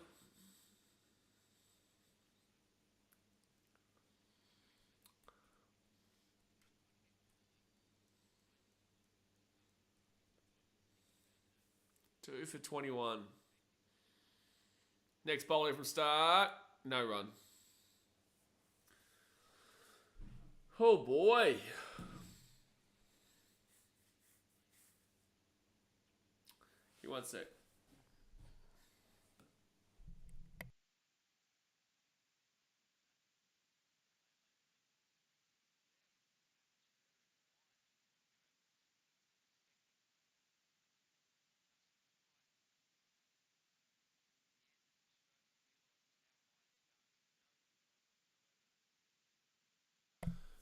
[SPEAKER 1] Two for 21. Next bowler from Stark. No run. Oh boy. Give me one sec.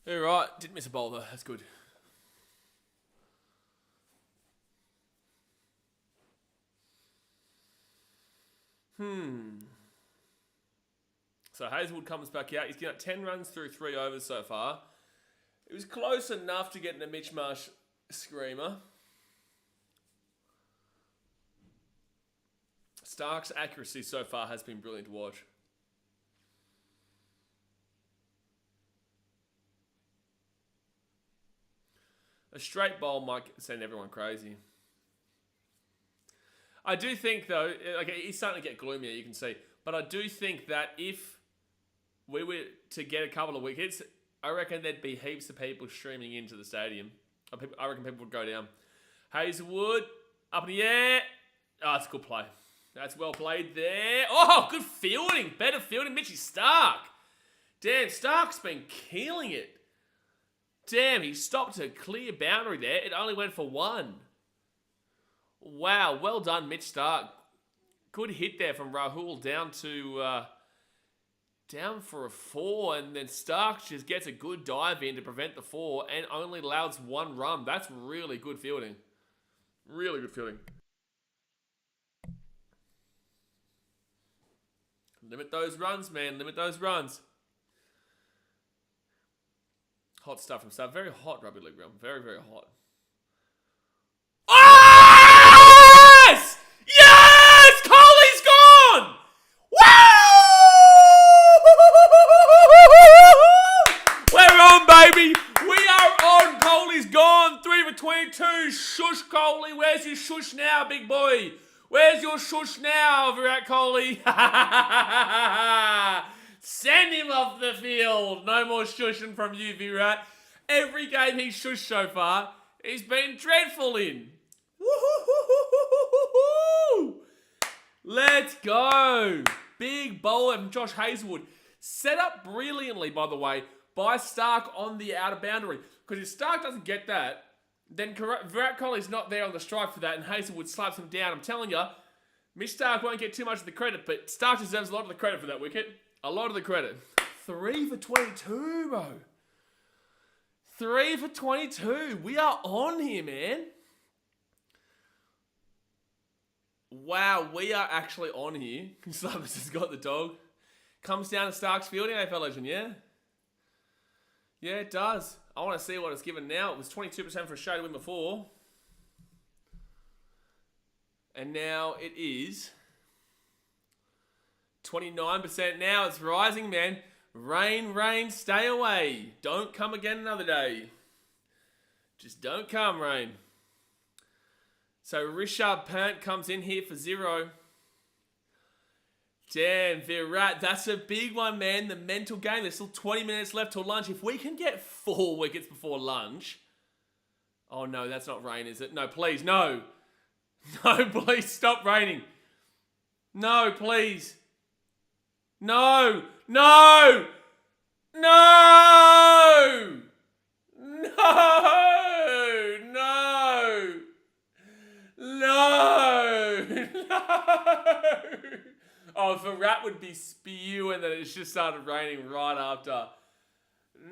[SPEAKER 1] All right, didn't miss a bowler. That's good. So Hazelwood comes back out. He's got 10 runs through 3 overs so far. It was close enough to get in a Mitch Marsh screamer. Stark's accuracy so far has been brilliant to watch. A straight bowl might send everyone crazy. I do think, though, like he's starting to get gloomier, you can see. But I do think that if we were to get a couple of wickets, I reckon there'd be heaps of people streaming into the stadium. I reckon people would go down. Hazelwood, up in the air. Oh, that's a good play. That's well played there. Oh, good fielding. Better fielding, Mitchy Starc. Damn, Stark's been killing it. Damn, he stopped a clear boundary there. It only went for 1. Wow, well done, Mitch Starc. Good hit there from Rahul down to down for a 4, and then Stark just gets a good dive in to prevent the 4 and only allows 1 run. That's really good fielding. Really good fielding. Limit those runs, man. Limit those runs. Hot stuff from Stab. Very hot rugby league realm. Very, very hot. Oh, yes! Yes! Coley's gone! Woo! We're on, baby. We are on. Coley's gone. 3 for 22. Shush, Coley. Where's your shush now, big boy? Where's your shush now, Virat Kohli? Send him off the field. No more shushing from you, Virat. Every game he's shushed so far, he's been dreadful in. Woo-hoo-hoo-hoo-hoo-hoo! Let's go. Big bowler from Josh Hazlewood. Set up brilliantly, by the way, by Stark on the outer boundary. Because if Stark doesn't get that, then Virat Kohli's not there on the strike for that, and Hazlewood slaps him down. I'm telling you, Mitch Stark won't get too much of the credit, but Stark deserves a lot of the credit for that wicket. A lot of the credit. 3 for 22, bro. 3 for 22. We are on here, man. Wow, we are actually on here. Slavis has got the dog. Comes down to Stark's fielding, AFL legend, yeah? Yeah, it does. I want to see what it's given now. It was 22% for Australia to win before. And now it is 29% now. It's rising, man. Rain, rain, stay away. Don't come again another day. Just don't come, rain. So Rishabh Pant comes in here for 0. Damn, Virat, that's a big one, man. The mental game. There's still 20 minutes left till lunch. If we can get 4 wickets before lunch. Oh, no, that's not rain, is it? No, please, no. No, please, stop raining. No, please. No, no, no, no, no, no, no. Oh, Virat would be spewing that it's just started raining right after.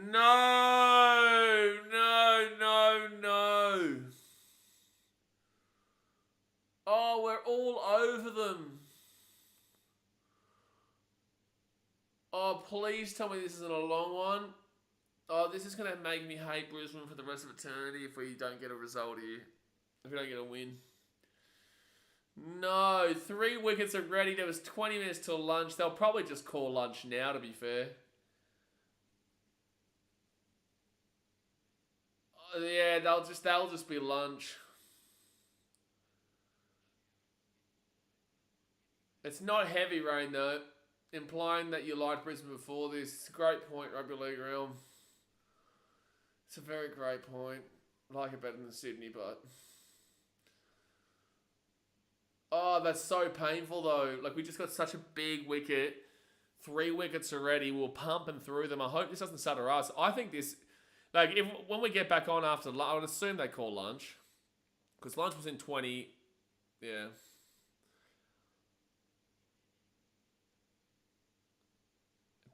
[SPEAKER 1] No, no, no, no. Oh, we're all over them. Oh, please tell me this isn't a long one. Oh, this is going to make me hate Brisbane for the rest of eternity if we don't get a result here. If we don't get a win. No, 3 wickets are ready. There was 20 minutes till lunch. They'll probably just call lunch now, to be fair. Oh, yeah, they'll just be lunch. It's not heavy rain, though. Implying that you liked Brisbane before this. It's a great point, Rugby League realm. It's a very great point. I like it better than Sydney, but... Oh, that's so painful, though. Like, we just got such a big wicket. 3 wickets already. We're pumping through them. I hope this doesn't stutter us. I think this... Like, when we get back on after... I would assume they call lunch. Because lunch was in 20... Yeah.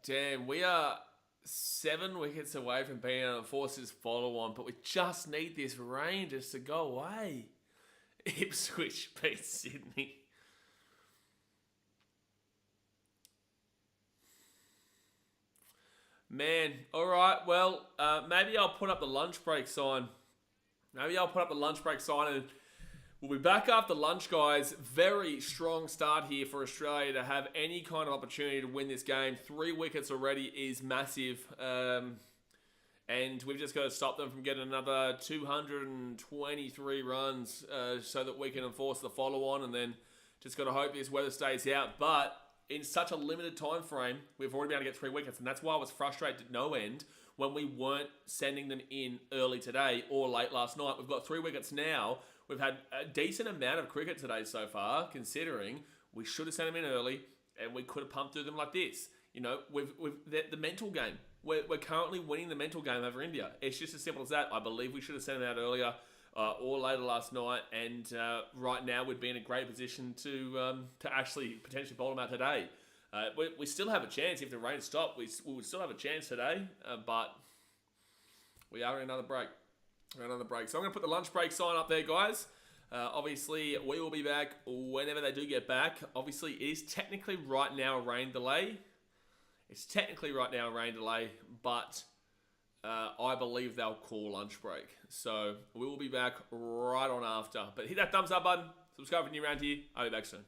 [SPEAKER 1] Damn, we are 7 wickets away from being able to force this follow-on, but we just need this rain just to go away. Ipswich beat Sydney. Man, alright, well, maybe I'll put up the lunch break sign. Maybe I'll put up the lunch break sign and we'll be back after lunch, guys. Very strong start here for Australia to have any kind of opportunity to win this game. 3 wickets already is massive. And we've just got to stop them from getting another 223 runs so that we can enforce the follow-on. And then just got to hope this weather stays out. But in such a limited time frame, we've already been able to get 3 wickets. And that's why I was frustrated at no end when we weren't sending them in early today or late last night. We've got 3 wickets now. We've had a decent amount of cricket today so far, considering we should have sent them in early and we could have pumped through them like this. You know, the mental game. We're currently winning the mental game over India. It's just as simple as that. I believe we should have sent them out earlier or later last night, and right now we'd be in a great position to actually potentially bowl them out today. We still have a chance if the rain stopped. We would still have a chance today, but we are in another break. So I'm going to put the lunch break sign up there, guys. Obviously, we will be back whenever they do get back. Obviously, it is technically right now a rain delay. But I believe they'll call lunch break. So we will be back right on after. But hit that thumbs up button, subscribe if you're new around here. I'll be back soon.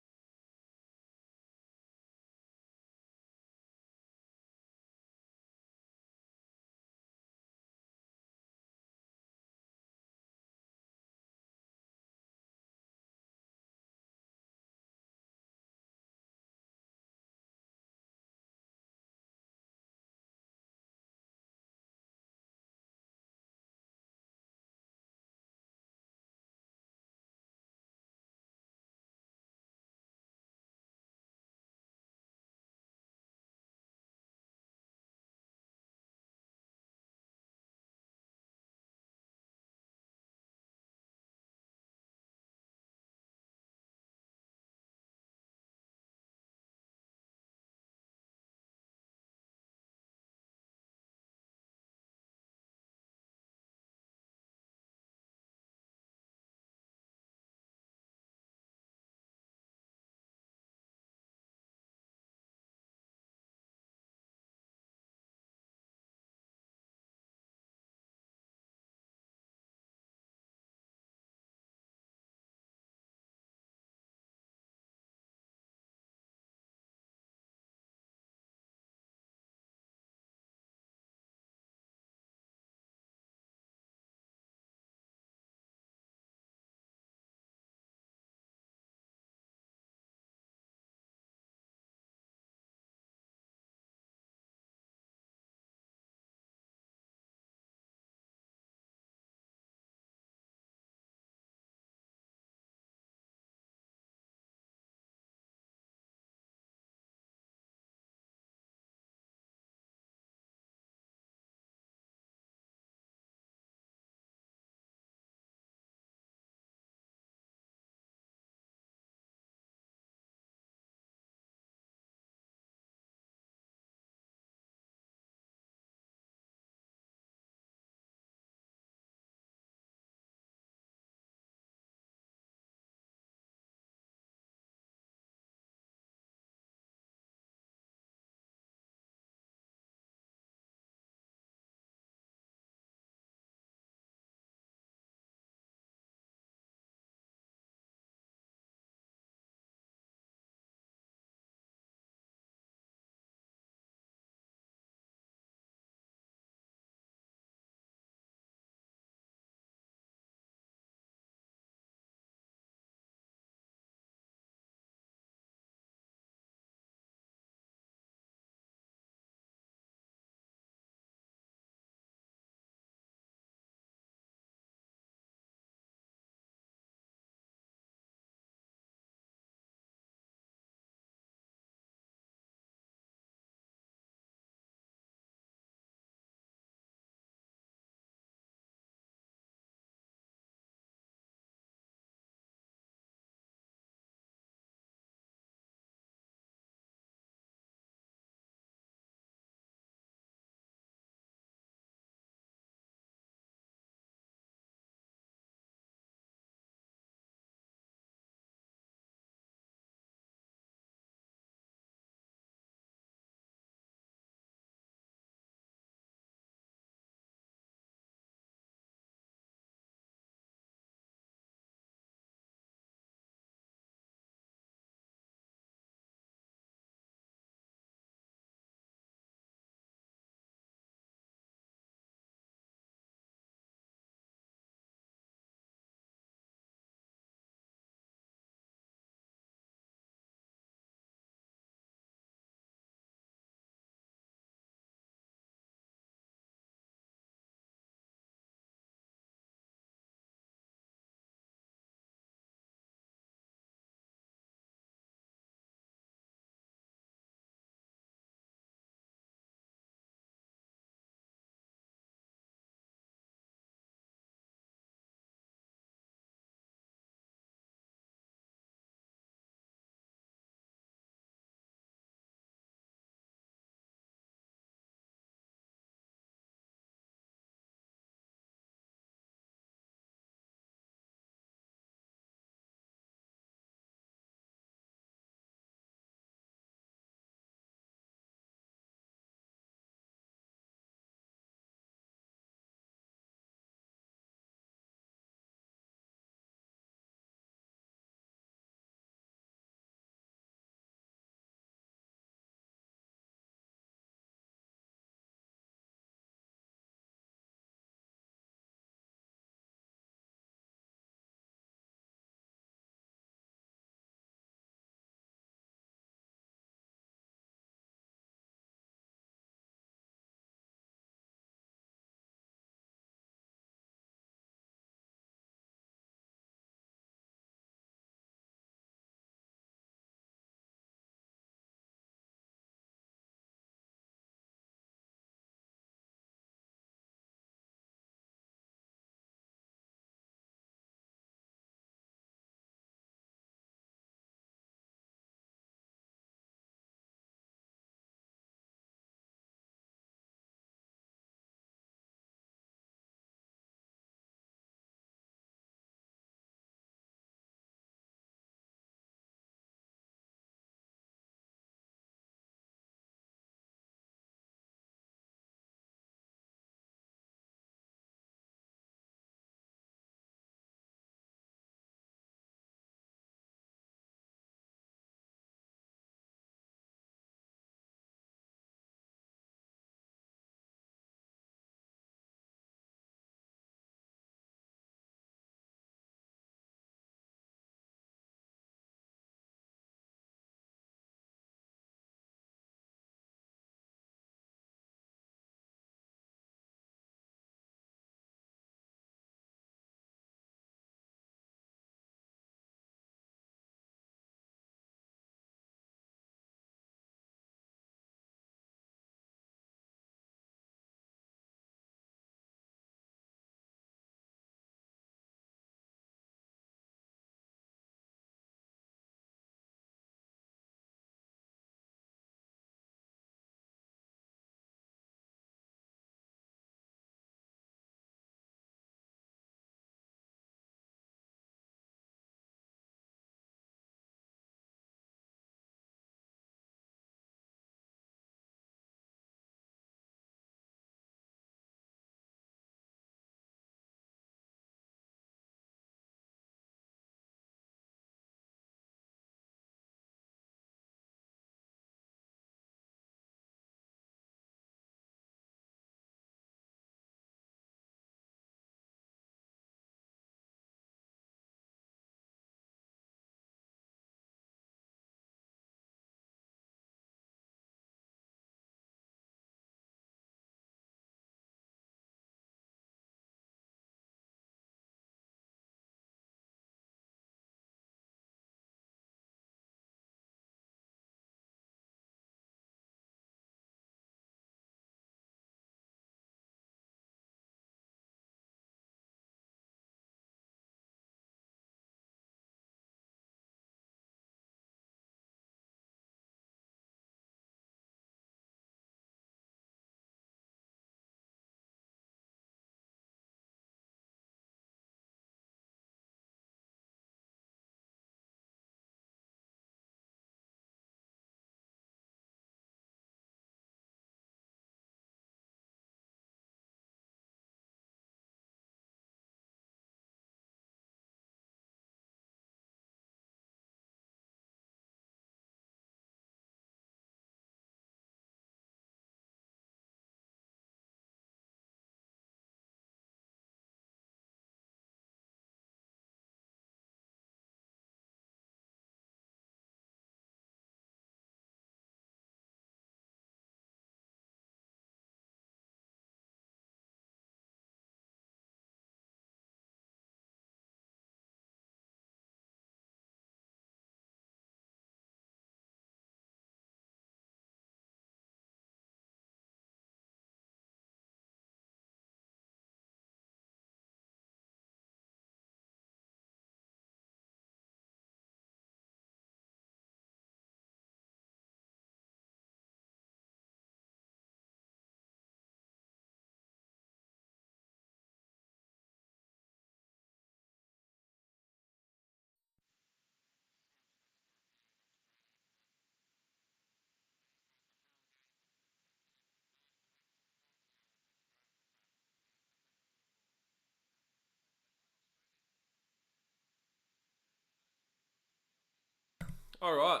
[SPEAKER 1] All right,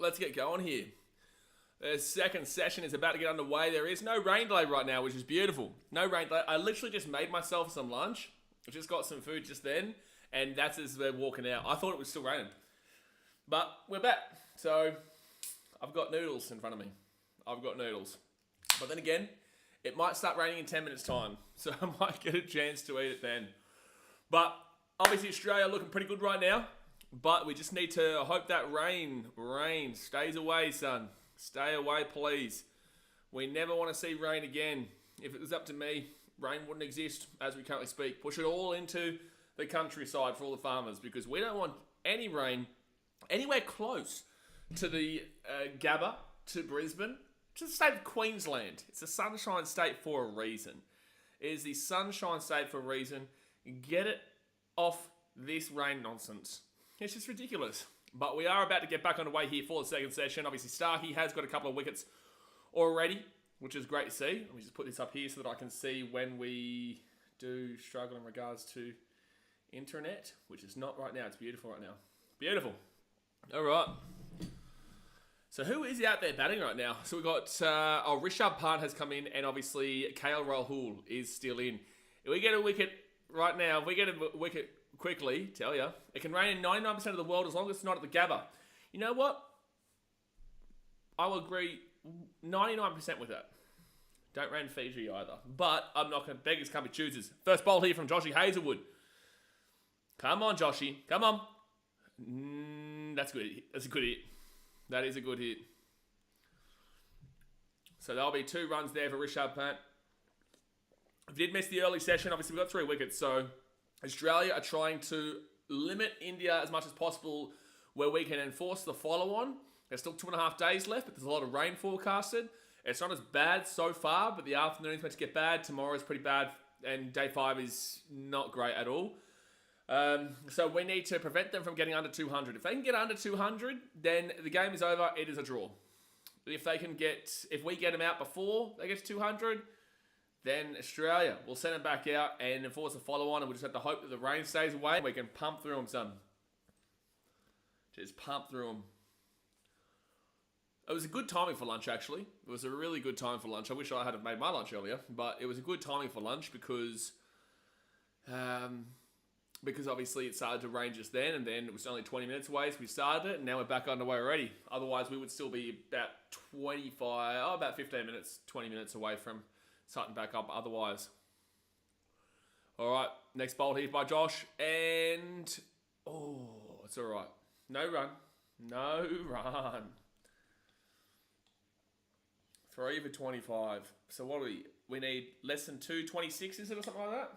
[SPEAKER 1] let's get going here. The second session is about to get underway. There is no rain delay right now, which is beautiful. No rain delay. I literally just made myself some lunch. I just got some food just then, and that's as we're walking out. I thought it was still raining, but we're back. So I've got noodles in front of me. I've got noodles. But then again, it might start raining in 10 minutes' time, so I might get a chance to eat it then. But obviously Australia looking pretty good right now, but we just need to hope that rain stays away, son. Stay away, please. We never want to see rain again. If it was up to me, rain wouldn't exist as we currently speak. Push it all into the countryside for all the farmers, because we don't want any rain anywhere close to the Gabba, to Brisbane, to the state of Queensland. It's a sunshine state for a reason. It is the sunshine state for a reason. Get it off this rain nonsense. It's just ridiculous. But we are about to get back on the way here for the second session. Obviously, Starkey has got a couple of wickets already, which is great to see. Let me just put this up here so that I can see when we do struggle in regards to internet, which is not right now. It's beautiful right now. Beautiful. All right. So who is out there batting right now? So we've got, Rishabh Pant has come in, and obviously KL Rahul is still in. If we get a wicket right now, if we get a wicket quickly, tell ya, it can rain in 99% of the world as long as it's not at the Gabba. You know what? I will agree 99% with that. Don't rain Fiji either. But I'm not going to, beggars can't be choosers. First bowl here from Joshy Hazelwood. Come on, Joshy. Come on. That's good. That's a good hit. That is a good hit. So there'll be 2 runs there for Rishabh Pant. If you did miss the early session, obviously we've got 3 wickets, so Australia are trying to limit India as much as possible where we can enforce the follow-on. There's still 2.5 days left, but there's a lot of rain forecasted. It's not as bad so far, but the afternoon's meant to get bad. Tomorrow's pretty bad, and day 5 is not great at all. So we need to prevent them from getting under 200. If they can get under 200, then the game is over. It is a draw. If we get them out before they get to 200, then Australia will send them back out and enforce a follow-on, and we'll just have to hope that the rain stays away. We can pump through them, son. Just pump through them. It was a good timing for lunch, actually. It was a really good time for lunch. I wish I had made my lunch earlier, but it was a good timing for lunch because obviously it started to rain just then, and then it was only 20 minutes away, so we started it, and now we're back underway already. Otherwise, we would still be about 15 minutes, 20 minutes away from starting back up otherwise. All right, next bowl here by Josh, and it's all right. No run. 3 for 25. So what do we need less than 226, is it, or something like that?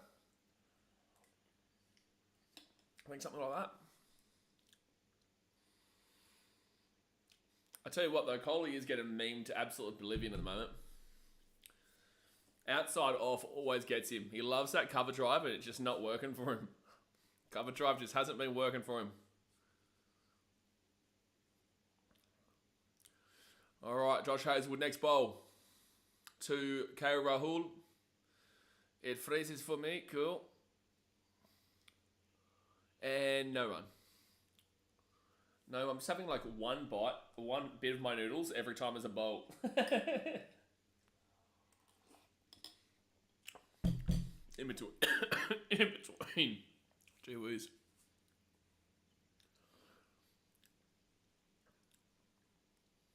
[SPEAKER 1] I think something like that. I tell you what though, Kohli is getting memed to absolute oblivion at the moment. Outside off always gets him. He loves that cover drive, and it's just not working for him. Cover drive just hasn't been working for him. All right, Josh Hazelwood, next bowl. To KL Rahul. It freezes for me. Cool. And no run. No, I'm just having like one bit of my noodles every time there's a bowl. In between. Gee whiz.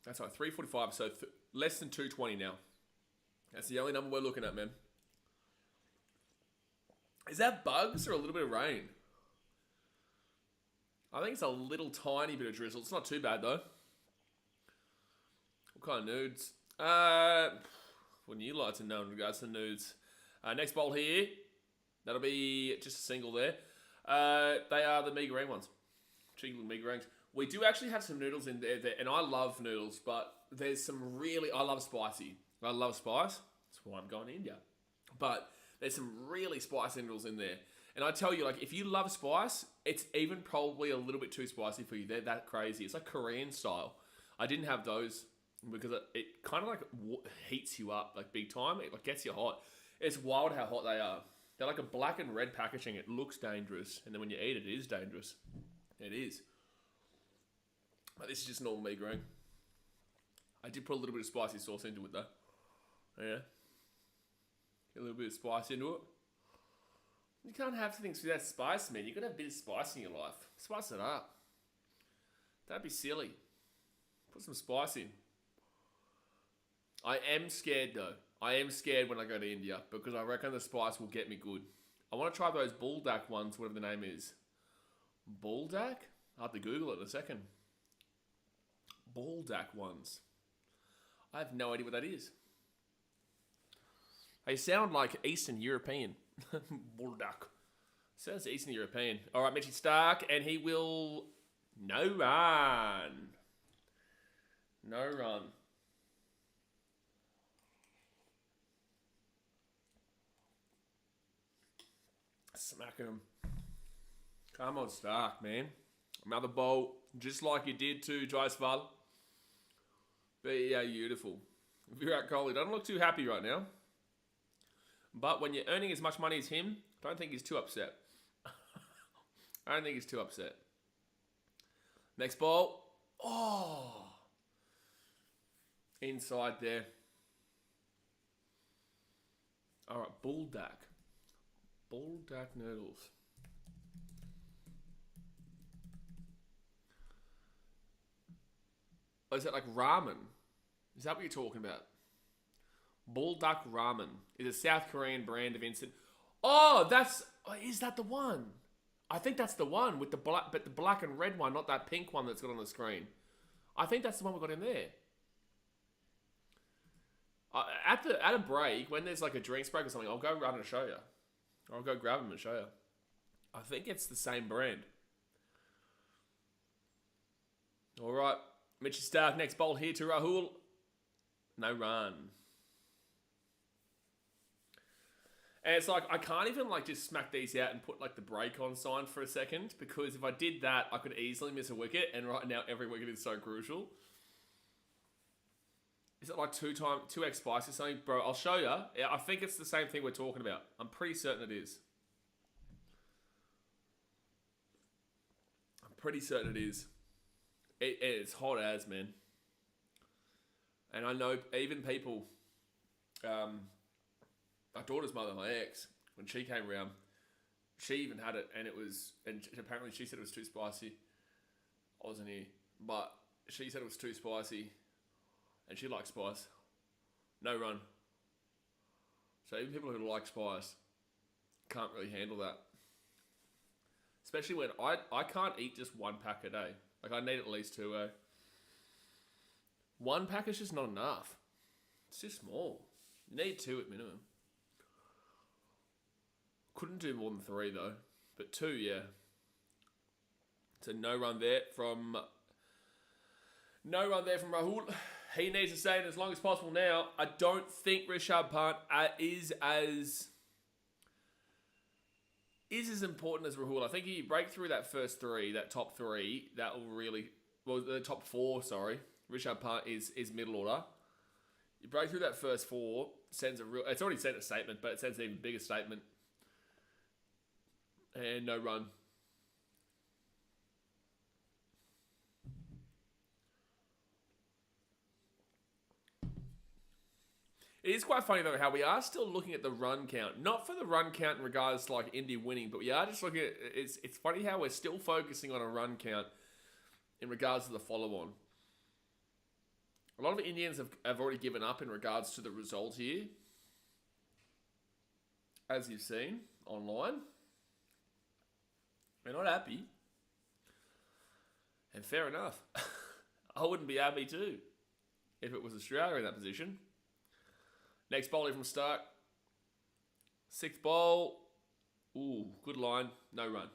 [SPEAKER 1] That's right, 345, so less than 220 now. That's the only number we're looking at, man. Is that bugs or a little bit of rain? I think it's a little tiny bit of drizzle. It's not too bad, though. What kind of nudes? Wouldn't you like to know in regards to nudes? Next bowl here. That'll be just a single there. They are the mee goreng ones. Cheeky little mee gorengs. We do actually have some noodles in there, and I love noodles, but there's some I love spicy. I love spice. That's why I'm going to India. But there's some really spicy noodles in there. And I tell you, like, if you love spice, it's even probably a little bit too spicy for you. They're that crazy. It's like Korean style. I didn't have those because it kind of like heats you up, like big time. It like gets you hot. It's wild how hot they are. They're like a black and red packaging. It looks dangerous. And then when you eat it, it is dangerous. It is. But this is just normal mee goreng. I did put a little bit of spicy sauce into it though. Yeah. Get a little bit of spice into it. You can't have things without spice, man. You've got to have a bit of spice in your life. Spice it up. Don't be silly. Put some spice in. I am scared though. I am scared when I go to India because I reckon the spice will get me good. I want to try those buldak ones, whatever the name is. Buldak? I'll have to Google it in a second. Buldak ones. I have no idea what that is. They sound like Eastern European. Buldak. Sounds Eastern European. All right, Mitchy Stark, and he will no run. No run. Smack him. Come on, Stark, man. Another bowl, just like you did to Jaiswal. But yeah, beautiful. Virat Kohli doesn't look too happy right now. But when you're earning as much money as him, I don't think he's too upset. I don't think he's too upset. Next ball. Oh. Inside there. All right, Buldak. Buldak noodles. Oh, is that like ramen? Is that what you're talking about? Buldak ramen is a South Korean brand of instant. Oh, is that the one? I think that's the one with the black, but the black and red one, not that pink one that's got on the screen. I think that's the one we got in there. At a break, when there's like a drinks break or something, I'll go run and show you. I'll go grab them and show you. I think it's the same brand. All right, Mitchy Stark, next bowl here to Rahul. No run. And it's like, I can't even like just smack these out and put like the break on sign for a second, because if I did that, I could easily miss a wicket, and right now every wicket is so crucial. Is it like 2x spice or something? Bro, I'll show you. Yeah, I think it's the same thing we're talking about. I'm pretty certain it is. I'm pretty certain it is. It's hot as, man. And I know even people, my daughter's mother, my ex, when she came around, she even had it, and apparently she said it was too spicy. I wasn't here, but she said it was too spicy, and she likes spice. No run. So even people who like spice can't really handle that. Especially when I can't eat just one pack a day. Like, I need at least 2, eh? One pack is just not enough. It's too small. You need 2 at minimum. Couldn't do more than 3 though. But 2, yeah. So no run there from Rahul. He needs to stay in as long as possible now. I don't think Rishabh Pant is as important as Rahul. I think if you break through that first 3, that top 3, that will really... Well, the top 4, sorry. Rishabh Pant is middle order. You break through that first 4, sends a real... It's already sent a statement, but it sends an even bigger statement. And no run. It is quite funny though how we are still looking at the run count. Not for the run count in regards to like India winning, but we are just looking at... It's funny how we're still focusing on a run count in regards to the follow-on. A lot of Indians have already given up in regards to the result here. As you've seen online. They're not happy. And fair enough. I wouldn't be happy too if it was Australia in that position. Next bowler from Stark. 6th bowl. Ooh, good line. No run.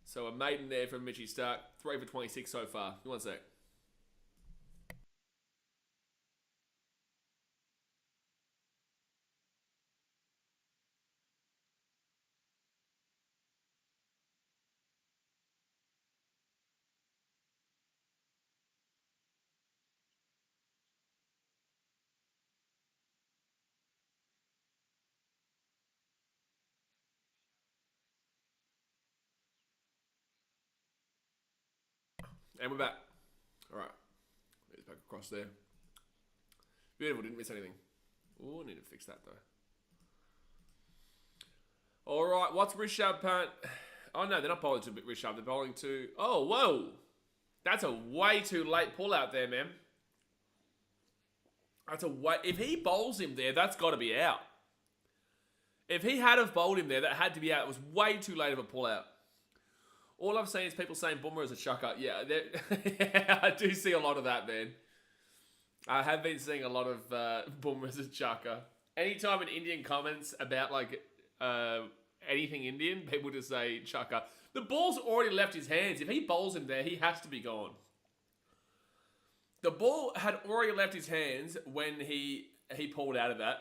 [SPEAKER 1] So a maiden there from Mitchy Stark. 3 for 26 so far. Give 1 sec. And we're back. All right. It's back across there. Beautiful. Didn't miss anything. Oh, I need to fix that though. All right. What's Rishabh Pant? Oh no, they're not bowling to Rishabh. They're bowling to. Oh, whoa. That's a way too late pull out there, man. That's a way. If he bowls him there, that's got to be out. If he had have bowled him there, that had to be out. It was way too late of a pull out. All I've seen is people saying Boomer is a chucker. Yeah, yeah, I do see a lot of that, man. I have been seeing a lot of Boomer as a chucker. Anytime an Indian comments about like anything Indian, people just say chucker. The ball's already left his hands. If he bowls him there, he has to be gone. The ball had already left his hands when he pulled out of that.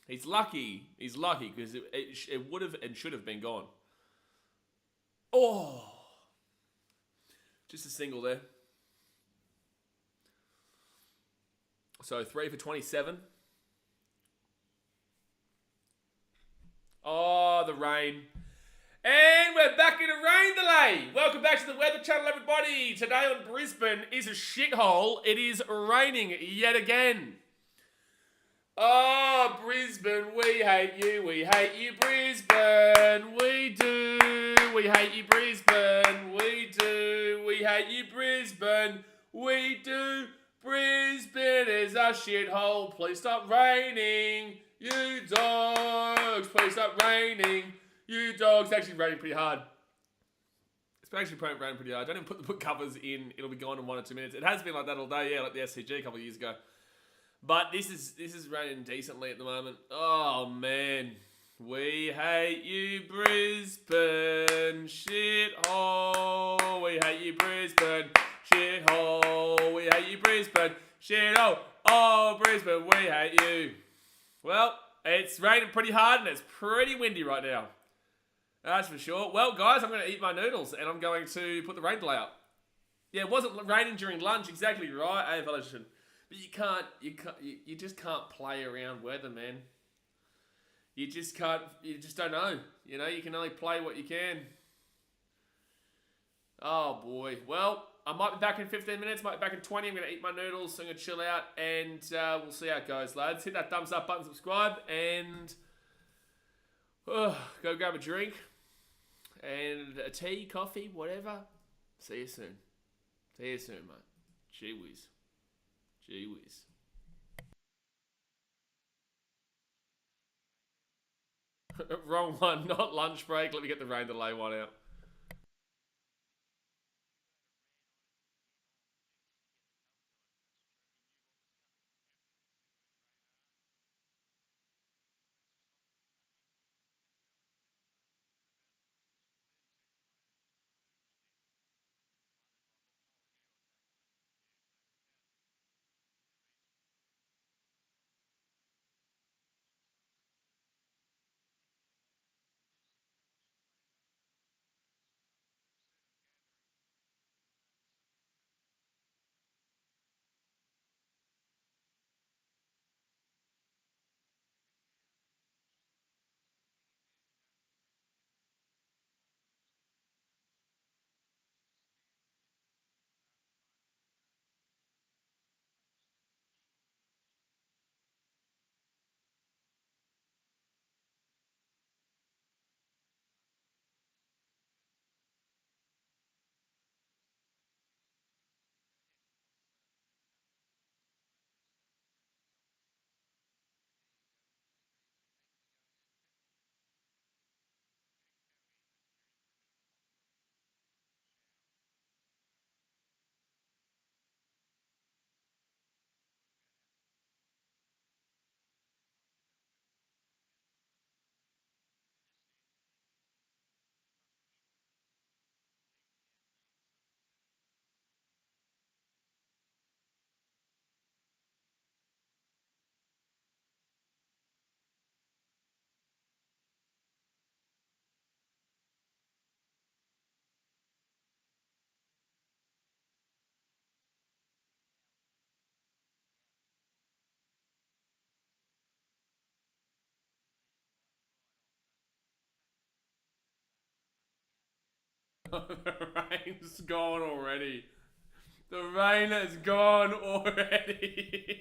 [SPEAKER 1] He's lucky. He's lucky because it would have and should have been gone. Oh. Just a single there. So 3 for 27. Oh, the rain. And we're back in a rain delay. Welcome back to the Weather Channel, everybody. Today on Brisbane is a shithole. It is raining yet again. Oh, Brisbane, we hate you. We hate you, Brisbane. We do. We hate you, Brisbane. We do. We hate you, Brisbane. We do. Brisbane is a shithole. Please stop raining. You dogs. Please stop raining. You dogs. It's actually raining pretty hard. It's actually raining pretty hard. Don't even put covers in. It'll be gone in 1 or 2 minutes. It has been like that all day, yeah, like the SCG a couple of years ago. But this is raining decently at the moment. Oh, man. We hate you, Brisbane. Shithole. We hate you, Brisbane. Shithole. We hate you, Brisbane. Shithole. Oh, Brisbane, we hate you. Well, it's raining pretty hard and it's pretty windy right now. That's for sure. Well, guys, I'm going to eat my noodles and I'm going to put the rain delay up. Yeah, it wasn't raining during lunch. Exactly right, AFL Edition. But you just can't play around weather, man. You just don't know. You know, you can only play what you can. Oh, boy. Well, I might be back in 15 minutes, might be back in 20. I'm going to eat my noodles, so I'm going to chill out, and we'll see how it goes, lads. Hit that thumbs up button, subscribe, and go grab a drink, and a tea, coffee, whatever. See you soon. See you soon, mate. Gee whiz. Gee whiz. Wrong one, not lunch break. Let me get the rain delay one out. The rain's gone already. The rain has gone already.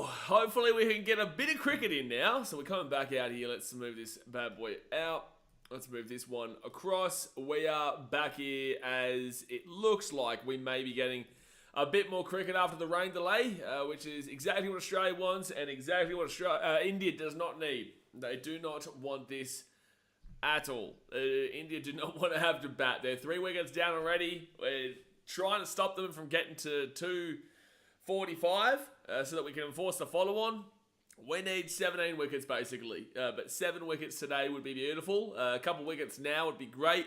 [SPEAKER 1] Well, hopefully we can get a bit of cricket in now. So we're coming back out here. Let's move this bad boy out. Let's move this one across. We are back here as it looks like we may be getting a bit more cricket after the rain delay, which is exactly what Australia wants and exactly what India does not need. They do not want this at all. India do not want to have to bat. They're 3 wickets down already. We're trying to stop them from getting to 245 so that we can enforce the follow-on. We need 17 wickets basically, but 7 wickets today would be beautiful. A couple wickets now would be great,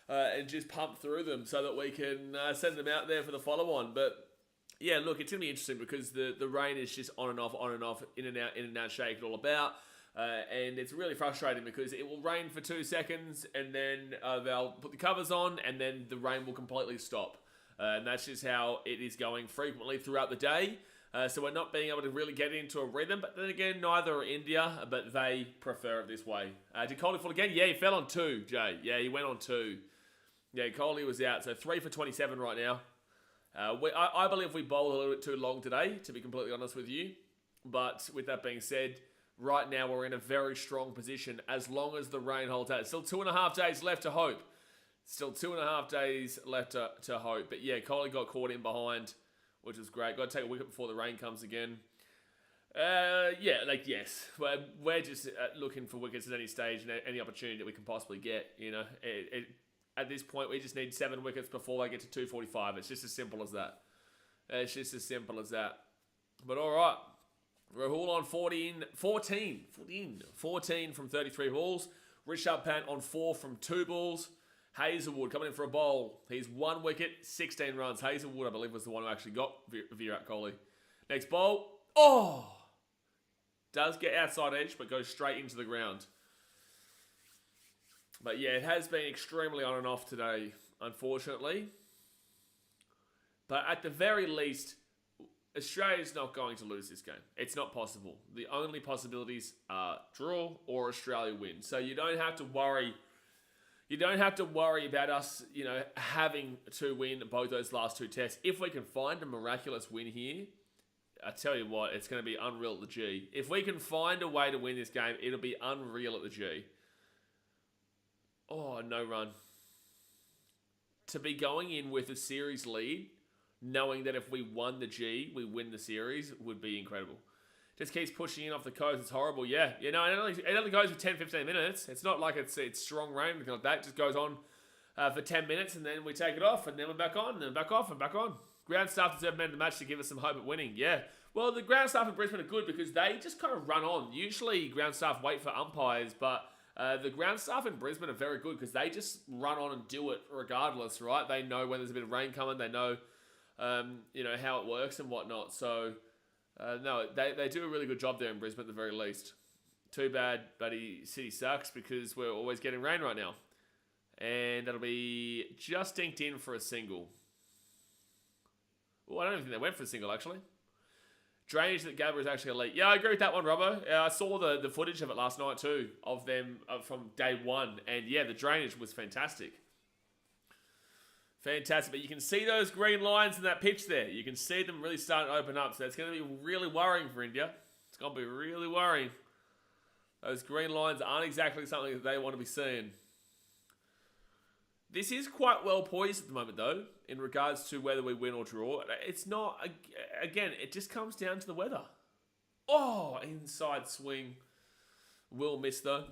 [SPEAKER 1] and just pump through them so that we can send them out there for the follow-on. But yeah, look, it's going to be interesting because the rain is just on and off, in and out, shake it all about. And it's really frustrating because it will rain for 2 seconds and then they'll put the covers on and then the rain will completely stop. And that's just how it is going frequently throughout the day. So we're not being able to really get into a rhythm. But then again, neither are India, but they prefer it this way. Did Kohli fall again? Yeah, he fell on 2, Jay. Yeah, he went on 2. Yeah, Kohli was out. So 3 for 27 right now. I believe we bowled a little bit too long today, to be completely honest with you. But with that being said, right now we're in a very strong position as long as the rain holds out. Still 2.5 days left to hope. Still 2.5 days left to hope. But yeah, Kohli got caught in behind, which was great. Got to take a wicket before the rain comes again. Yes. We're just looking for wickets at any stage and any opportunity that we can possibly get. You know, at this point, we just need 7 wickets before they get to 245. It's just as simple as that. But all right. Rahul on 14 from 33 balls. Rishabh Pant on 4 from 2 balls. Hazelwood coming in for a bowl. He's 1 wicket, 16 runs. Hazelwood, I believe, was the one who actually got Virat Kohli. Next bowl. Oh! Does get outside edge, but goes straight into the ground. But yeah, it has been extremely on and off today, unfortunately. But at the very least, Australia's not going to lose this game. It's not possible. The only possibilities are draw or Australia win. So you don't have to worry. You don't have to worry about us, having to win both those last 2 tests. If we can find a miraculous win here, I tell you what, it's going to be unreal at the G. If we can find a way to win this game, it'll be unreal at the G. Oh, no run. To be going in with a series lead, knowing that if we won the G, we win the series, would be incredible. Just keeps pushing in off the coast. It's horrible. Yeah. It only goes for 10, 15 minutes. It's not like it's strong rain or anything like that. It just goes on for 10 minutes and then we take it off and then we're back on and then back off and back on. Ground staff deserve men of the match to give us some hope at winning. Yeah. Well, the ground staff in Brisbane are good because they just kind of run on. Usually ground staff wait for umpires, but the ground staff in Brisbane are very good because they just run on and do it regardless, right? They know when there's a bit of rain coming. They know, how it works and whatnot. So, no, they do a really good job there in Brisbane at the very least. Too bad Buddy City sucks because we're always getting rain right now. And that'll be just dinked in for a single. Well, I don't even think they went for a single, actually. Drainage that Gabba is actually elite. Yeah, I agree with that one, Robbo. I saw the footage of it last night too, of them from day one. And yeah, the drainage was fantastic. Fantastic. But you can see those green lines in that pitch there. You can see them really starting to open up. So it's going to be really worrying for India. It's going to be really worrying. Those green lines aren't exactly something that they want to be seeing. This is quite well poised at the moment, though, in regards to whether we win or draw. It's not, again, it just comes down to the weather. Oh, inside swing. Will miss, though.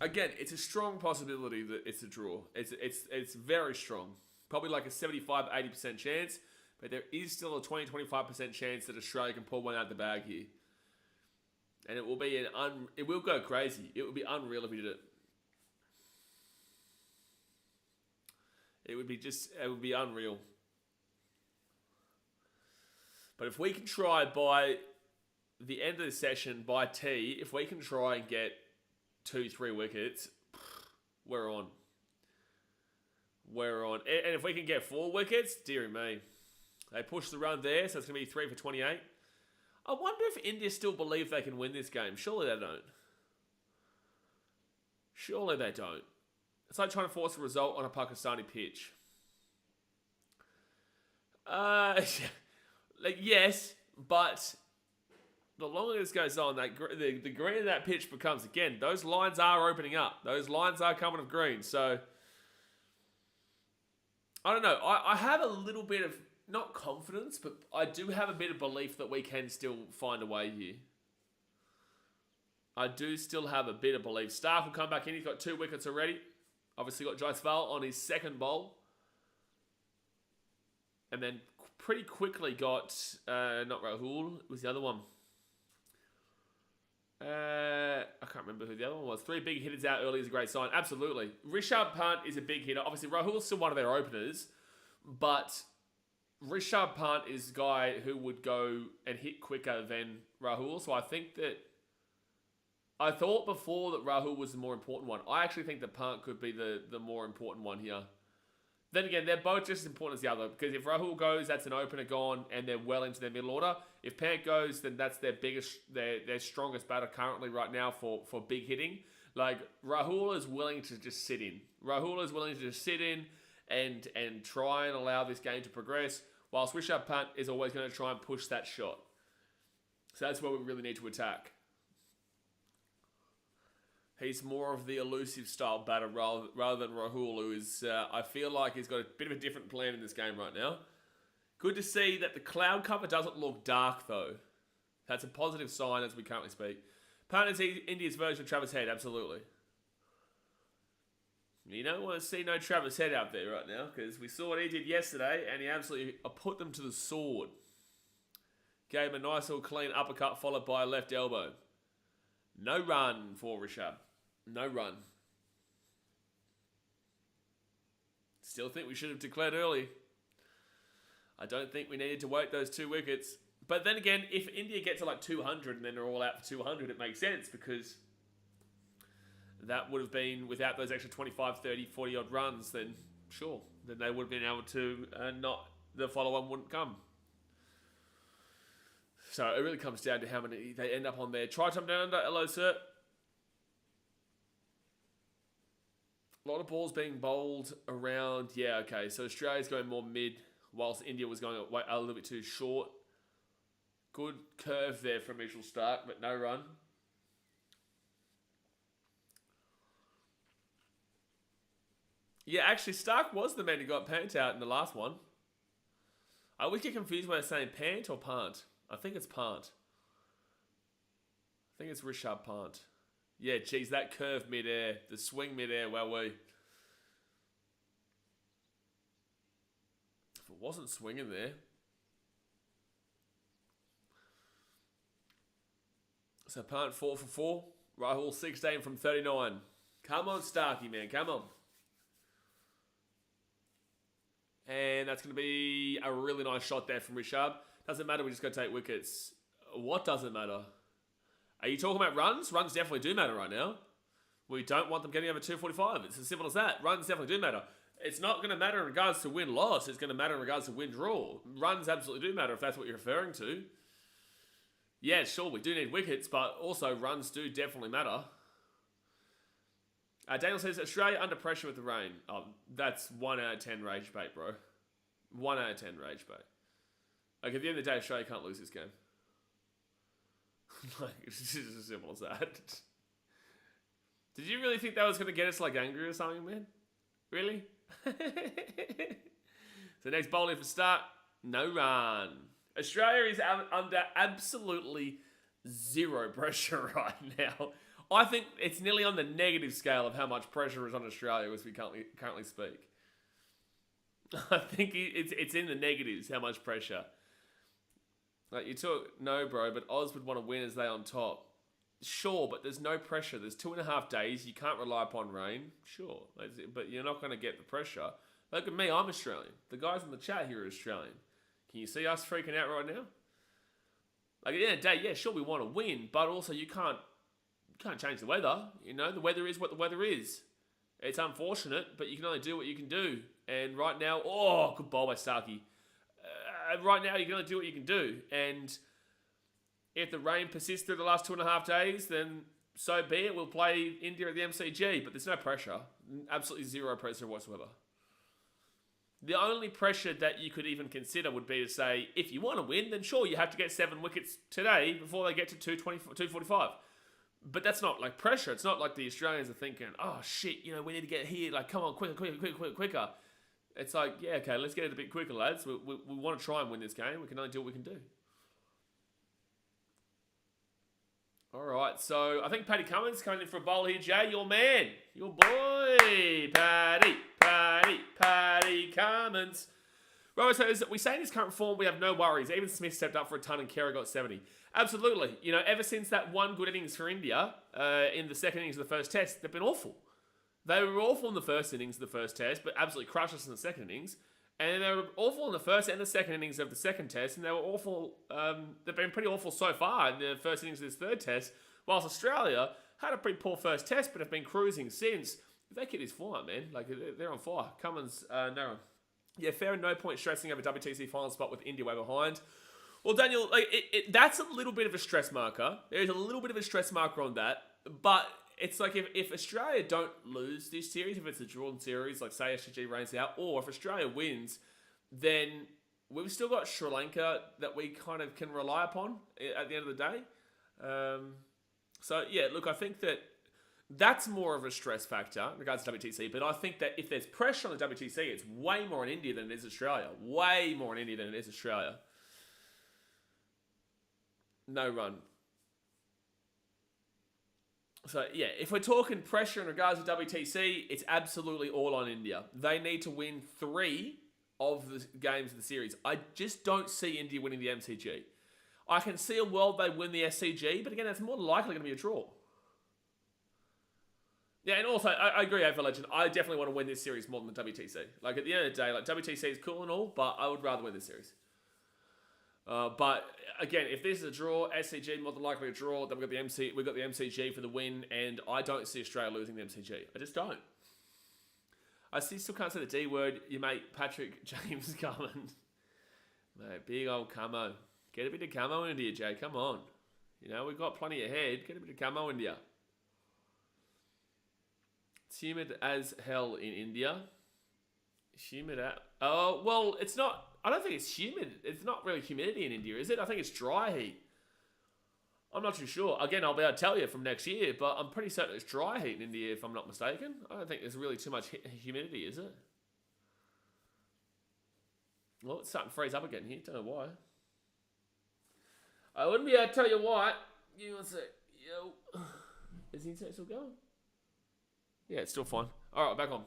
[SPEAKER 1] Again, it's a strong possibility that it's a draw. It's very strong. Probably like a 75-80% chance, but there is still a 20-25% chance that Australia can pull one out of the bag here. And it will be it will go crazy. It would be unreal if we did it. It would be unreal. But if we can try by the end of the session, by tea, if we can try and get 2-3 wickets, we're on. And if we can get 4 wickets, dearie me. They push the run there, so it's going to be 3 for 28. I wonder if India still believe they can win this game. Surely they don't. It's like trying to force a result on a Pakistani pitch. Like, yes, but the longer this goes on, the greener that pitch becomes, again, those lines are opening up. Those lines are coming of green. So, I don't know. I have a little bit of, not confidence, but I do have a bit of belief that we can still find a way here. I do still have a bit of belief. Stark will come back in. He's got 2 wickets already. Obviously got Jaiswal on his second bowl. And then pretty quickly got, not Rahul, it was the other one. I can't remember who the other one was. 3 big hitters out early is a great sign. Absolutely. Rishabh Pant is a big hitter. Obviously, Rahul's still one of their openers. But Rishabh Pant is a guy who would go and hit quicker than Rahul. So I think that... I thought before that Rahul was the more important one. I actually think that Pant could be the more important one here. Then again, they're both just as important as the other. Because if Rahul goes, that's an opener gone, and they're well into their middle order. If Pant goes, then that's their their strongest batter currently right now for big hitting. Like, Rahul is willing to just sit in. Rahul is willing to just sit in and try and allow this game to progress, whilst Rishabh Pant is always going to try and push that shot. So that's where we really need to attack. He's more of the elusive style batter rather than Rahul, who is, I feel like he's got a bit of a different plan in this game right now. Good to see that the cloud cover doesn't look dark, though. That's a positive sign as we currently speak. Pant is India's version of Travis Head, absolutely. You don't want to see no Travis Head out there right now, because we saw what he did yesterday, and he absolutely put them to the sword. Gave him a nice little clean uppercut followed by a left elbow. No run for Rishabh. No run. Still think we should have declared early. I don't think we needed to wait those 2 wickets. But then again, if India get to like 200 and then they're all out for 200, it makes sense because that would have been, without those extra 25, 30, 40 odd runs, then sure. Then they would have been able to the follow-on wouldn't come. So it really comes down to how many they end up on there. Try time down under. Hello, sir. A lot of balls being bowled around. Yeah, okay. So Australia's going more mid, whilst India was going a little bit too short. Good curve there from Mitchell Stark, but no run. Yeah, actually, Stark was the man who got Pant out in the last one. I always get confused when I'm saying Pant or Pant. I think it's Pant. I think it's Rishabh Pant. Yeah, geez, that curve mid-air. The swing mid-air, well, If it wasn't swinging there. So Pant 4 for 4. Rahul 16 from 39. Come on, Starkey, man. Come on. And that's going to be a really nice shot there from Rishabh. Doesn't matter, we just got to take wickets. What doesn't matter? Are you talking about runs? Runs definitely do matter right now. We don't want them getting over 245. It's as simple as that. Runs definitely do matter. It's not going to matter in regards to win-loss. It's going to matter in regards to win-draw. Runs absolutely do matter if that's what you're referring to. Yeah, sure, we do need wickets, but also runs do definitely matter. Daniel says, Australia under pressure with the rain. Oh, that's 1 out of 10 rage bait, bro. 1 out of 10 rage bait. Like, at the end of the day, Australia can't lose this game. Like, it's just as simple as that. Did you really think that was going to get us, like, angry or something, man? Really? So next bowling for start, no run. Australia is under absolutely zero pressure right now. I think it's nearly on the negative scale of how much pressure is on Australia as we currently speak. I think it's in the negatives, how much pressure. Like, you took, no, bro, but Oz would want to win as they on top. Sure, but there's no pressure. There's 2.5 days. You can't rely upon rain. Sure, but you're not going to get the pressure. Look at me. I'm Australian. The guys in the chat here are Australian. Can you see us freaking out right now? Like, at the end of the day, yeah, sure, we want to win, but also you can't change the weather. You know, the weather is what the weather is. It's unfortunate, but you can only do what you can do. And right now, oh, good bowl by Starkey. Right now, you can only do what you can do. And if the rain persists through the last 2.5 days, then so be it. We'll play India at the MCG, but there's no pressure. Absolutely zero pressure whatsoever. The only pressure that you could even consider would be to say, if you want to win, then sure, you have to get 7 wickets today before they get to 245. But that's not like pressure. It's not like the Australians are thinking, oh shit, we need to get here. Like, come on, quicker. It's like, yeah, okay, let's get it a bit quicker, lads. We want to try and win this game. We can only do what we can do. All right, so I think Paddy Cummins coming in for a bowl here. Jay, your man, your boy, Paddy Cummins. Robert says, we say in his current form, we have no worries. Even Smith stepped up for a ton and Kerr got 70. Absolutely. Ever since that one good innings for India in the second innings of the first test, they've been awful. They were awful in the first innings of the first test, but absolutely crushed us in the second innings. And they were awful in the first and the second innings of the second test, and they were awful. They've been pretty awful so far in the first innings of this third test, whilst Australia had a pretty poor first test, but have been cruising since. If they keep this form up, man, like they're on fire. Cummins, no. Yeah, fair and no point stressing over WTC final spot with India way behind. Well, Daniel, that's a little bit of a stress marker. There's a little bit of a stress marker on that, but it's like if Australia don't lose this series, if it's a drawn series, like say SG rains out, or if Australia wins, then we've still got Sri Lanka that we kind of can rely upon at the end of the day. So yeah, look, I think that's more of a stress factor in regards to WTC, but I think that if there's pressure on the WTC, it's way more in India than it is Australia. Way more in India than it is Australia. No run. So, yeah, if we're talking pressure in regards to WTC, it's absolutely all on India. They need to win 3 of the games of the series. I just don't see India winning the MCG. I can see a world they win the SCG, but again, that's more likely going to be a draw. Yeah, and also, I agree, AFL Legend. I definitely want to win this series more than the WTC. Like, at the end of the day, like, WTC is cool and all, but I would rather win this series. But again, if this is a draw, SCG more than likely a draw. Then we've got the MCG for the win, and I don't see Australia losing the MCG. I just don't. I still can't say the D word. Your mate Patrick James Cummins, mate, big old camo. Get a bit of camo in India, Jay. Come on, we've got plenty ahead. Get a bit of camo in India. It's humid as hell in India. Oh, well, it's not. I don't think it's humid. It's not really humidity in India, is it? I think it's dry heat. I'm not too sure. Again, I'll be able to tell you from next year, but I'm pretty certain it's dry heat in India, if I'm not mistaken. I don't think there's really too much humidity, is it? Well, it's starting to freeze up again here. Don't know why. I wouldn't be able to tell you why. Give me one sec. Yo. Is the internet still going? Yeah, it's still fine. All right, back on.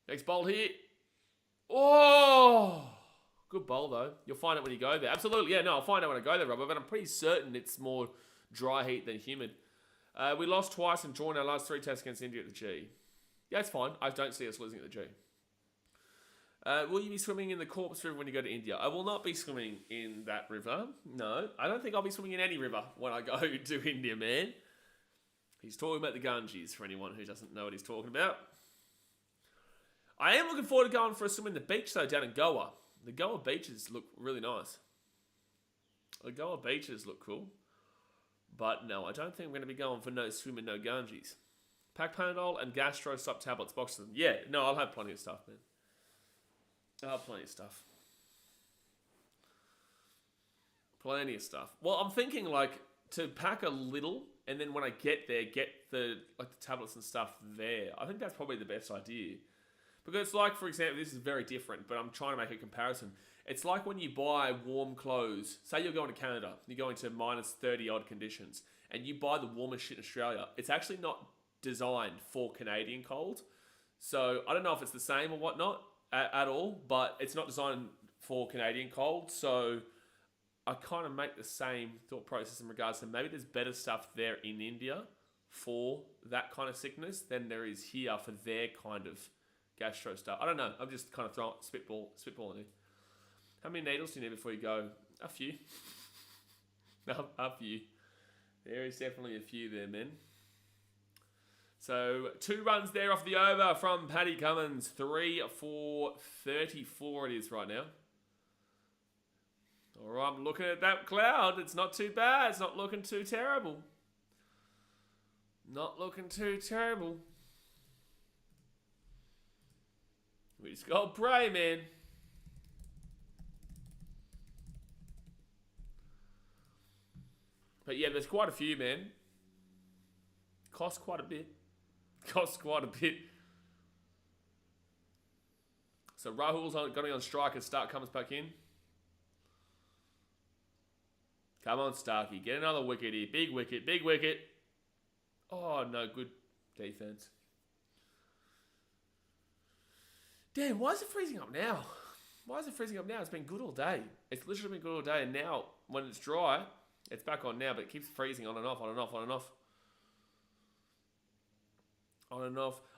[SPEAKER 1] Next bowl here. Oh, good bowl though. You'll find it when you go there. Absolutely, yeah. No, I'll find out when I go there, Robert. But I'm pretty certain it's more dry heat than humid. We lost twice and drawn our last 3 tests against India at the G. Yeah, it's fine. I don't see us losing at the G. Will you be swimming in the Corpus River when you go to India? I will not be swimming in that river. No, I don't think I'll be swimming in any river when I go to India, man. He's talking about the Ganges for anyone who doesn't know what he's talking about. I am looking forward to going for a swim in the beach, though, down in Goa. The Goa beaches look really nice. The Goa beaches look cool. But no, I don't think I'm going to be going for no swim in no Ganges. Pack Panadol and Gastro Stop tablets, box them. Yeah, no, I'll have plenty of stuff, man. I'll have plenty of stuff. Plenty of stuff. Well, I'm thinking, like, to pack a little, and then when I get there, get the tablets and stuff there. I think that's probably the best idea. Because, like, for example, this is very different, but I'm trying to make a comparison. It's like when you buy warm clothes. Say you're going to Canada, you're going to minus 30-odd conditions, and you buy the warmest shit in Australia. It's actually not designed for Canadian cold. So, I don't know if it's the same or whatnot at all, but it's not designed for Canadian cold. So, I kind of make the same thought process in regards to maybe there's better stuff there in India for that kind of sickness than there is here for their kind of gastro stuff. I don't know. I'm just kind of spitballing here. How many needles do you need before you go? A few. A few. There is definitely a few there, men. So 2 runs there off the over from Paddy Cummins. 3 for 34 it is right now. All right, I'm looking at that cloud. It's not too bad. It's not looking too terrible. Not looking too terrible. We just got to pray, man. But yeah, there's quite a few, man. Costs quite a bit. So Rahul's going on strike as Stark comes back in. Come on, Starkey. Get another wicket here. Big wicket. Oh, no. Good defense. Damn, why is it freezing up now? It's been good all day. It's literally been good all day. And now, when it's dry, it's back on now. But it keeps freezing on and off.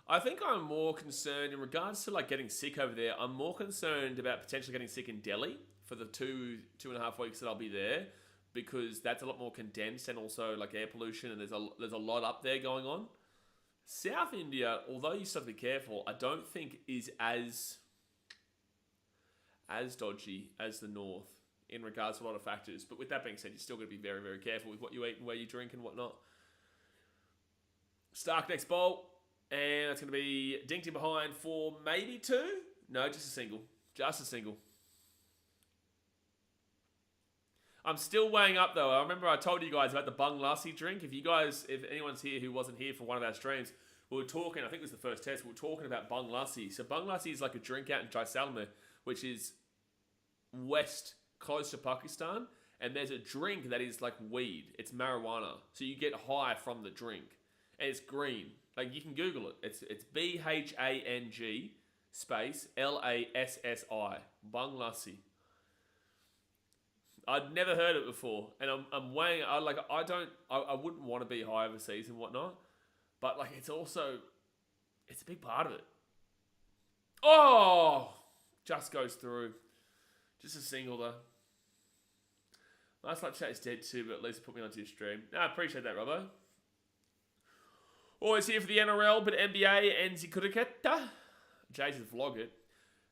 [SPEAKER 1] I think I'm more concerned in regards to like getting sick over there. I'm more concerned about potentially getting sick in Delhi for the two and a half weeks that I'll be there, because that's a lot more condensed and also like air pollution, and there's a lot up there going on. South India, although you still have to be careful, I don't think is as dodgy as the north in regards to a lot of factors. But with that being said, you're still going to be very, very careful with what you eat and where you drink and whatnot. Stark next bowl. And that's going to be dinked in behind for maybe 2. No, just a single. I'm still weighing up though. I remember I told you guys about the Bung Lassi drink. If anyone's here who wasn't here for one of our streams, we were talking, I think it was the first test, we were talking about Bung Lassi. So Bung Lassi is like a drink out in Jaisalmer, which is west, close to Pakistan. And there's a drink that is like weed. It's marijuana. So you get high from the drink. And it's green. Like, you can Google it. It's BHANG space LASSI. Bung Lassi. I'd never heard it before. And I'm weighing, I wouldn't want to be high overseas and whatnot. But, like, it's a big part of it. Oh! Just goes through. Just a single, though. Last Light Chat is dead too, but at least put me onto your stream. I appreciate that, Robbo. Always here for the NRL, but NBA and Zikuriketa. Jay's just vlog it.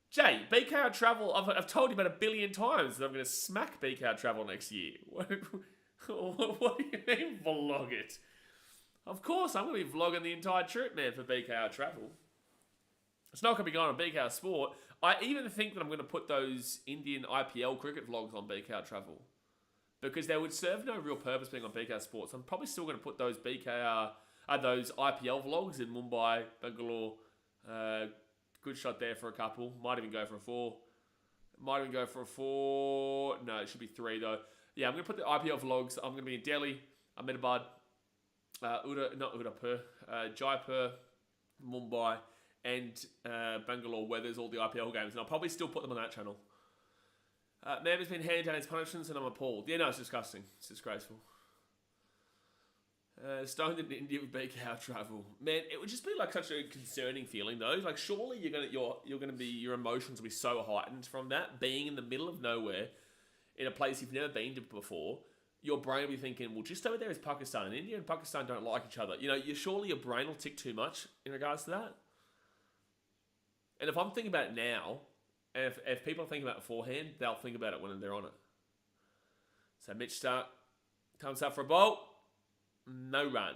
[SPEAKER 1] Jay, BKRtravel, I've told you about 1 billion times that I'm going to smack BKRtravel next year. What do you mean vlog it? Of course, I'm going to be vlogging the entire trip, man, for BKRtravel. It's not going to be going on BKR Sport. I even think that I'm going to put those Indian IPL cricket vlogs on BKRtravel, because they would serve no real purpose being on BKR Sport. So I'm probably still going to put those those IPL vlogs in Mumbai, Bangalore. Good shot there for a couple. Might even go for a 4. No, it should be 3 though. Yeah, I'm going to put the IPL vlogs. I'm going to be in Delhi, Ahmedabad, Jaipur, Mumbai, and Bangalore, where there's all the IPL games. And I'll probably still put them on that channel. Man has been handed down his punishments and I'm appalled. Yeah, no, it's disgusting. It's disgraceful. Stoned in India with BKRtravel. Man, it would just be like such a concerning feeling though. Like, surely your emotions will be so heightened from that, being in the middle of nowhere in a place you've never been to before. Your brain will be thinking, well, just over there is Pakistan, and India and Pakistan don't like each other. You know, surely your brain will tick too much in regards to that. And if I'm thinking about it now, and if people are thinking about it beforehand, they'll think about it when they're on it. So Mitch Stark comes up for a bolt. No run.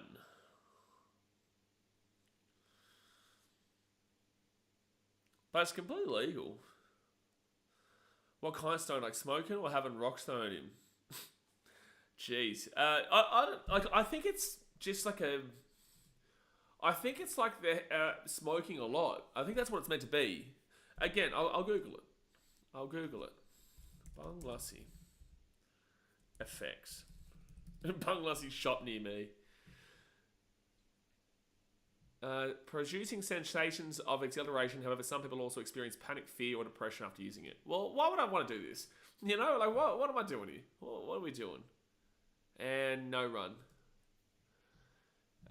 [SPEAKER 1] But it's completely legal. What kind of stone? Like smoking or having rock stone him? Jeez. I think it's just like I think it's like they're smoking a lot. I think that's what it's meant to be. Again, I'll Google it. Bung Lassi effects. Bung Lassi shot near me. Producing sensations of exhilaration. However, some people also experience panic, fear, or depression after using it. Well, why would I want to do this? You know, like, what am I doing here? What are we doing? And no run.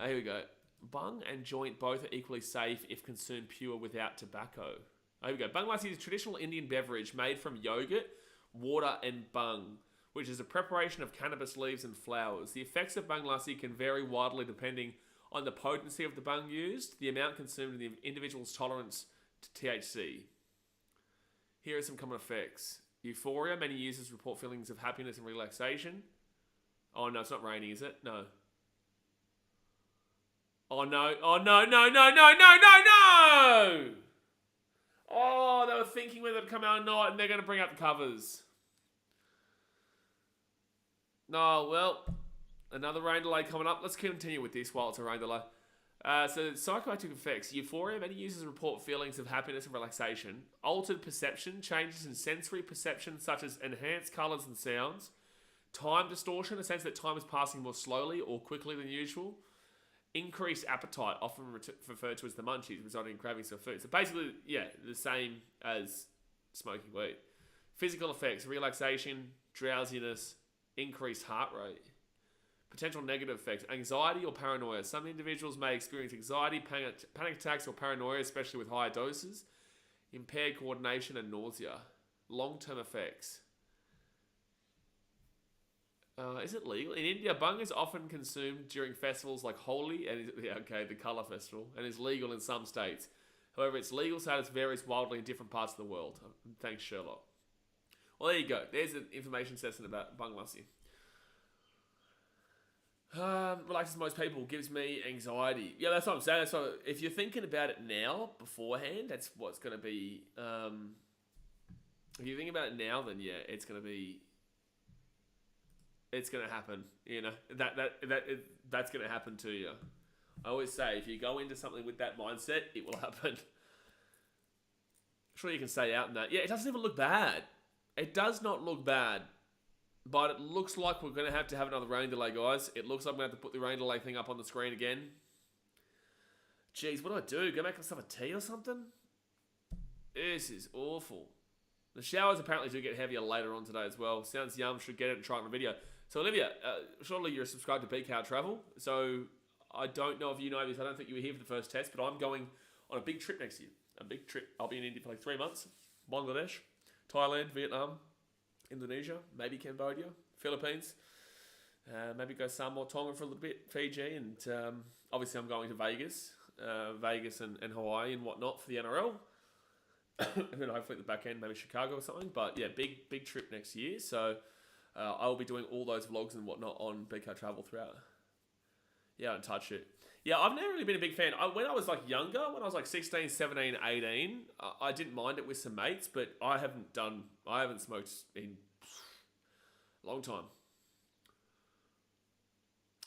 [SPEAKER 1] Here we go. Bung and joint both are equally safe if consumed pure without tobacco. Here we go. Bung Lassi is a traditional Indian beverage made from yogurt, water, and bung, which is a preparation of cannabis leaves and flowers. The effects of Bung Lassi can vary widely depending on the potency of the bung used, the amount consumed, and the individual's tolerance to THC. Here are some common effects. Euphoria. Many users report feelings of happiness and relaxation. Oh no, it's not raining, is it? No. Oh no. Oh no. Oh, they were thinking whether it'd come out or not, and they're going to bring out the covers. No, well, another rain delay coming up. Let's continue with this while it's a rain delay. So, psychoactive effects. Euphoria. Many users report feelings of happiness and relaxation. Altered perception. Changes in sensory perception, such as enhanced colours and sounds. Time distortion. A sense that time is passing more slowly or quickly than usual. Increased appetite, often referred to as the munchies, resulting in cravings for food. So basically, yeah, the same as smoking weed. Physical effects. Relaxation, drowsiness, increased heart rate. Potential negative effects. Anxiety or paranoia. Some individuals may experience anxiety, panic attacks, or paranoia, especially with higher doses. Impaired coordination and nausea. Long-term effects. Is it legal? In India, bhang is often consumed during festivals like Holi and the Colour Festival, and is legal in some states. However, its legal status varies wildly in different parts of the world. Thanks, Sherlock. Well, there you go. There's an information session about bhang lassi. Relaxes most people, gives me anxiety. Yeah, that's what I'm saying. So if you're thinking about it now, beforehand, that's what's going to be. If you think about it now, then yeah, it's going to be. It's going to happen. You know that's going to happen to you. I always say if you go into something with that mindset, it will happen. Sure, you can stay out in that. Yeah, it doesn't even look bad. It does not look bad. But it looks like we're going to have another rain delay, guys. It looks like I'm going to have to put the rain delay thing up on the screen again. Jeez, what do? Go make myself a tea or something? This is awful. The showers apparently do get heavier later on today as well. Sounds yum. Should get it and try it on a video. So, Olivia, surely you're subscribed to BKRtravel. So, I don't know if you know this. I don't think you were here for the first test, but I'm going on a big trip next year. A big trip. I'll be in India for like 3 months. Bangladesh, Thailand, Vietnam, Indonesia, maybe Cambodia, Philippines, maybe go Samoa, Tonga for a little bit, Fiji, and obviously I'm going to Vegas, and Hawaii and whatnot for the NRL. And then hopefully at the back end, maybe Chicago or something. But yeah, big trip next year. So I will be doing all those vlogs and whatnot on BKRtravel throughout. Yeah, I don't touch it. Yeah, I've never really been a big fan. When I was like younger, when I was like 16, 17, 18, I didn't mind it with some mates, but I haven't smoked in a long time.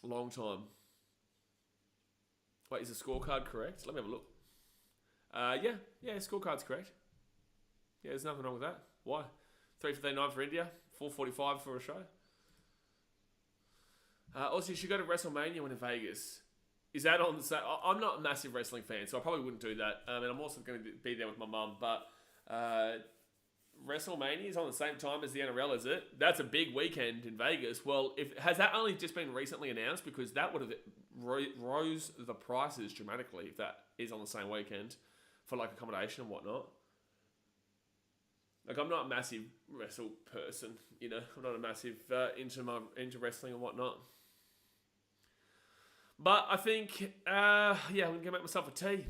[SPEAKER 1] Long time. Wait, is the scorecard correct? Let me have a look. Yeah, scorecard's correct. Yeah, there's nothing wrong with that. Why? 3:59 for India, 4:45 for a show. Also, you should go to WrestleMania when in Vegas. Is that on the same? I'm not a massive wrestling fan, so I probably wouldn't do that. And I'm also going to be there with my mum. But WrestleMania is on the same time as the NRL, is it? That's a big weekend in Vegas. Well, has that only just been recently announced? Because that would have rose the prices dramatically if that is on the same weekend for like accommodation and whatnot. Like, I'm not a massive wrestle person, you know. I'm not a massive into wrestling and whatnot. But I think, I'm going to make myself a tea.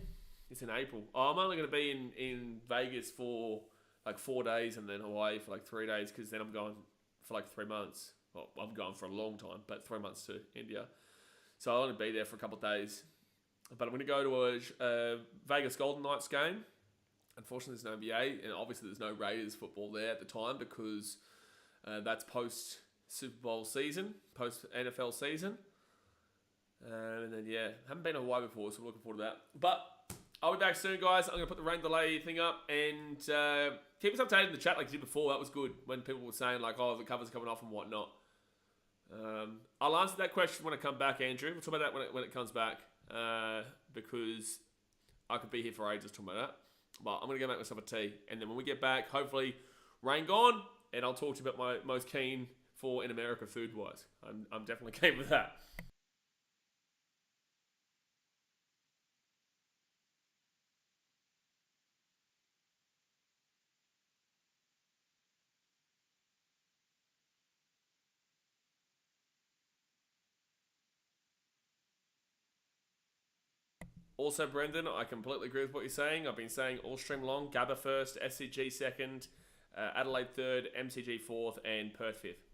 [SPEAKER 1] It's in April. I'm only going to be in Vegas for like 4 days and then Hawaii for like 3 days because then I'm going for like 3 months. Well, I'm going for a long time, but 3 months to India. So I'll only be there for a couple of days. But I'm going to go to a Vegas Golden Knights game. Unfortunately, there's no NBA, and obviously there's no Raiders football there at the time because that's post Super Bowl season, post NFL season. And then, yeah, haven't been to Hawaii before, so I'm looking forward to that. But I'll be back soon, guys. I'm going to put the rain delay thing up and keep us updated in the chat like you did before. That was good when people were saying, like, oh, the cover's coming off and whatnot. I'll answer that question when I come back, Andrew. We'll talk about that when it comes back because I could be here for ages talking about that. But I'm going to go make myself a tea. And then when we get back, hopefully, rain gone. And I'll talk to you about my most keen for in America food-wise. I'm definitely keen with that. Also, Brendan, I completely agree with what you're saying. I've been saying all stream long, Gabba first, SCG second, Adelaide third, MCG fourth, and Perth fifth.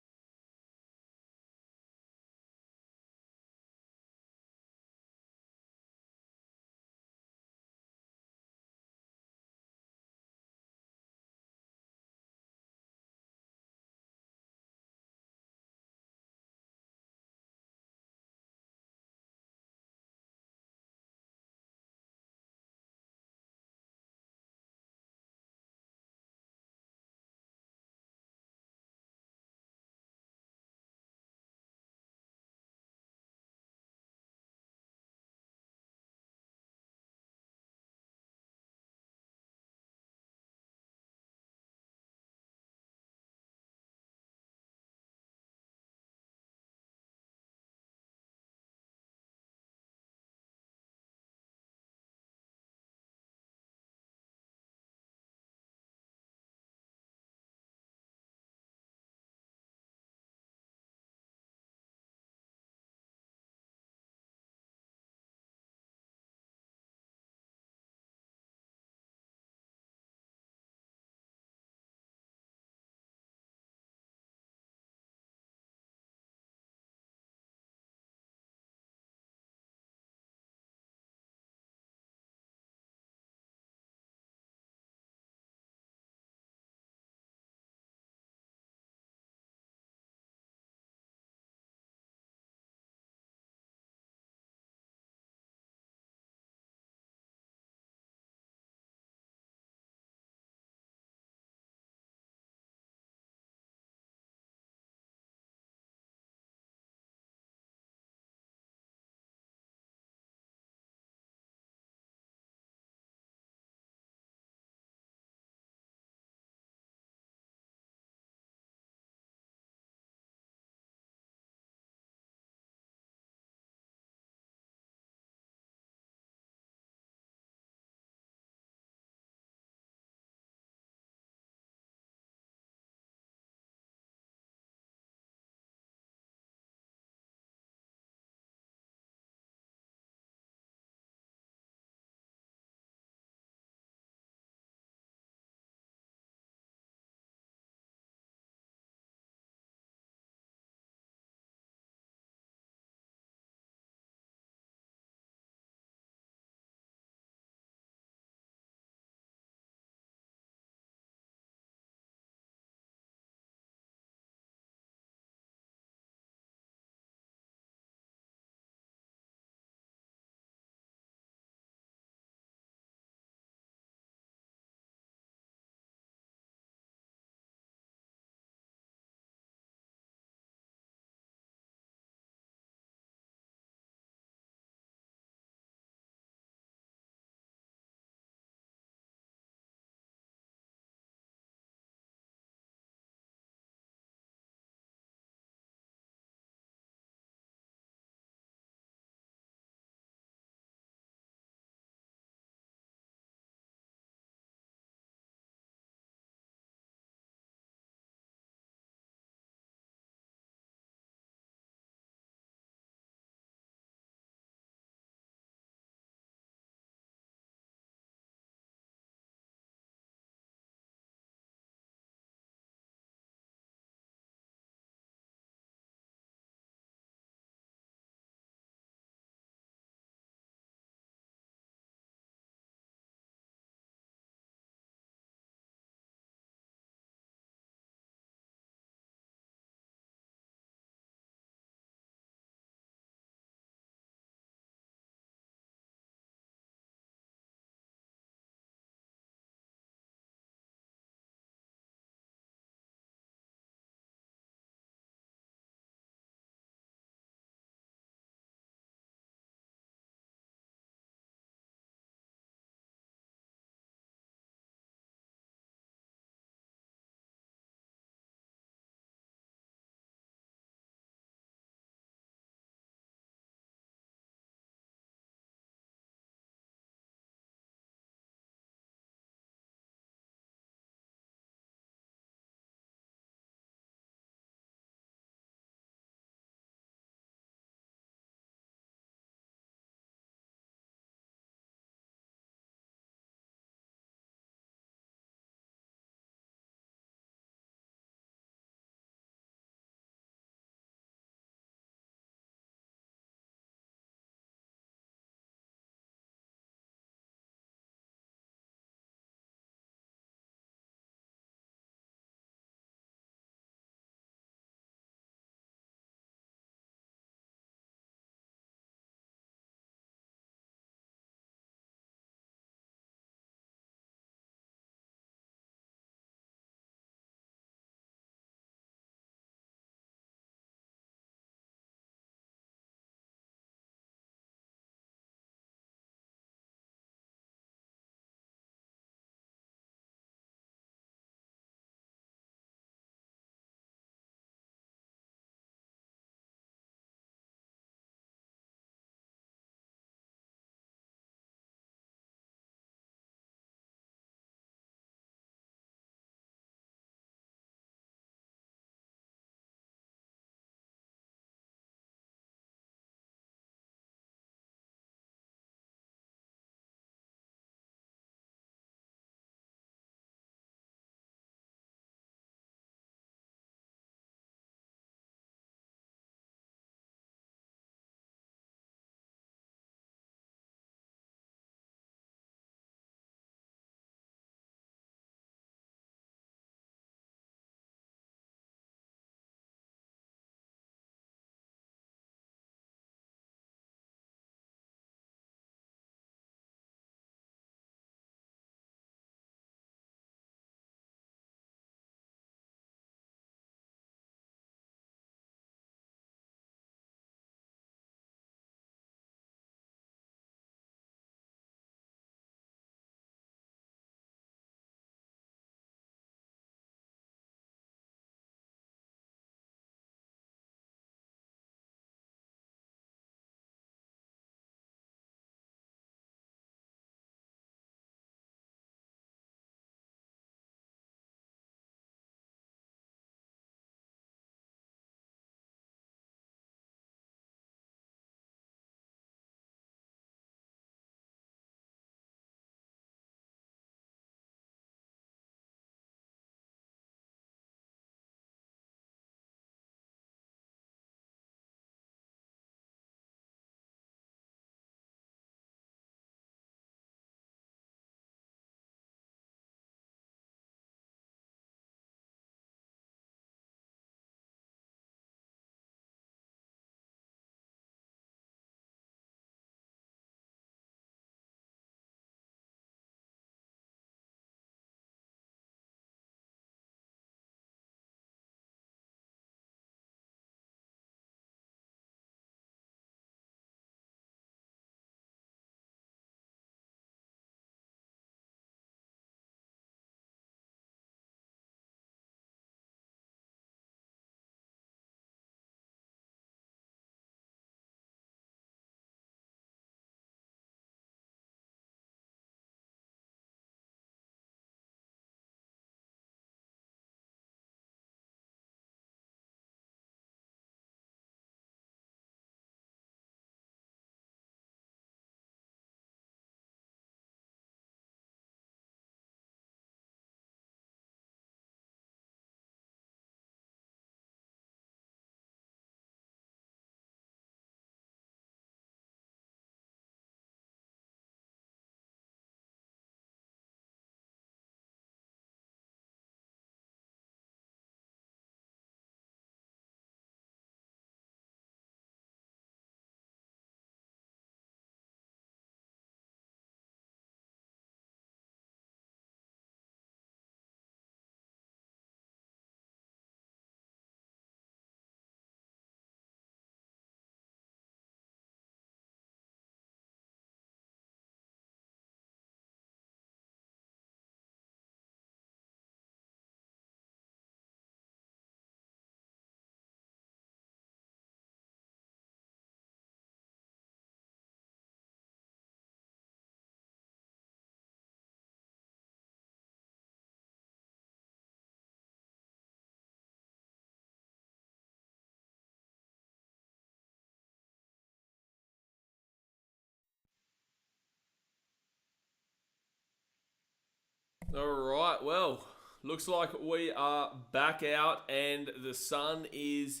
[SPEAKER 1] All right, well, looks like we are back out and the sun is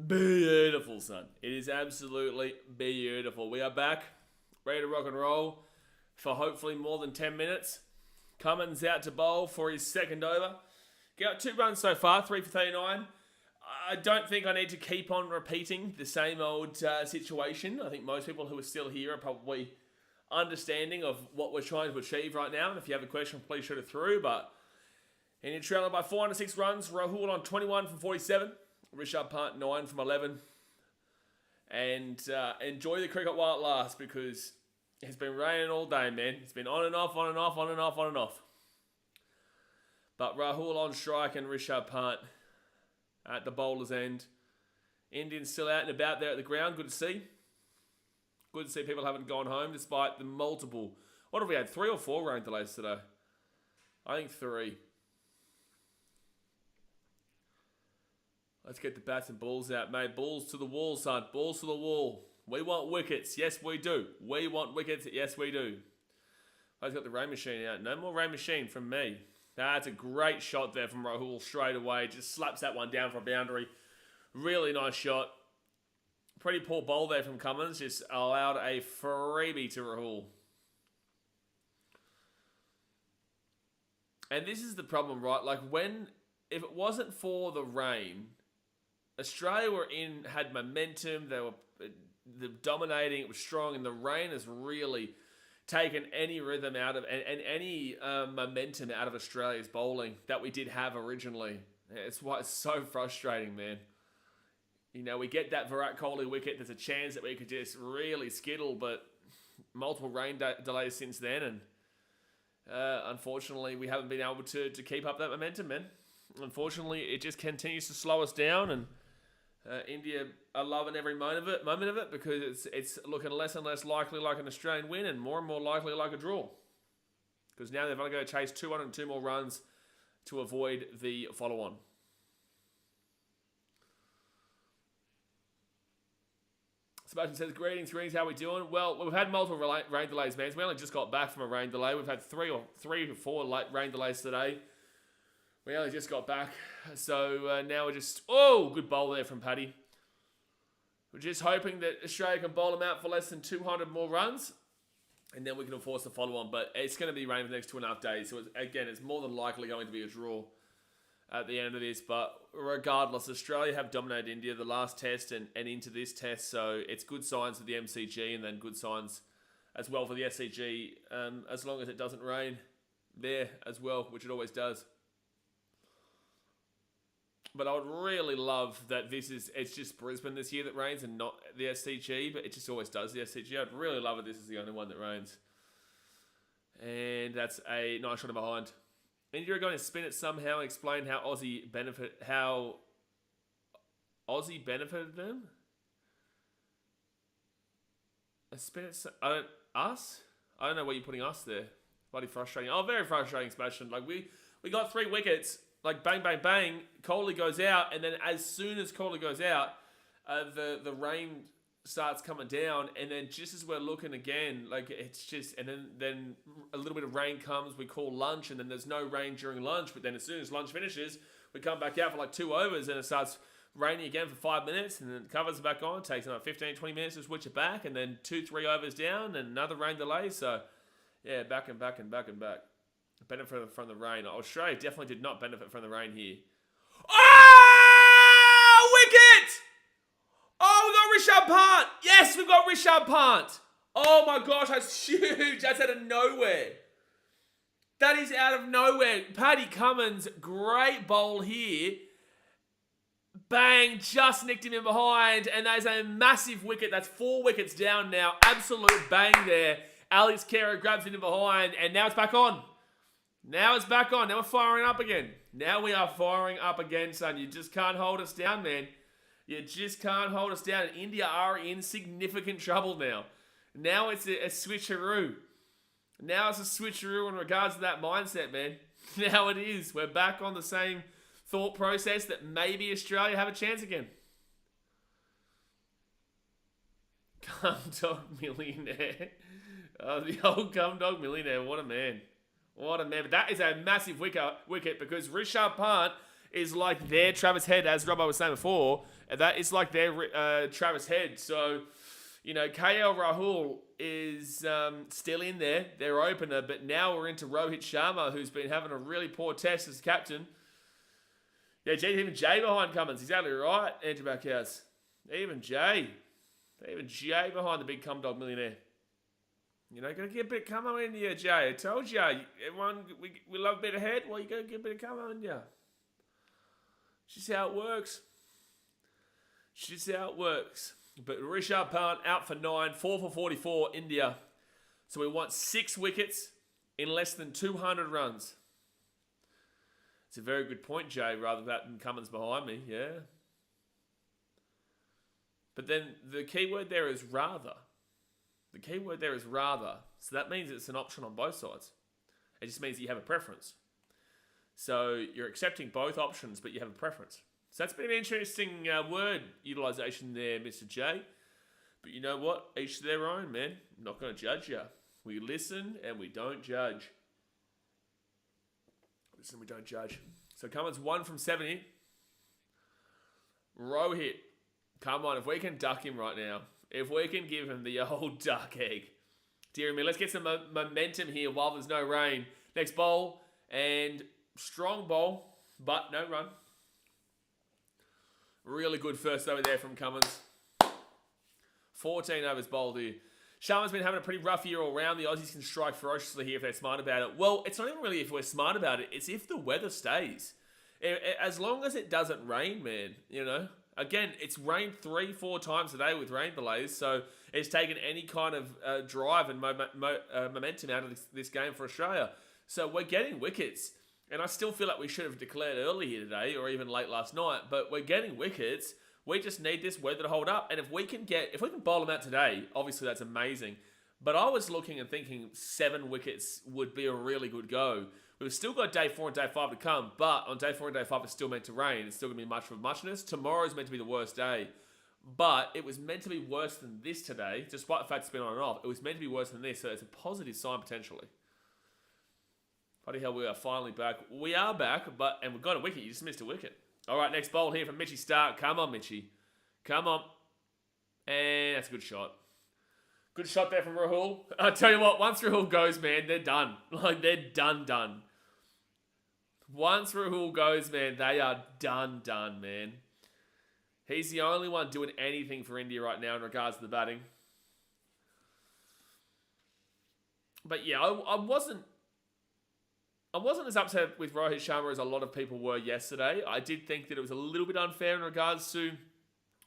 [SPEAKER 1] beautiful, son. It is absolutely beautiful. We are back, ready to rock and roll for hopefully more than 10 minutes. Cummins out to bowl for his second over. Got 2 runs so far, 3 for 39. I don't think I need to keep on repeating the same old situation. I think most people who are still here are probably understanding of what we're trying to achieve right now. And if you have a question, please shoot it through. But India trailing by 406 runs. Rahul on 21 from 47. Rishabh Pant 9 from 11. And enjoy the cricket while it lasts, because it's been raining all day, man. It's been on and off, on and off, on and off, on and off. But Rahul on strike and Rishabh Pant at the bowler's end. Indians still out and about there at the ground. Good to see. Good to see people haven't gone home despite the multiple... What have we had? 3 or 4 rain delays today? I think 3. Let's get the bats and balls out, mate. Balls to the wall, son. Balls to the wall. We want wickets. Yes, we do. We want wickets. Yes, we do. I've got the rain machine out. No more rain machine from me. That's a great shot there from Rahul straight away. Just slaps that one down for a boundary. Really nice shot. Pretty poor bowl there from Cummins. Just allowed a freebie to Rahul. And this is the problem, right? Like if it wasn't for the rain, Australia had momentum. They were dominating. It was strong. And the rain has really taken any rhythm out of and any momentum out of Australia's bowling that we did have originally. It's why it's so frustrating, man. You know, we get that Virat Kohli wicket. There's a chance that we could just really skittle, but multiple rain delays since then, and unfortunately, we haven't been able to keep up that momentum, man. Unfortunately, it just continues to slow us down, and India are loving every moment of it because it's looking less and less likely like an Australian win and more likely like a draw. Because now they've only got to chase 202 more runs to avoid the follow-on. Sebastian says, greetings, how we doing? Well, we've had multiple rain delays, man. We only just got back from a rain delay. We've had 3 or 4 late rain delays today. We only just got back. So now we're just... Oh, good bowl there from Paddy. We're just hoping that Australia can bowl them out for less than 200 more runs. And then we can enforce the follow-on. But it's going to be rain for the next 2.5 days. So it's more than likely going to be a draw at the end of this. But regardless, Australia have dominated India the last test and into this test. So it's good signs for the MCG and then good signs as well for the SCG. As long as it doesn't rain there as well, which it always does. But I would really love that it's just Brisbane this year that rains and not the SCG, but it just always does, the SCG. I'd really love it. This is the only one that rains. And that's a nice shot of behind. India are going to spin it somehow and explain how Aussie benefited them. A spin it. Us? I don't know why you're putting us there. Bloody frustrating. Oh, very frustrating, Sebastian. Like we got 3 wickets. Like bang, bang, bang. Kohli goes out, and then as soon as Kohli goes out, the rain starts coming down, and then just as we're looking again, like it's just, and then a little bit of rain comes. We call lunch, and then there's no rain during lunch. But then as soon as lunch finishes, we come back out for like 2 overs, and it starts raining again for 5 minutes, and then it covers it back on. It takes about 15, 20 minutes to switch it back, and then 2-3 overs down, and another rain delay. So yeah, back and back and back and back. Benefit from the rain. Australia definitely did not benefit from the rain here. Oh, wicket! Oh, we got Rishabh Pant. Yes, we've got Rishabh Pant. Oh my gosh, that's huge. That's out of nowhere. That is out of nowhere. Paddy Cummins, great bowl here. Bang, just nicked him in behind. And that is a massive wicket. That's 4 wickets down now. Absolute bang there. Alex Carey grabs it in behind. And now it's back on. Now it's back on. Now we're firing up again. Now we are firing up again, son. You just can't hold us down, man. You just can't hold us down. And India are in significant trouble now. Now it's a switcheroo. Now it's a switcheroo in regards to that mindset, man. Now it is. We're back on the same thought process that maybe Australia have a chance again. Cum Dog Millionaire. Oh, the old Cum Dog Millionaire. What a man. What a man. But that is a massive wicket because Rishabh Pant is like their Travis Head, as Robbo was saying before. And that is like their Travis Head. So, you know, KL Rahul is still in there, their opener. But now we're into Rohit Sharma, who's been having a really poor test as captain. Yeah, even Jay behind Cummins. Exactly right, Andrew Backhouse. Even Jay behind the big cum dog millionaire. You know, gotta get a bit of cum on in you, Jay. I told you, everyone, we love a bit of head. Well, you gotta get a bit of cum on you. It's just how it works. But Rishabh Pant out for 9, 4 for 44, India. So we want 6 wickets in less than 200 runs. It's a very good point, Jay, rather than Cummins behind me, yeah. But then the key word there is rather. So that means it's an option on both sides. It just means that you have a preference. So you're accepting both options, but you have a preference. So that's been an interesting word utilisation there, Mr. J. But you know what? Each to their own, man. I'm not going to judge you. We listen and we don't judge. So Cummins 1 from 70. Rohit, come on, if we can duck him right now. If we can give him the old duck egg. Dear me, let's get some momentum here while there's no rain. Next bowl, and strong bowl, but no run. Really good first over there from Cummins. 14 overs bowled here. Sharma's been having a pretty rough year all round. The Aussies can strike ferociously here if they're smart about it. Well, it's not even really if we're smart about it. It's if the weather stays. As long as it doesn't rain, man, you know. Again, it's rained 3-4 times a day with rain delays, so it's taken any kind of drive and momentum out of this game for Australia. So we're getting wickets, and I still feel like we should have declared early here today or even late last night, but we're getting wickets. We just need this weather to hold up, and if we can bowl them out today, obviously that's amazing. But I was looking and thinking 7 wickets would be a really good go. We've still got day 4 and day 5 to come, but on day 4 and day 5 it's still meant to rain. It's still going to be much of a muchness. Tomorrow's meant to be the worst day. But it was meant to be worse than this today, despite the fact it's been on and off. It was meant to be worse than this, so it's a positive sign potentially. Bloody hell, we are finally back. We are back, and we've got a wicket. You just missed a wicket. All right, next bowl here from Mitchie Stark. Come on, Mitchie. Come on. And that's a good shot. Good shot there from Rahul. I tell you what, once Rahul goes, man, they're done. Like, they're done. Once Rahul goes, man, they are done, man. He's the only one doing anything for India right now in regards to the batting. But yeah, I wasn't as upset with Rohit Sharma as a lot of people were yesterday. I did think that it was a little bit unfair in regards to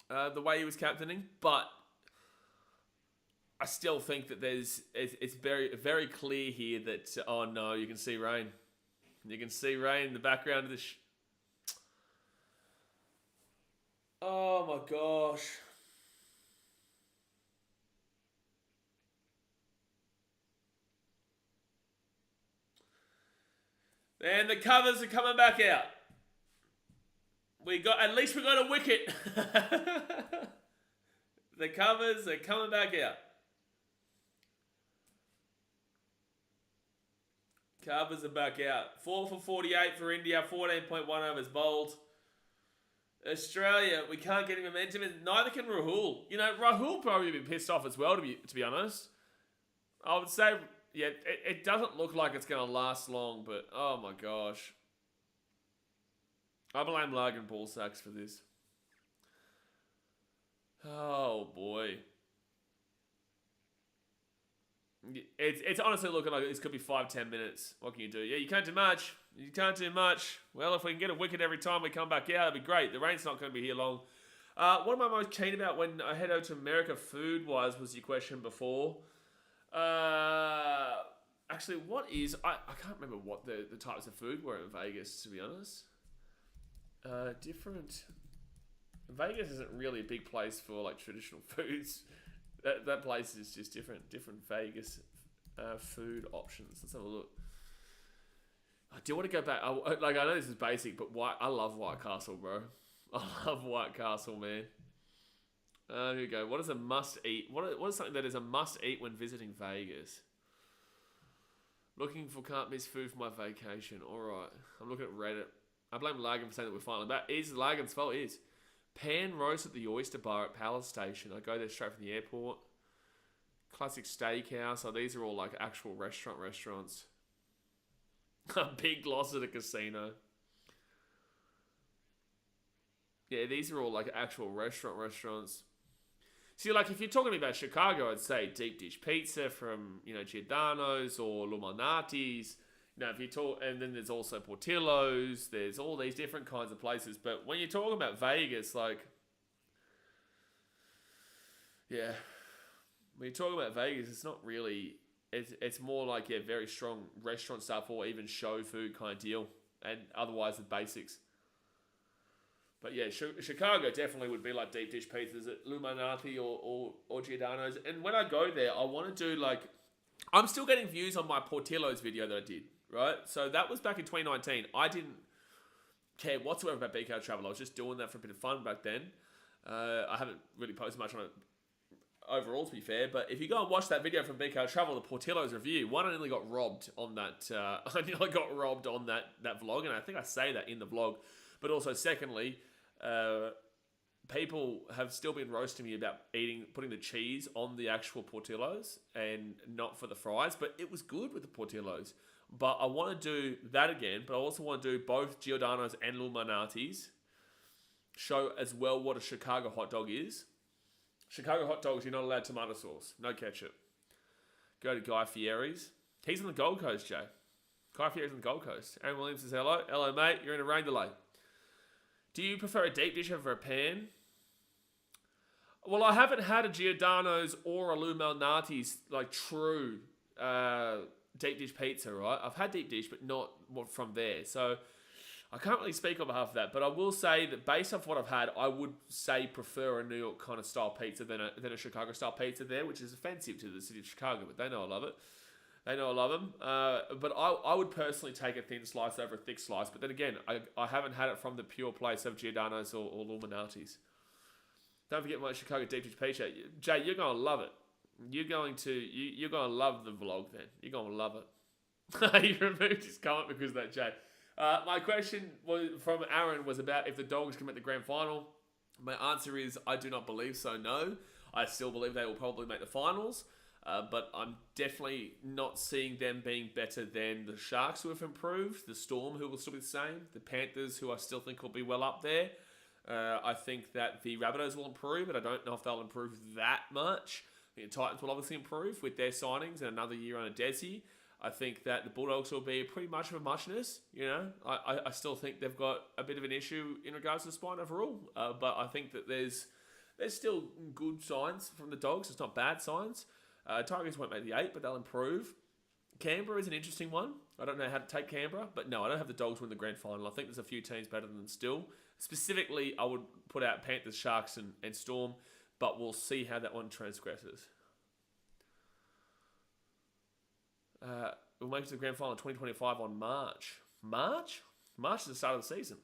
[SPEAKER 1] the way he was captaining, but I still think that it's very, very clear here that, oh no, you can see rain. You can see rain in the background of this. Oh my gosh. And the covers are coming back out. At least we got a wicket. The covers are coming back out. Covers are back out. 4 for 48 for India. 14.1 overs bowled. Australia, we can't get any momentum, and neither can Rahul. You know, Rahul probably be pissed off as well, to be honest. I would say, yeah, it doesn't look like it's going to last long, but oh my gosh. I blame Logan Ball Sacks for this. Oh boy. It's honestly looking like this could be 5-10 minutes. What can you do? Yeah, you can't do much. Well, if we can get a wicket every time we come back out, that'd be great. The rain's not going to be here long. What am I most keen about when I head over to America food-wise was your question before. Actually, what is... I can't remember what the types of food were in Vegas, to be honest. Different... Vegas isn't really a big place for like traditional foods. That place is just different Vegas food options. Let's have a look. I do want to go back. I know this is basic, but I love White Castle, bro. I love White Castle, man. Here we go. What is a must-eat? What is something that is a must-eat when visiting Vegas? Looking for can't miss food for my vacation. All right. I'm looking at Reddit. I blame Lagan for saying that we're finally back. Is Lagan's fault? Is. Pan roast at the Oyster Bar at Palace Station. I go there straight from the airport. Classic Steakhouse. Oh, these are all like actual restaurants. A big loss at a casino. Yeah, these are all like actual restaurants. See, like if you're talking about Chicago, I'd say deep dish pizza from Giordano's or Luminati's. If you talk, and then there's also Portillo's. There's all these different kinds of places. But when you're talking about Vegas, like, yeah, when you're talking about Vegas, it's not really. It's more like very strong restaurant stuff or even show food kind of deal, and otherwise the basics. But yeah, Chicago definitely would be like deep dish pizzas at Luminati or Giordano's. And when I go there, I want to do like, I'm still getting views on my Portillo's video that I did, right? So that was back in 2019. I didn't care whatsoever about BKRtravel. I was just doing that for a bit of fun back then. I haven't really posted much on it overall, to be fair. But if you go and watch that video from BKRtravel, the Portillo's review, one, I nearly got robbed on that. I nearly got robbed on that vlog, and I think I say that in the vlog. But also, secondly, people have still been roasting me about putting the cheese on the actual Portillo's and not for the fries. But it was good with the Portillo's. But I want to do that again. But I also want to do both Giordano's and Luminati's. Show as well what a Chicago hot dog is. Chicago hot dogs, you're not allowed tomato sauce. No ketchup. Go to Guy Fieri's. He's on the Gold Coast, Jay. Guy Fieri's on the Gold Coast. Aaron Williams says hello. Hello, mate. You're in a rain delay. Do you prefer a deep dish over a pan? Well, I haven't had a Giordano's or a Lou Malnati's, like, true deep dish pizza, right? I've had deep dish, but not from there. So I can't really speak on behalf of that. But I will say that based off what I've had, I would say prefer a New York kind of style pizza than a Chicago style pizza there, which is offensive to the city of Chicago, but they know I love it. They know I love them. But I would personally take a thin slice over a thick slice. But then again, I haven't had it from the pure place of Giordano's or Luminati's. Don't forget my Chicago deep dish pizza. Jay, you're going to love it. You're going to love the vlog then. You're going to love it. He removed his comment because of that, Jay. My question from Aaron was about if the Dogs can make the grand final. My answer is I do not believe so, no. I still believe they will probably make the finals. But I'm definitely not seeing them being better than the Sharks, who have improved, the Storm, who will still be the same, the Panthers, who I still think will be well up there. I think that the Rabbitohs will improve, but I don't know if they'll improve that much. I think the Titans will obviously improve with their signings and another year on a Desi. I think that the Bulldogs will be pretty much of a muchness. I still think they've got a bit of an issue in regards to the spine overall. But I think that there's still good signs from the Dogs. It's not bad signs. Tigers won't make the 8, but they'll improve. Canberra is an interesting one. I don't know how to take Canberra, but no, I don't have the Dogs win the grand final. I think there's a few teams better than them still. Specifically, I would put out Panthers, Sharks, and Storm, but we'll see how that one transgresses. We'll make it to the grand final in 2025 on March. March? March is the start of the season.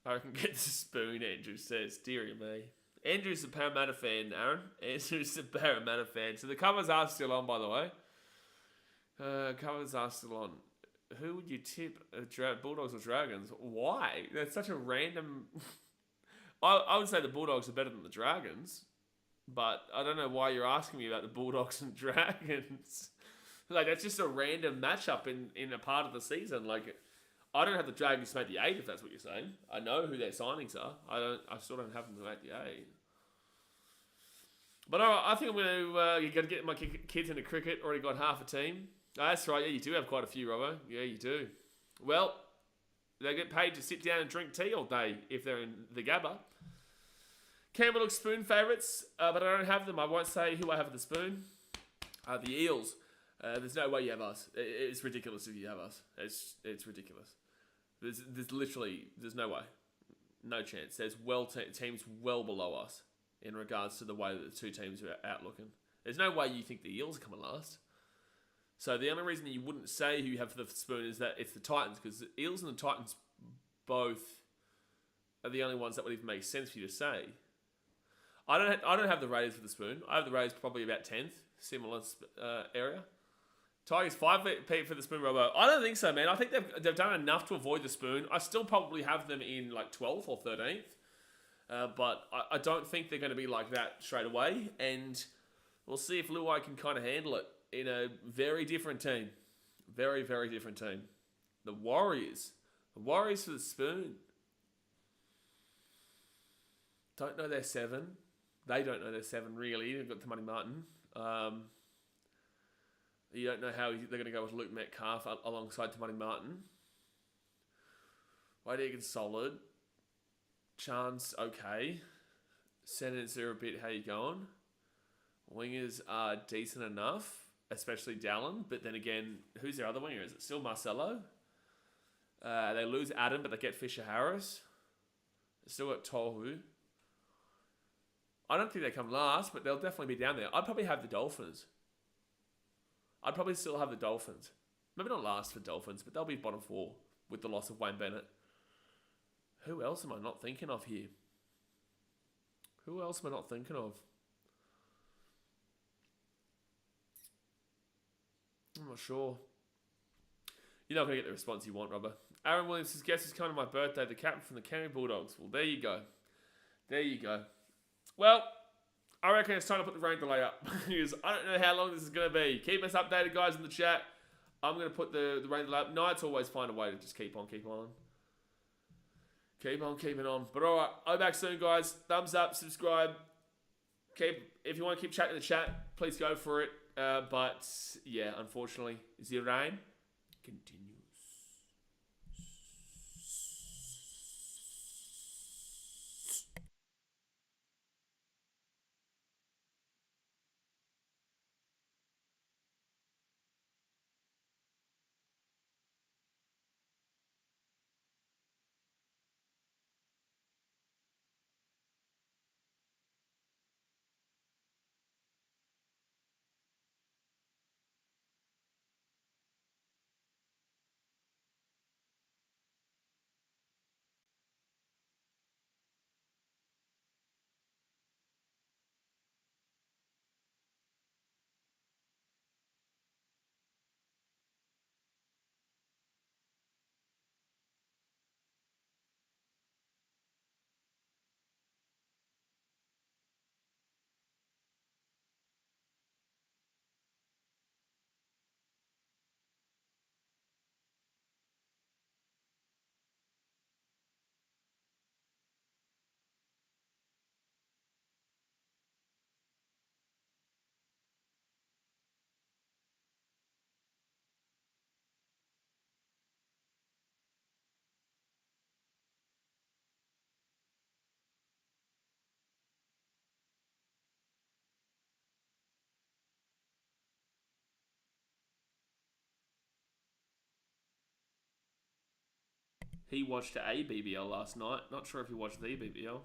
[SPEAKER 1] I can get the spoon, Andrew says. Deary me. Andrew's a Parramatta fan, Aaron. Andrew's a Parramatta fan. So the covers are still on, by the way. Covers are still on. Who would you tip? Bulldogs or Dragons? Why? That's such a random... I would say the Bulldogs are better than the Dragons. But I don't know why you're asking me about the Bulldogs and Dragons. Like, that's just a random matchup in a part of the season. Like, I don't have the Dragons to make the 8, if that's what you're saying. I know who their signings are. I still don't have them to make the 8. But all right, I think I'm going to get my kids into cricket. Already got half a team. Oh, that's right. Yeah, you do have quite a few, Robbo. Yeah, you do. Well, they get paid to sit down and drink tea all day if they're in the Gabba. Canberra looks spoon favourites, but I don't have them. I won't say who I have at the spoon. The Eels. There's no way you have us. It's ridiculous if you have us. It's ridiculous. There's no way. No chance. There's teams well below us in regards to the way that the two teams are outlooking. There's no way you think the Eels are coming last. So the only reason you wouldn't say who you have for the spoon is that it's the Titans, because the Eels and the Titans both are the only ones that would even make sense for you to say. I don't have the Raiders for the spoon. I have the Raiders probably about 10th, similar area. Tigers 5 for the spoon, Robbo. I don't think so, man. I think they've done enough to avoid the spoon. I still probably have them in like 12th or 13th. But I don't think they're going to be like that straight away. And we'll see if Luai can kind of handle it in a very different team. Very, very different team. The Warriors. The Warriors for the spoon. Don't know their 7. They don't know their 7, really. They've got Tamani Martin. You don't know how they're going to go with Luke Metcalf alongside Tamani Martin. Wade Egan's solid. Chance, okay. Senators are a bit, how you going? Wingers are decent enough, especially Dallin. But then again, who's their other winger? Is it still Marcelo? They lose Adam, but they get Fisher Harris. They still got Tohu. I don't think they come last, but they'll definitely be down there. I'd probably have the Dolphins. I'd probably still have the Dolphins. Maybe not last for Dolphins, but they'll be bottom 4 with the loss of Wayne Bennett. Who else am I not thinking of here? Who else am I not thinking of? I'm not sure. You're not going to get the response you want, Robber. Aaron Williams says, guess it's kind of my birthday. The captain from the Canterbury Bulldogs. Well, there you go. There you go. Well, I reckon it's time to put the rain delay up. Because I don't know how long this is going to be. Keep us updated, guys, in the chat. I'm going to put the rain delay up. Knights always find a way to just keep on. Keep on, keeping on. But all right, I'll be back soon, guys. Thumbs up, subscribe. If you want to keep chatting in the chat, please go for it. But, yeah, unfortunately, the rain continues. He watched a BBL last night. Not sure if he watched the BBL.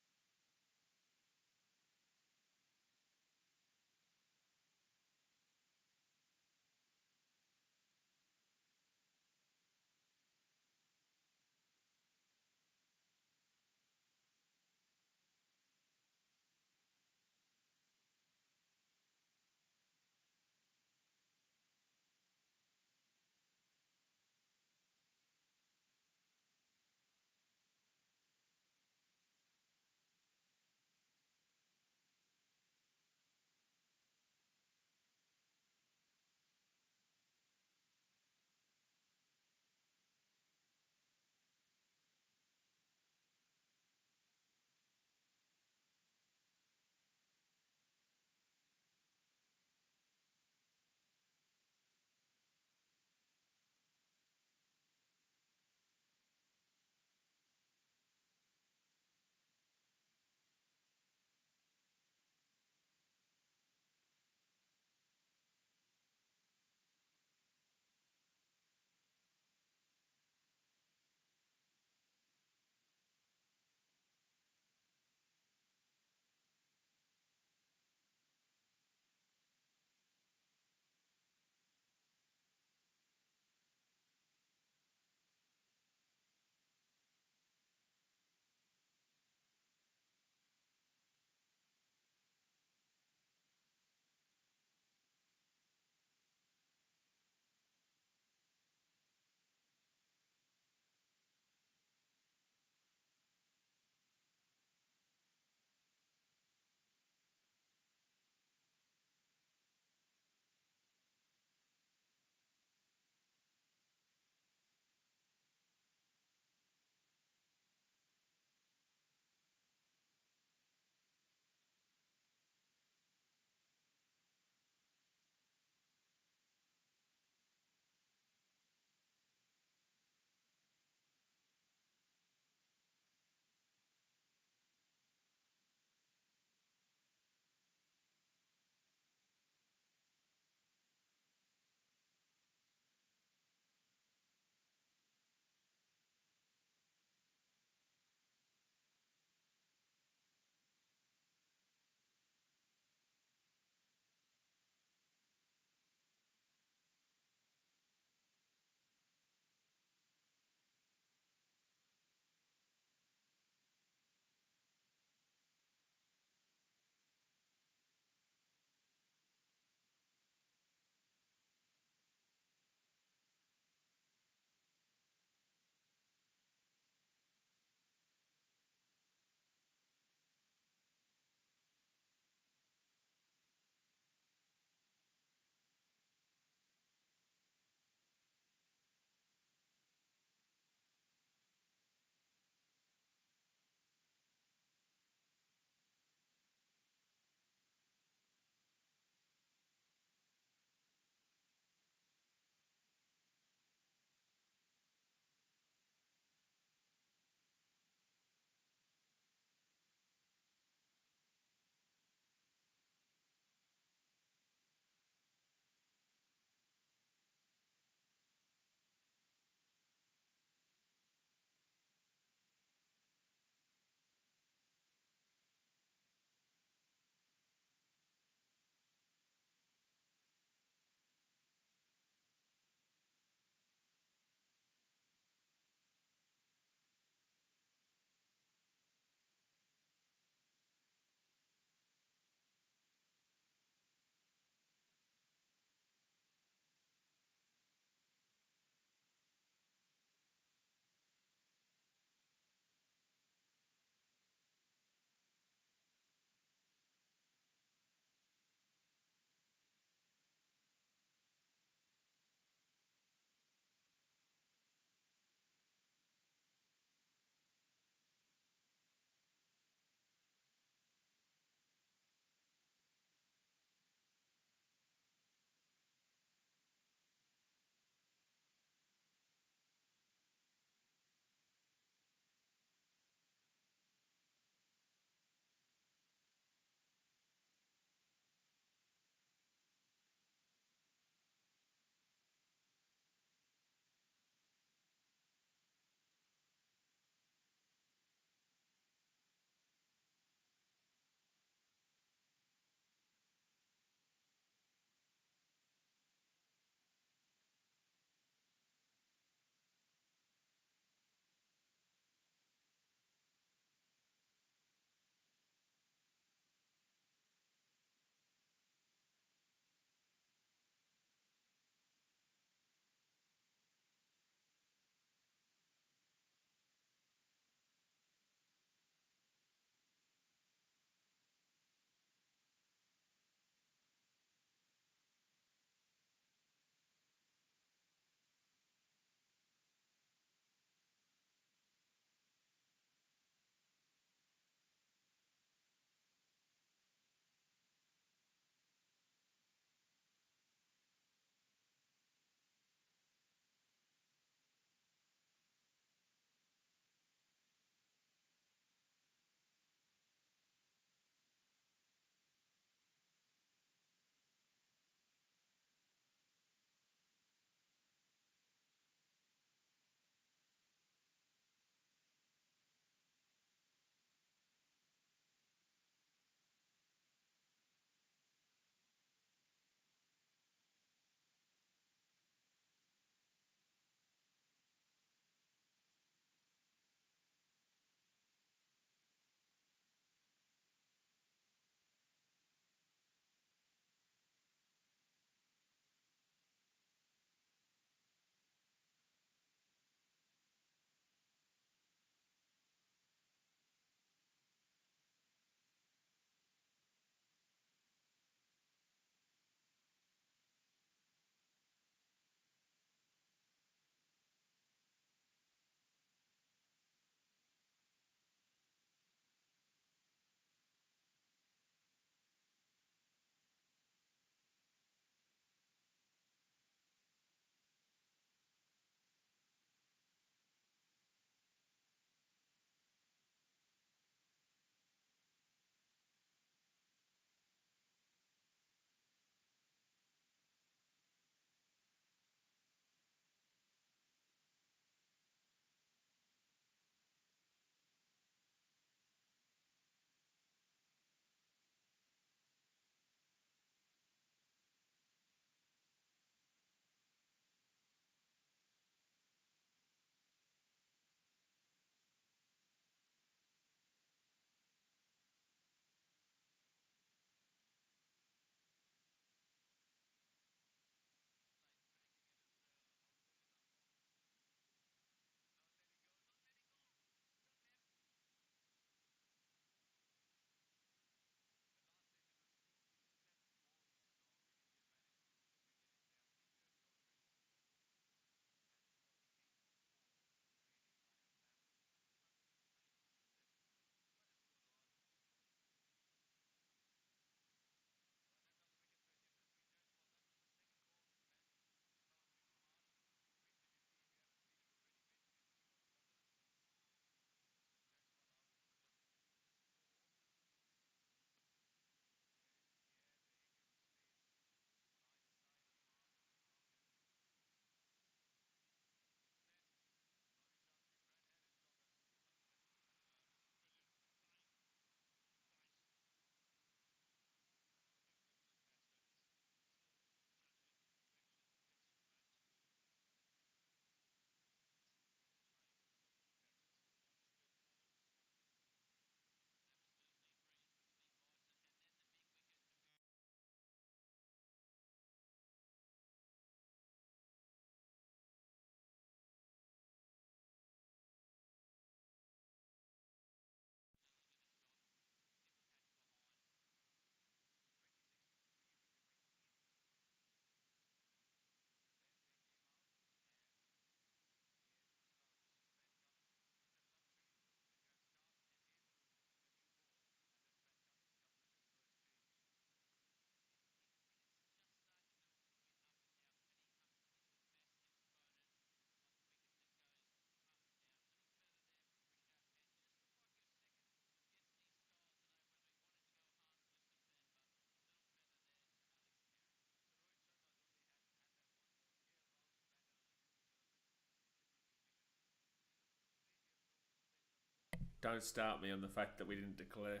[SPEAKER 1] Don't start me on the fact that we didn't declare.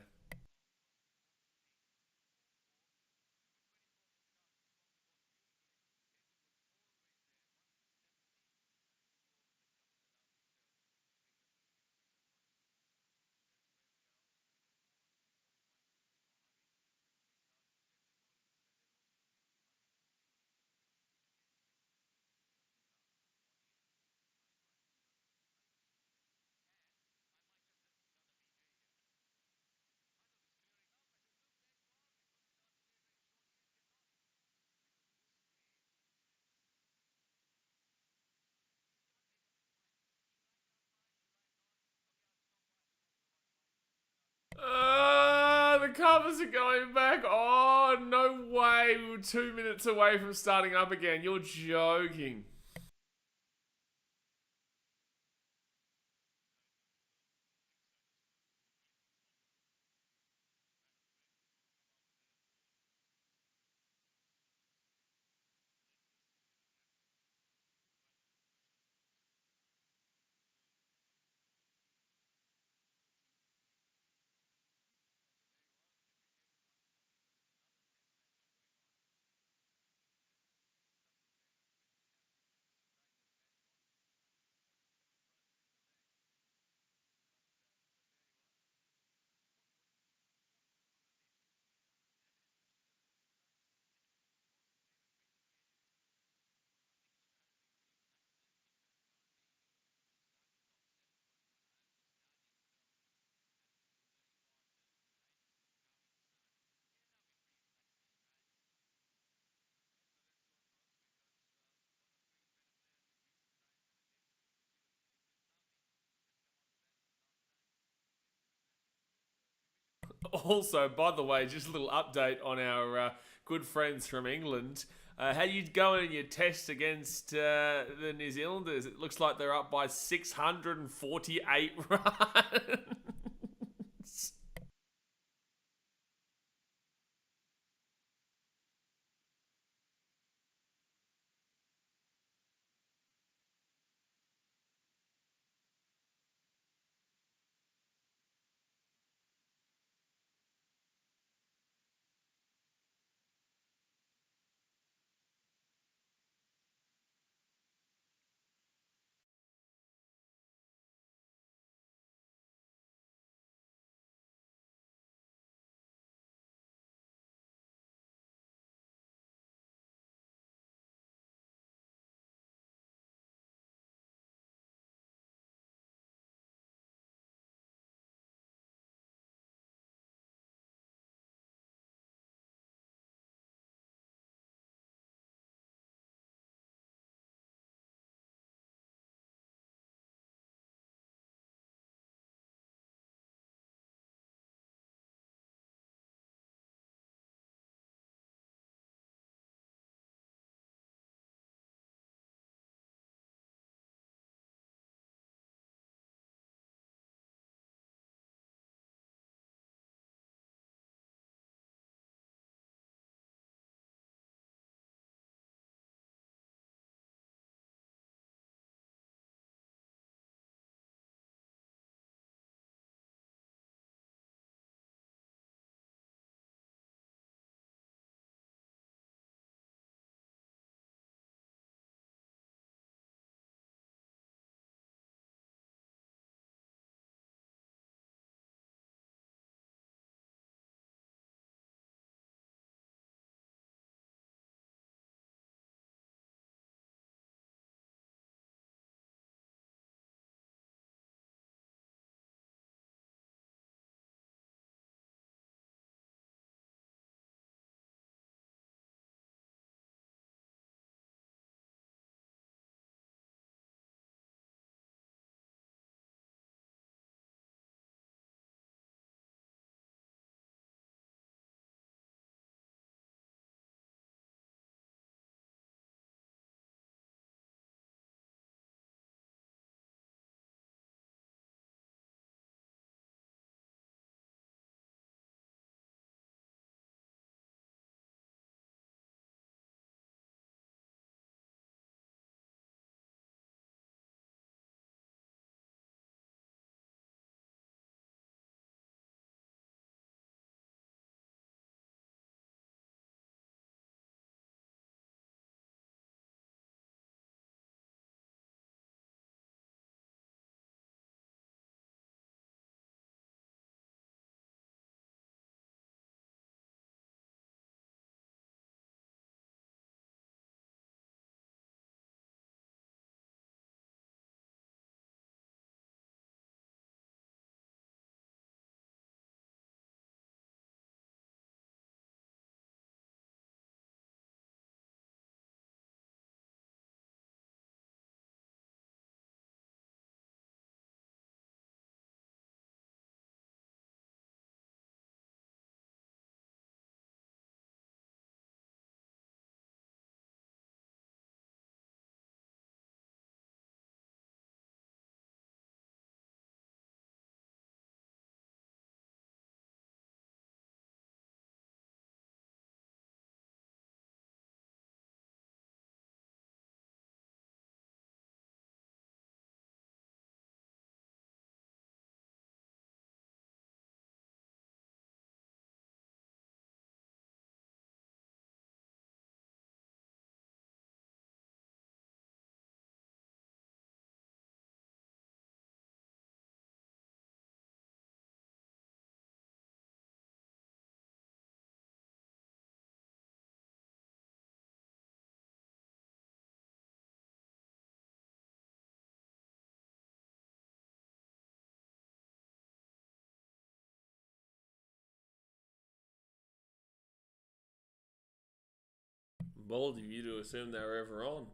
[SPEAKER 1] The covers are going back. Oh, no way. We were 2 minutes away from starting up again. You're joking. Also, by the way, just a little update on our good friends from England. How you going in your test against the New Zealanders? It looks like they're up by 648 runs. bold of you to assume they were ever on.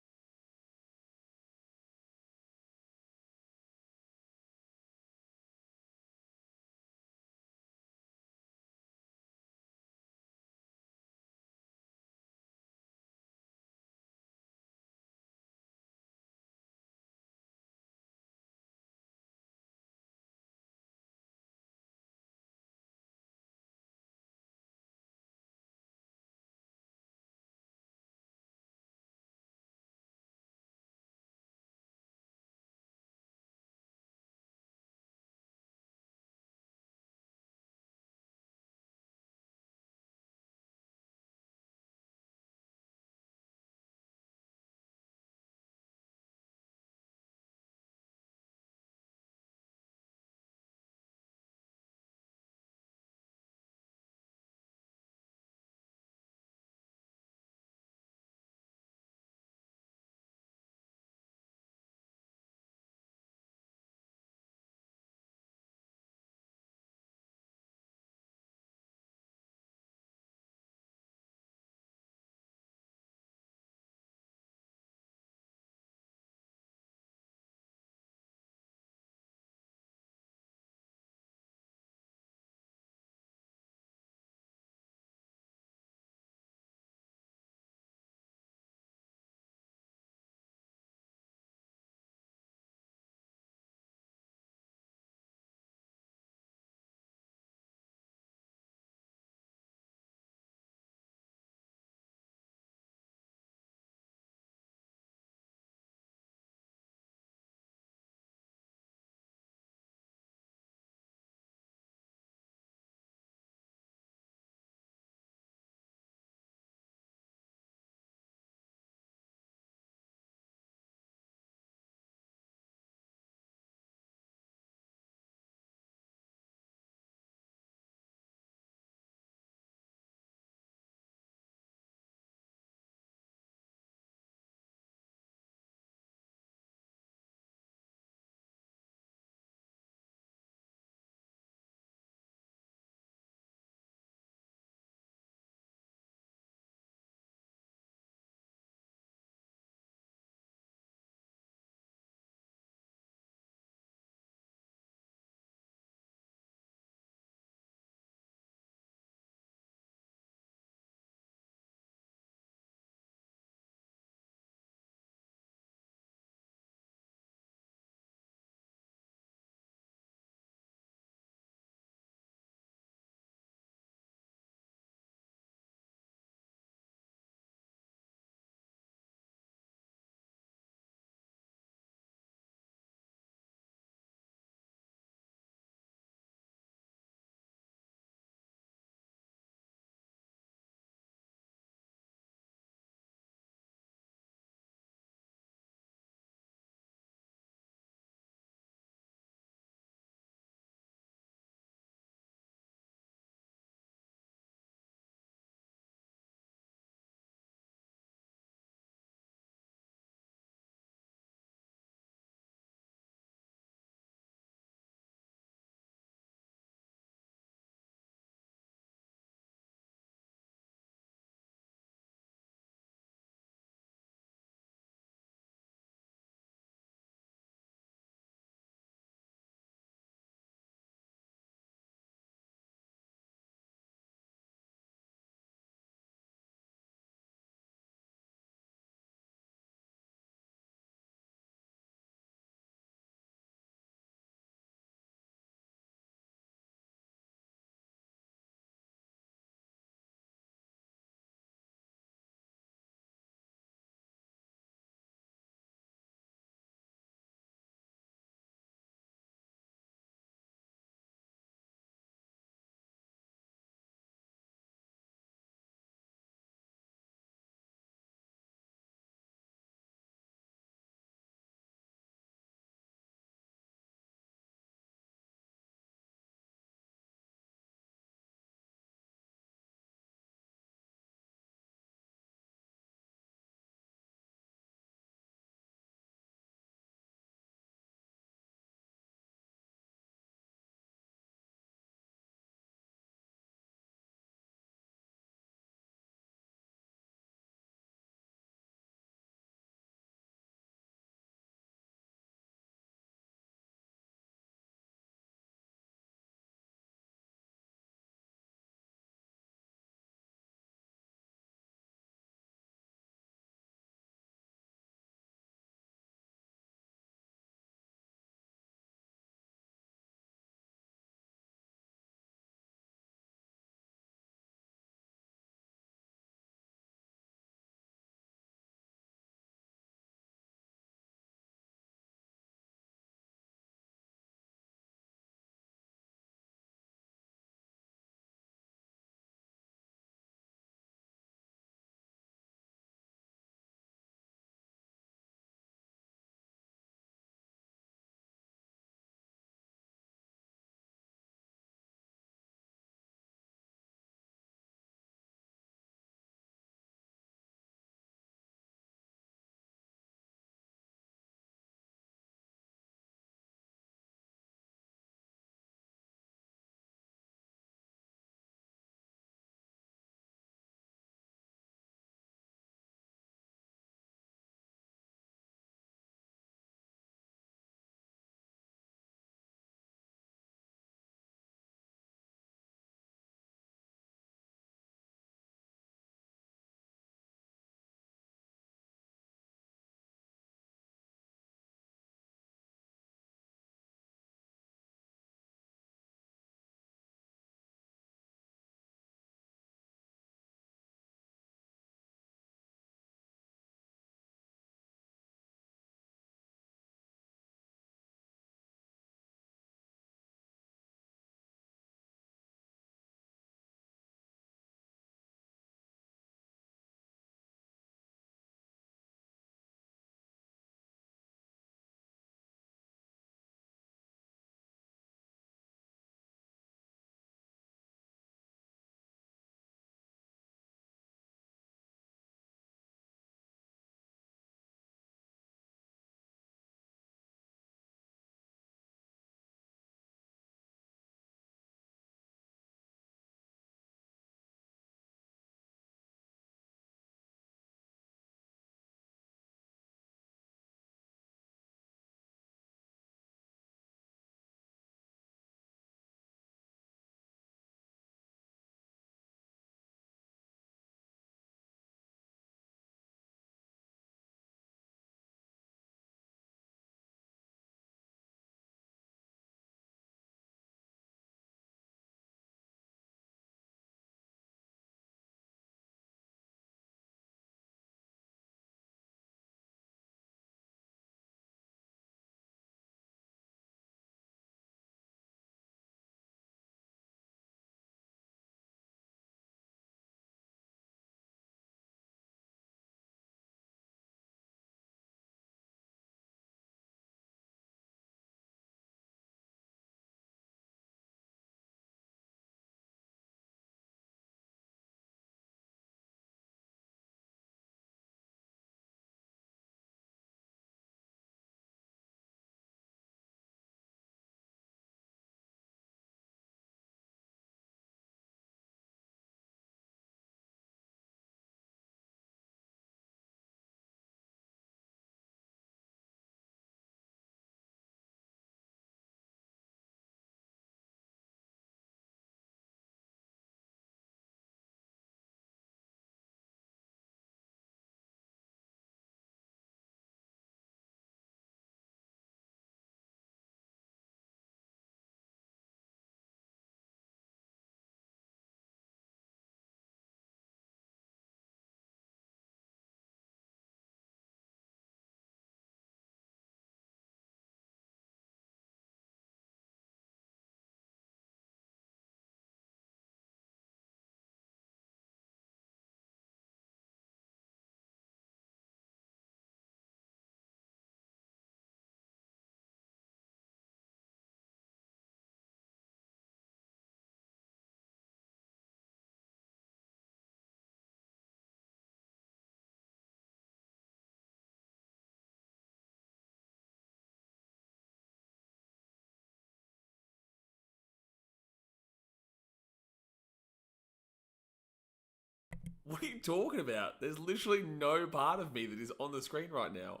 [SPEAKER 1] What are you talking about? There's literally no part of me that is on the screen right now.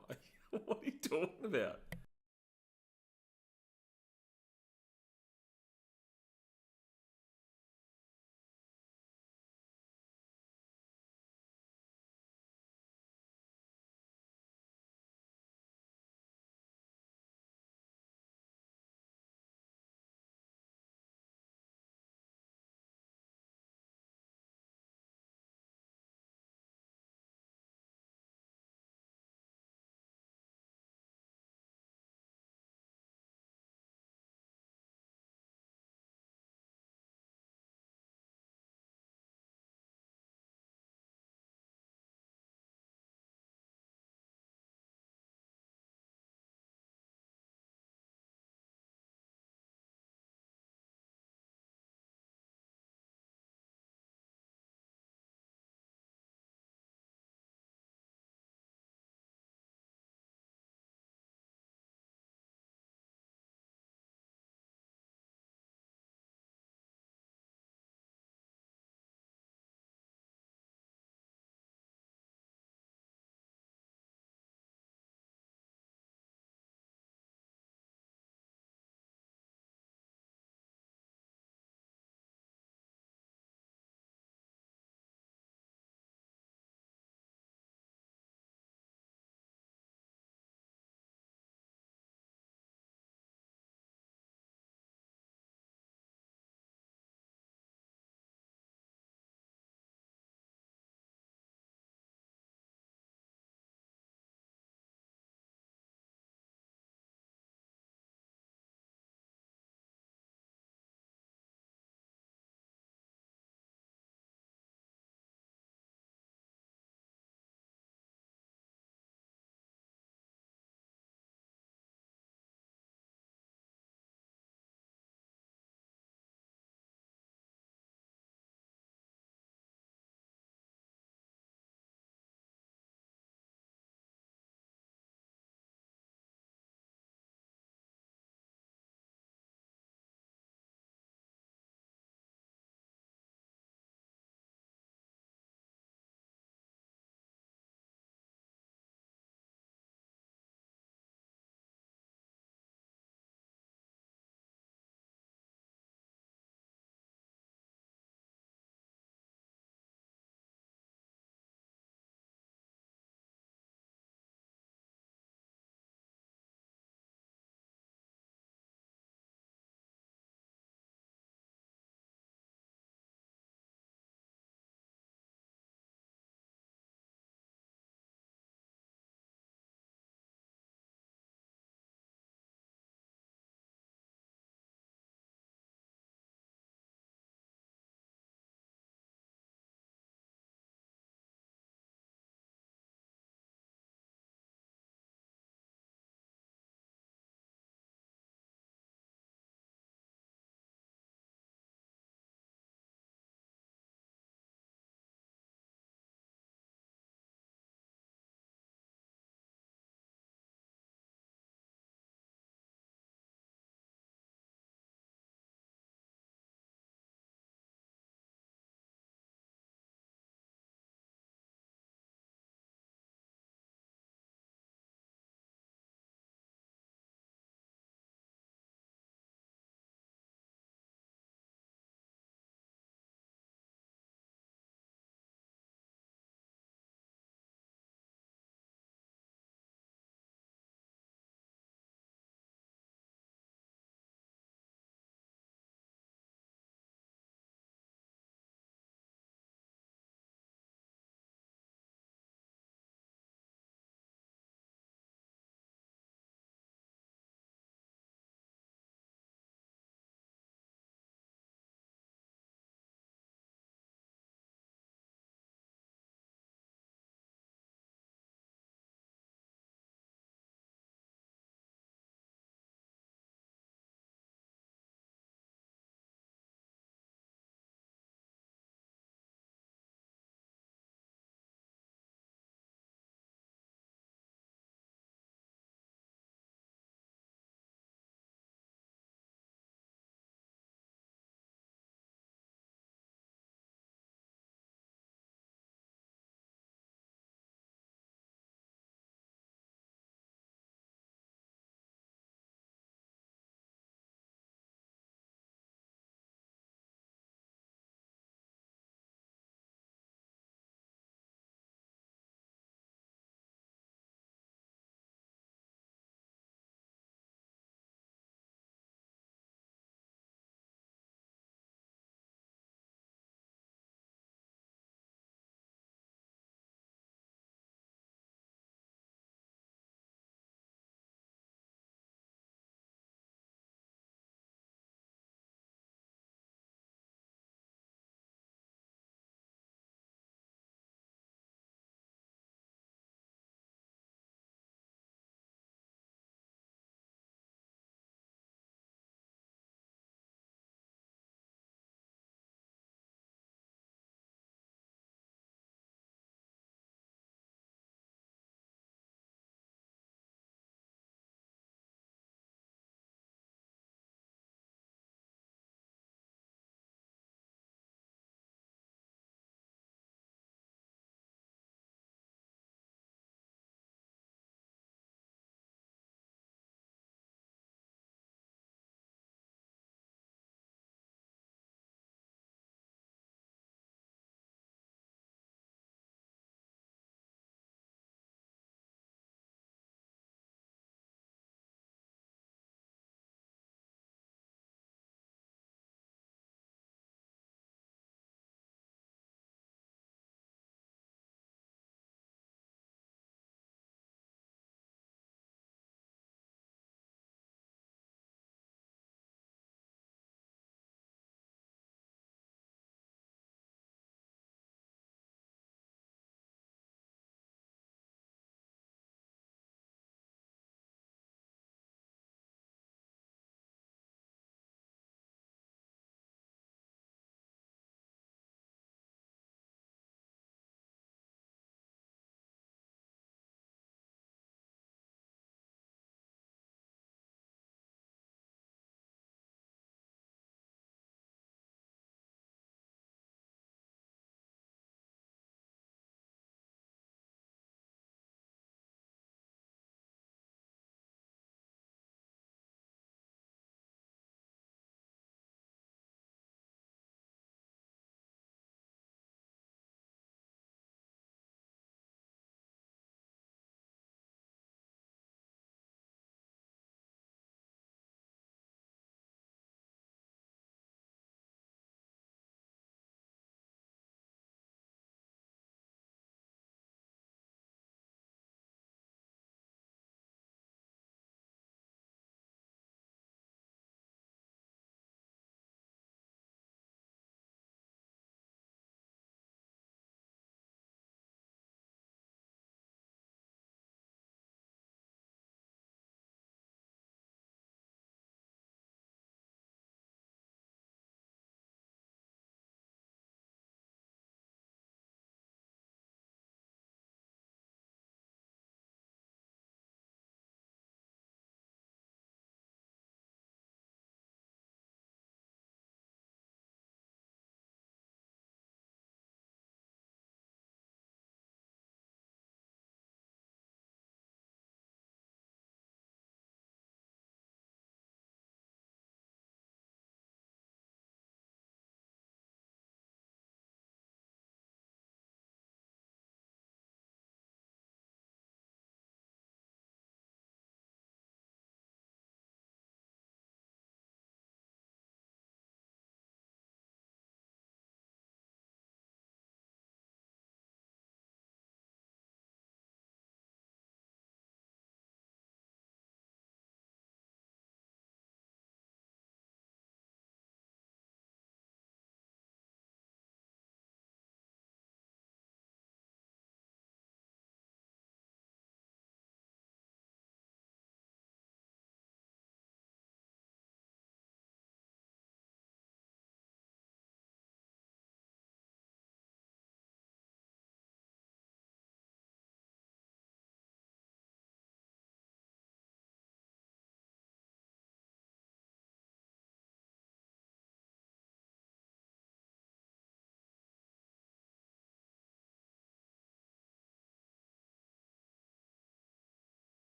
[SPEAKER 1] What are you talking about?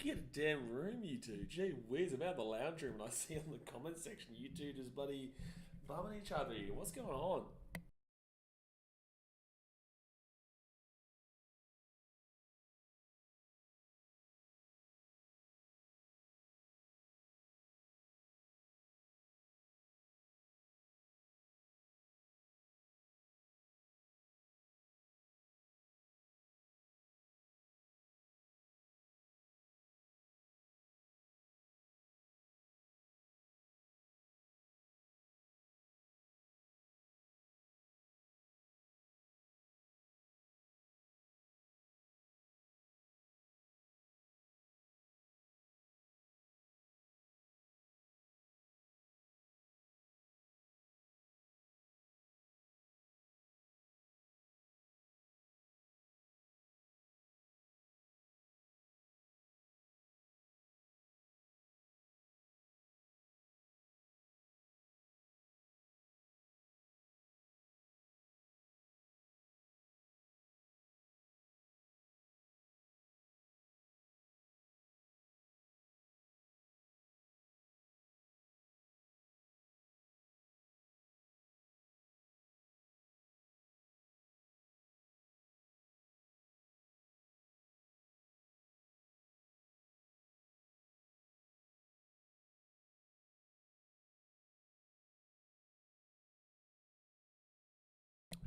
[SPEAKER 1] Get a damn room, you two. Gee whiz, about the lounge room, and I see on the comment section you two just bloody bumming each other here. What's going on?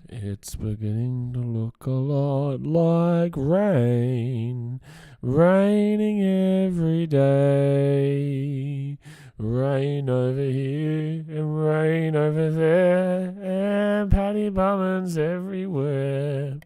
[SPEAKER 1] It's beginning to look a lot like rain, raining every day. Rain over here and rain over there, and paddy bummins everywhere.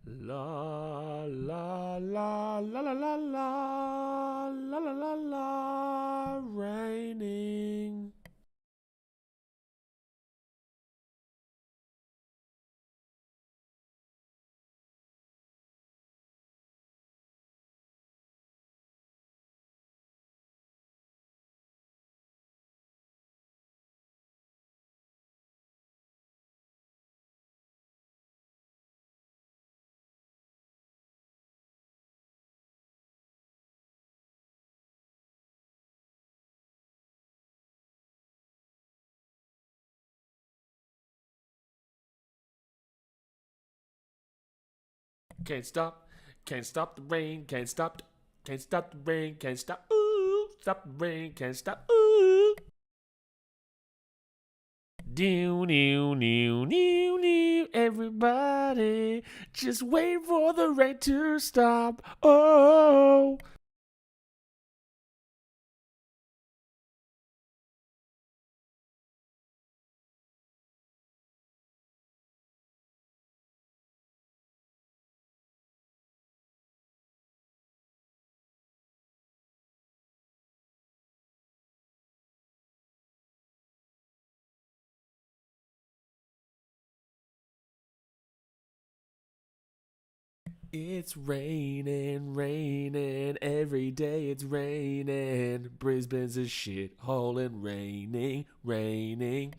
[SPEAKER 1] La la la la la la la la la la la raining. Can't stop, can't stop the rain, can't stop the rain, can't stop, ooh, stop the rain, can't stop, ooh. New, new, new, new, new, everybody, just wait for the rain to stop, oh. It's raining, raining, every day it's raining. Brisbane's a shithole and raining, raining.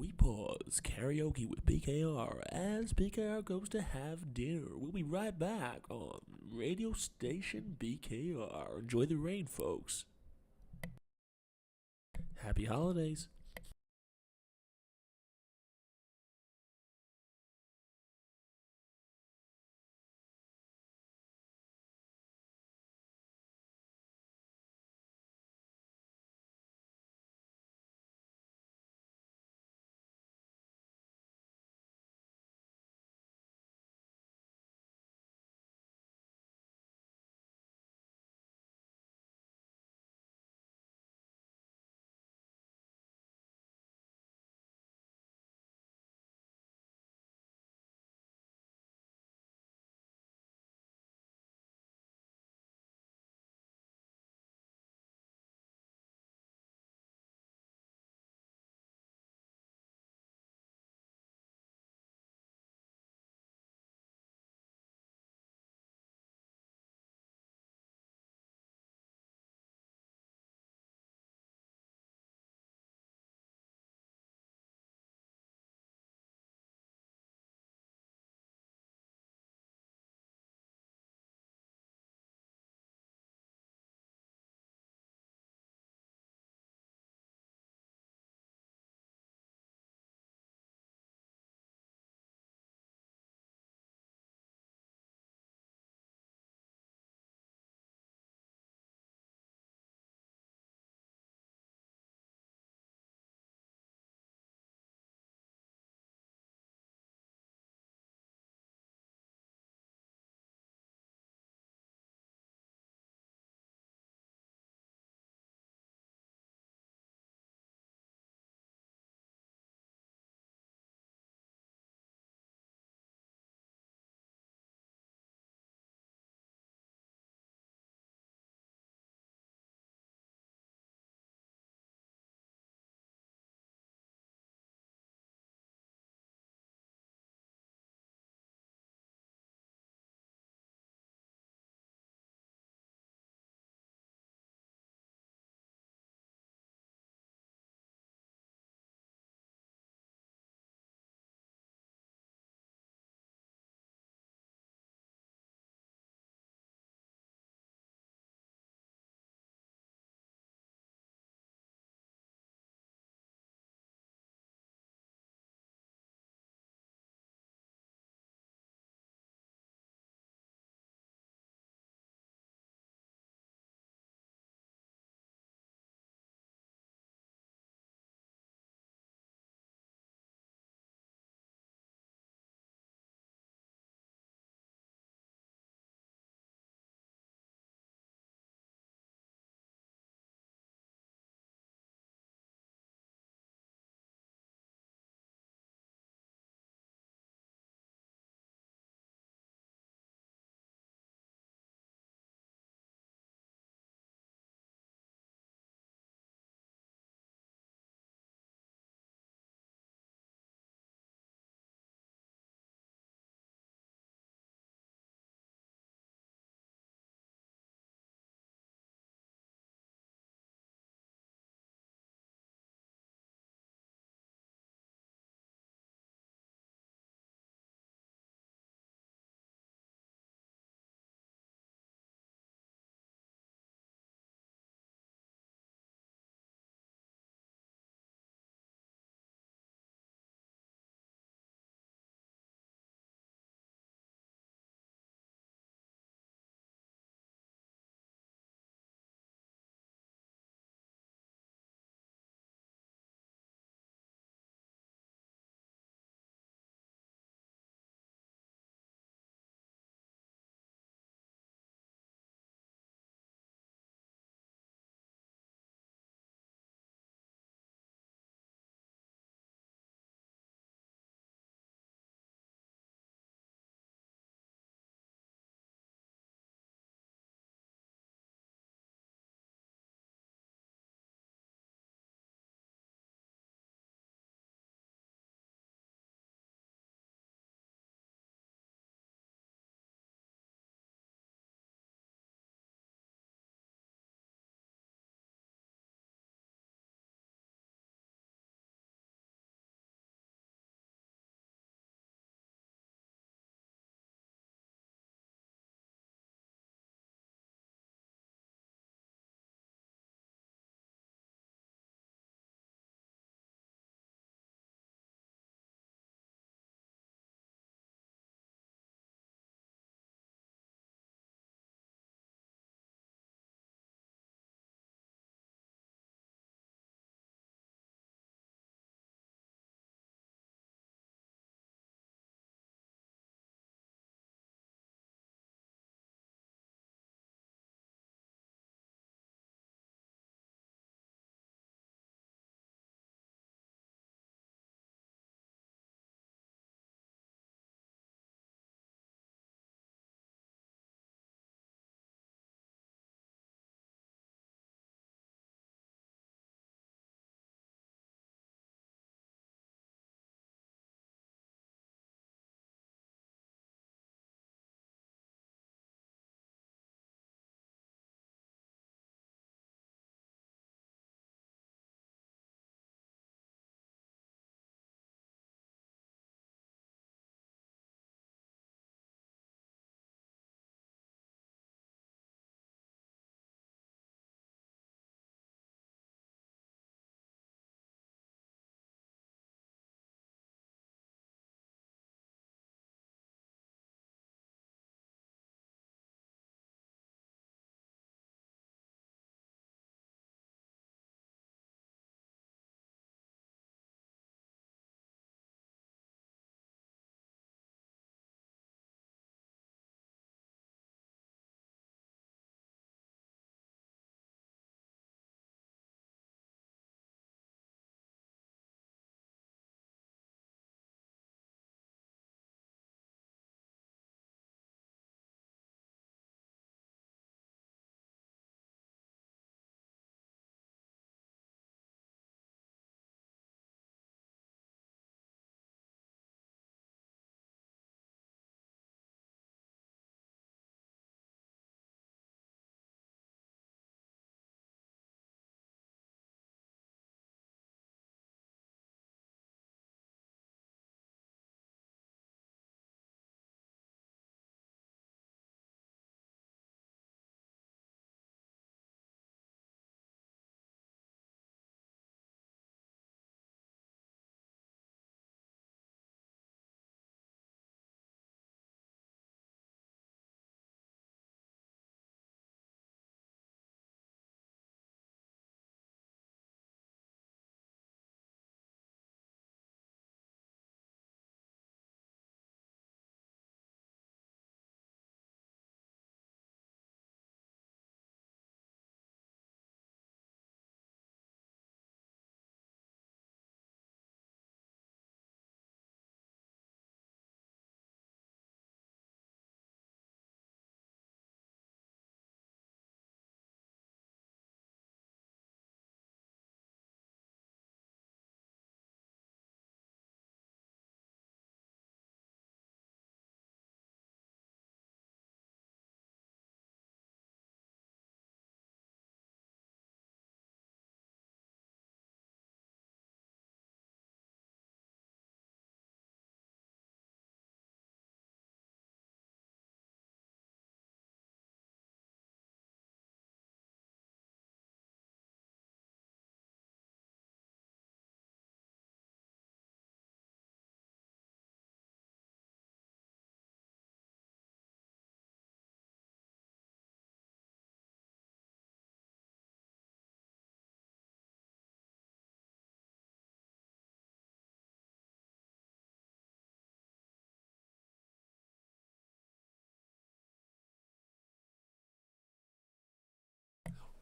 [SPEAKER 2] we pause karaoke with BKR as BKR goes to have dinner. We'll be right back on radio station BKR. Enjoy the rain, folks. Happy holidays.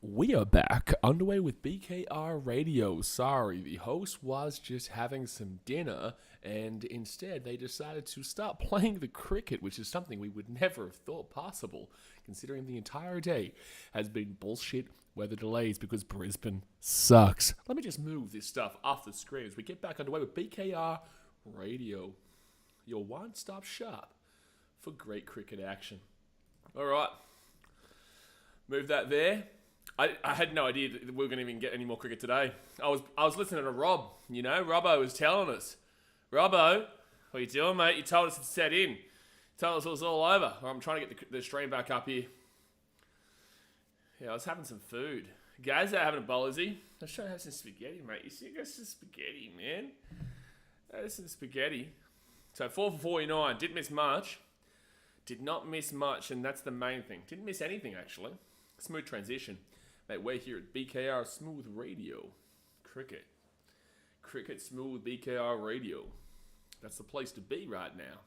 [SPEAKER 1] We are back, underway with BKR Radio. Sorry, the host was just having some dinner, and instead they decided to start playing the cricket, which is something we would never have thought possible, considering the entire day has been bullshit weather delays because Brisbane sucks. Let me just move this stuff off the screen as we get back underway with BKR Radio, your one-stop shop for great cricket action. All right, move that there. I had no idea that we were going to even get any more cricket today. I was listening to Rob, Robbo was telling us. Robbo, what are you doing, mate? You told us to set in. You told us it was all over. I'm trying to get the stream back up here. Yeah, I was having some food. Guys are having a bowl, is he? I was trying to have some spaghetti, mate. You see, you got some spaghetti, man. There's some spaghetti. So 4 for 49. Didn't miss much. Did not miss much, and that's the main thing. Didn't miss anything, actually. Smooth transition. Mate, we're here at BKR Smooth Radio. Cricket Smooth BKR Radio. That's the place to be right now.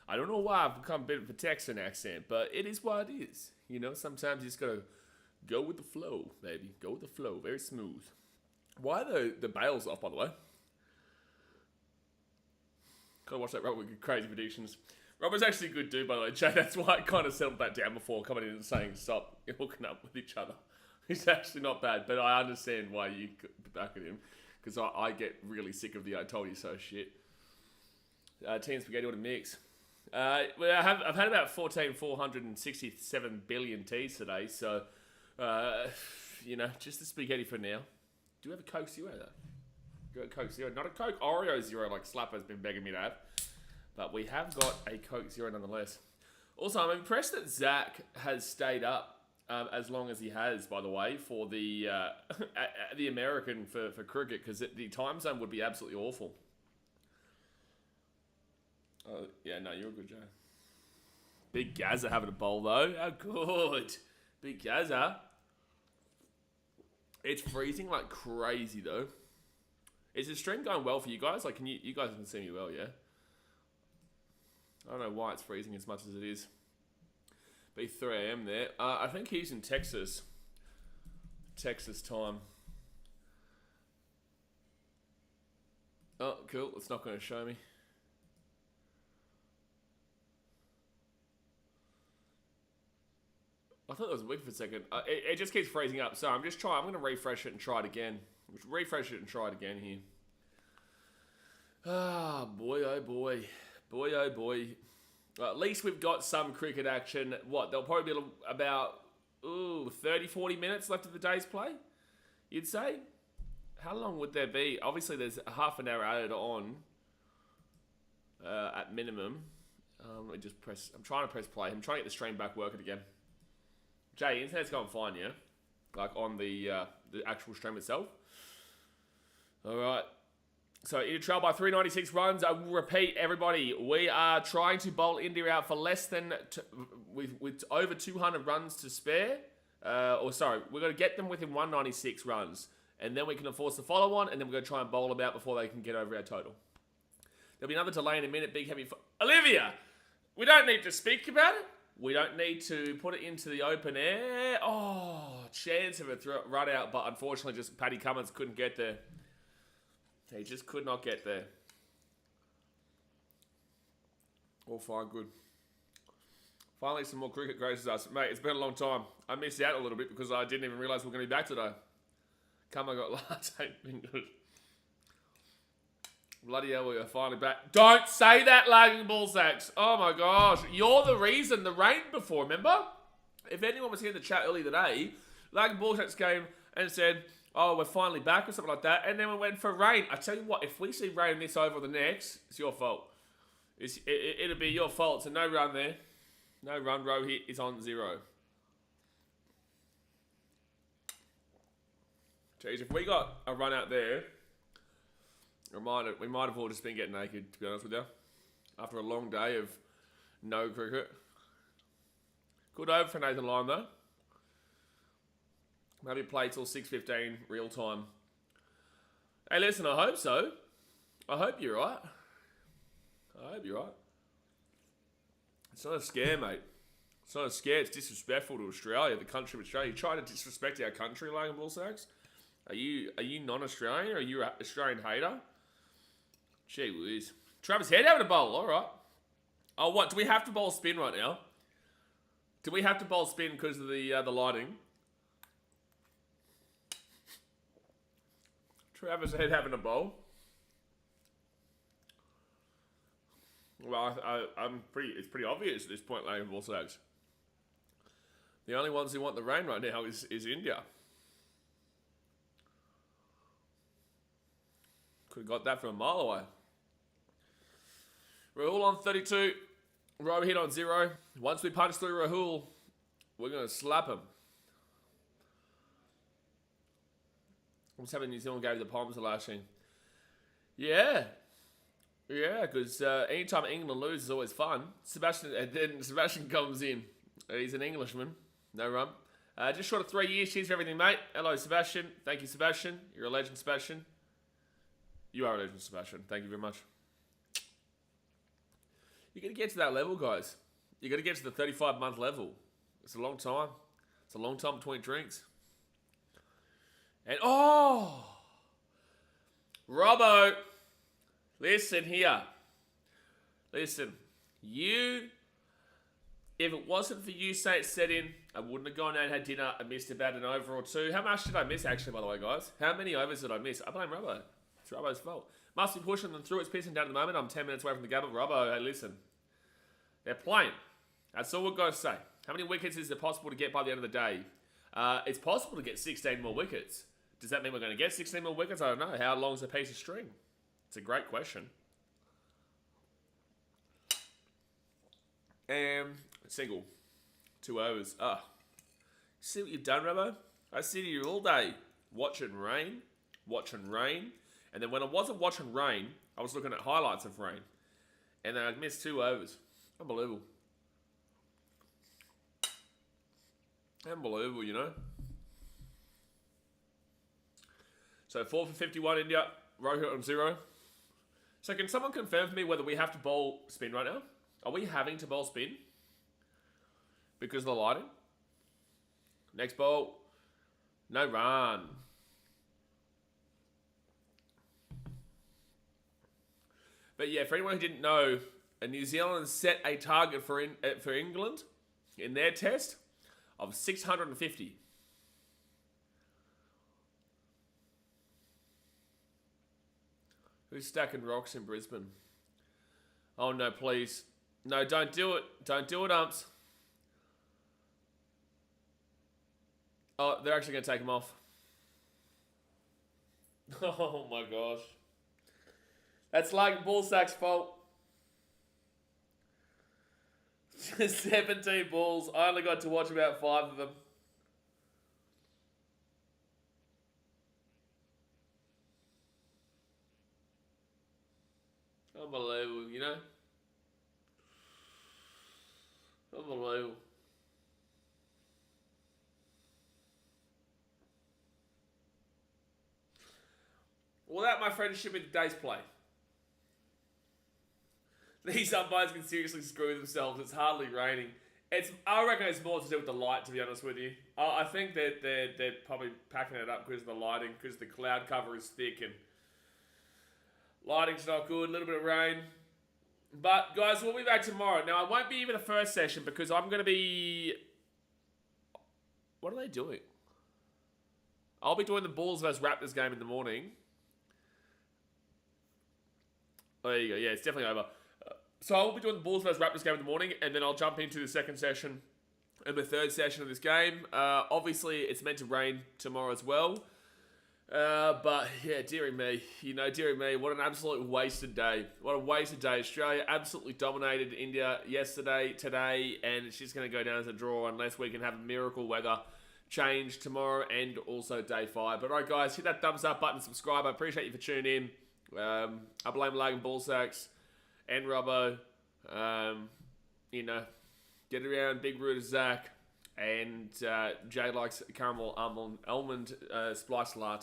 [SPEAKER 1] I don't know why I've become a bit of a Texan accent, but it is what it is. Sometimes you just gotta go with the flow, baby. Go with the flow. Very smooth. Why are the bails off, by the way? Gotta watch that Robert with crazy predictions. Robert's actually a good dude, by the way, Jay. That's why I kind of settled that down before coming in and saying stop hooking up with each other. He's actually not bad, but I understand why you back at him, because I get really sick of the "I told you so" shit. Tea and spaghetti, what a mix. I've had about 467 billion teas today, so just the spaghetti for now. Do you have a Coke Zero though? Do you have a Coke Zero? Not a Coke Oreo Zero like Slapper's been begging me to have, but we have got a Coke Zero nonetheless. Also, I'm impressed that Zach has stayed up as long as he has, by the way, for the American for cricket, because the time zone would be absolutely awful. Yeah, no, you're a good Joe. Big Gazza having a bowl, though. How good. Big Gazza. It's freezing like crazy, though. Is the stream going well for you guys? Like, you guys can see me well, yeah? I don't know why it's freezing as much as it is. Be 3 a.m. there. I think he's in Texas. Texas time. Oh, cool. It's not going to show me. I thought it was a week for a second. It just keeps freezing up. So I'm going to refresh it and try it again. Refresh it and try it again here. Ah, boy, oh boy. Boy, oh boy. Well, at least we've got some cricket action. There'll probably be about 30, 40 minutes left of the day's play, you'd say? How long would there be? Obviously, there's a half an hour added on at minimum. Let me just press... I'm trying to press play. I'm trying to get the stream back working again. Jay, internet's going fine, yeah? Like on the actual stream itself. All right. So, India trail by 396 runs. I will repeat, everybody, we are trying to bowl India out for less than... with over 200 runs to spare. We're going to get them within 196 runs. And then we can enforce the follow-on, and then we're going to try and bowl them out before they can get over our total. There'll be another delay in a minute. Big, heavy... Olivia! We don't need to speak about it. We don't need to put it into the open air. Oh, chance of a run out, but unfortunately just Paddy Cummins couldn't get there. He just could not get there. All fine, good. Finally, some more cricket graces us. Mate, it's been a long time. I missed out a little bit because I didn't even realise we were going to be back today. Come on, got latte fingers. Bloody hell, we are finally back. Don't say that, lagging ball sacks. Oh my gosh. You're the reason the rain before, remember? If anyone was here in the chat earlier today, lagging ball sacks came and said, oh, we're finally back or something like that. And then we went for rain. I tell you what, if we see rain this over the next, it's your fault. It'll be your fault. So no run there. No run. Rohit is on 0. Jeez, if we got a run out there, we might have all just been getting naked, to be honest with you. After a long day of no cricket. Good over for Nathan Lyon, though. Maybe play till 6:15 real time. Hey, listen, I hope so. I hope you're right. I hope you're right. It's not a scare, mate. So scared. It's disrespectful to Australia, the country of Australia. You try to disrespect our country, Logan Bullsacks? Are you non-Australian? Are you an Australian hater? Gee whiz. Travis Head having a bowl. All right. Oh, what? Do we have to bowl spin right now? Do we have to bowl spin because of the lighting? Travis Head having a bowl. Well, it's pretty obvious at this point, Logan Bullsacks. The only ones who want the rain right now is India. Could have got that from a mile away. Rahul on 32. Robo hit on 0. Once we punch through Rahul, we're going to slap him. I'm just having New Zealand gave the Palms a lashing. Yeah. Yeah, because anytime England loses is always fun. Sebastian comes in. He's an Englishman. No rum. Just short of 3 years. Cheers for everything, mate. Hello, Sebastian. Thank you, Sebastian. You're a legend, Sebastian. You are a legend, Sebastian. Thank you very much. You got to get to that level, guys. You got to get to the 35-month level. It's a long time. It's a long time between drinks. And Robbo, listen here. Listen, if it wasn't for you set in, I wouldn't have gone out and had dinner. I missed about an over or two. How much did I miss, actually, by the way, guys? How many overs did I miss? I blame Robbo. It's Robbo's fault. Must be pushing them through. It's pissing down at the moment. I'm 10 minutes away from the Gabba. Robbo, hey, listen. They're playing. That's all we've got to say. How many wickets is it possible to get by the end of the day? It's possible to get 16 more wickets. Does that mean we're going to get 16 more wickets? I don't know. How long's a piece of string? It's a great question. Single. 2 overs. See what you've done, Robbo? I sit here all day watching rain. And then when I wasn't watching rain, I was looking at highlights of rain. And then I'd missed 2 overs. Unbelievable. Unbelievable, you know. So 4 for 51 India. Rohit on 0. So can someone confirm for me whether we have to bowl spin right now? Are we having to bowl spin? Because of the lighting? Next ball. No run. But yeah, for anyone who didn't know, New Zealand set a target for England in their test of 650. Who's stacking rocks in Brisbane? Oh no, please. No, don't do it. Don't do it, umps. Oh, they're actually going to take him off. Oh my gosh. That's like Bullsack's fault. 17 balls. I only got to watch about 5 of them. Unbelievable, you know? Unbelievable. Well, that, my friends, should be the day's play. These umpires can seriously screw themselves. It's hardly raining. I reckon it's more to do with the light, to be honest with you. I think that they're probably packing it up because of the lighting, because the cloud cover is thick and lighting's not good. A little bit of rain. But, guys, we'll be back tomorrow. Now, I won't be even the first session because I'm going to be... What are they doing? I'll be doing the Bulls vs Raptors game in the morning. Oh, there you go. Yeah, it's definitely over. So I'll be doing the Bulls vs Raptors game in the morning, and then I'll jump into the second session and the third session of this game. Obviously, it's meant to rain tomorrow as well. But, yeah, dearie me. You know, dearie me, what an absolute wasted day. What a wasted day. Australia absolutely dominated India yesterday, today, and it's just going to go down as a draw unless we can have a miracle weather change tomorrow and also day 5. But, all right, guys, hit that thumbs up button, subscribe. I appreciate you for tuning in. I blame Logan Bullsacks and Robbo. You know, get around Big Rooter Zach, and Jay likes caramel almond spliced latte.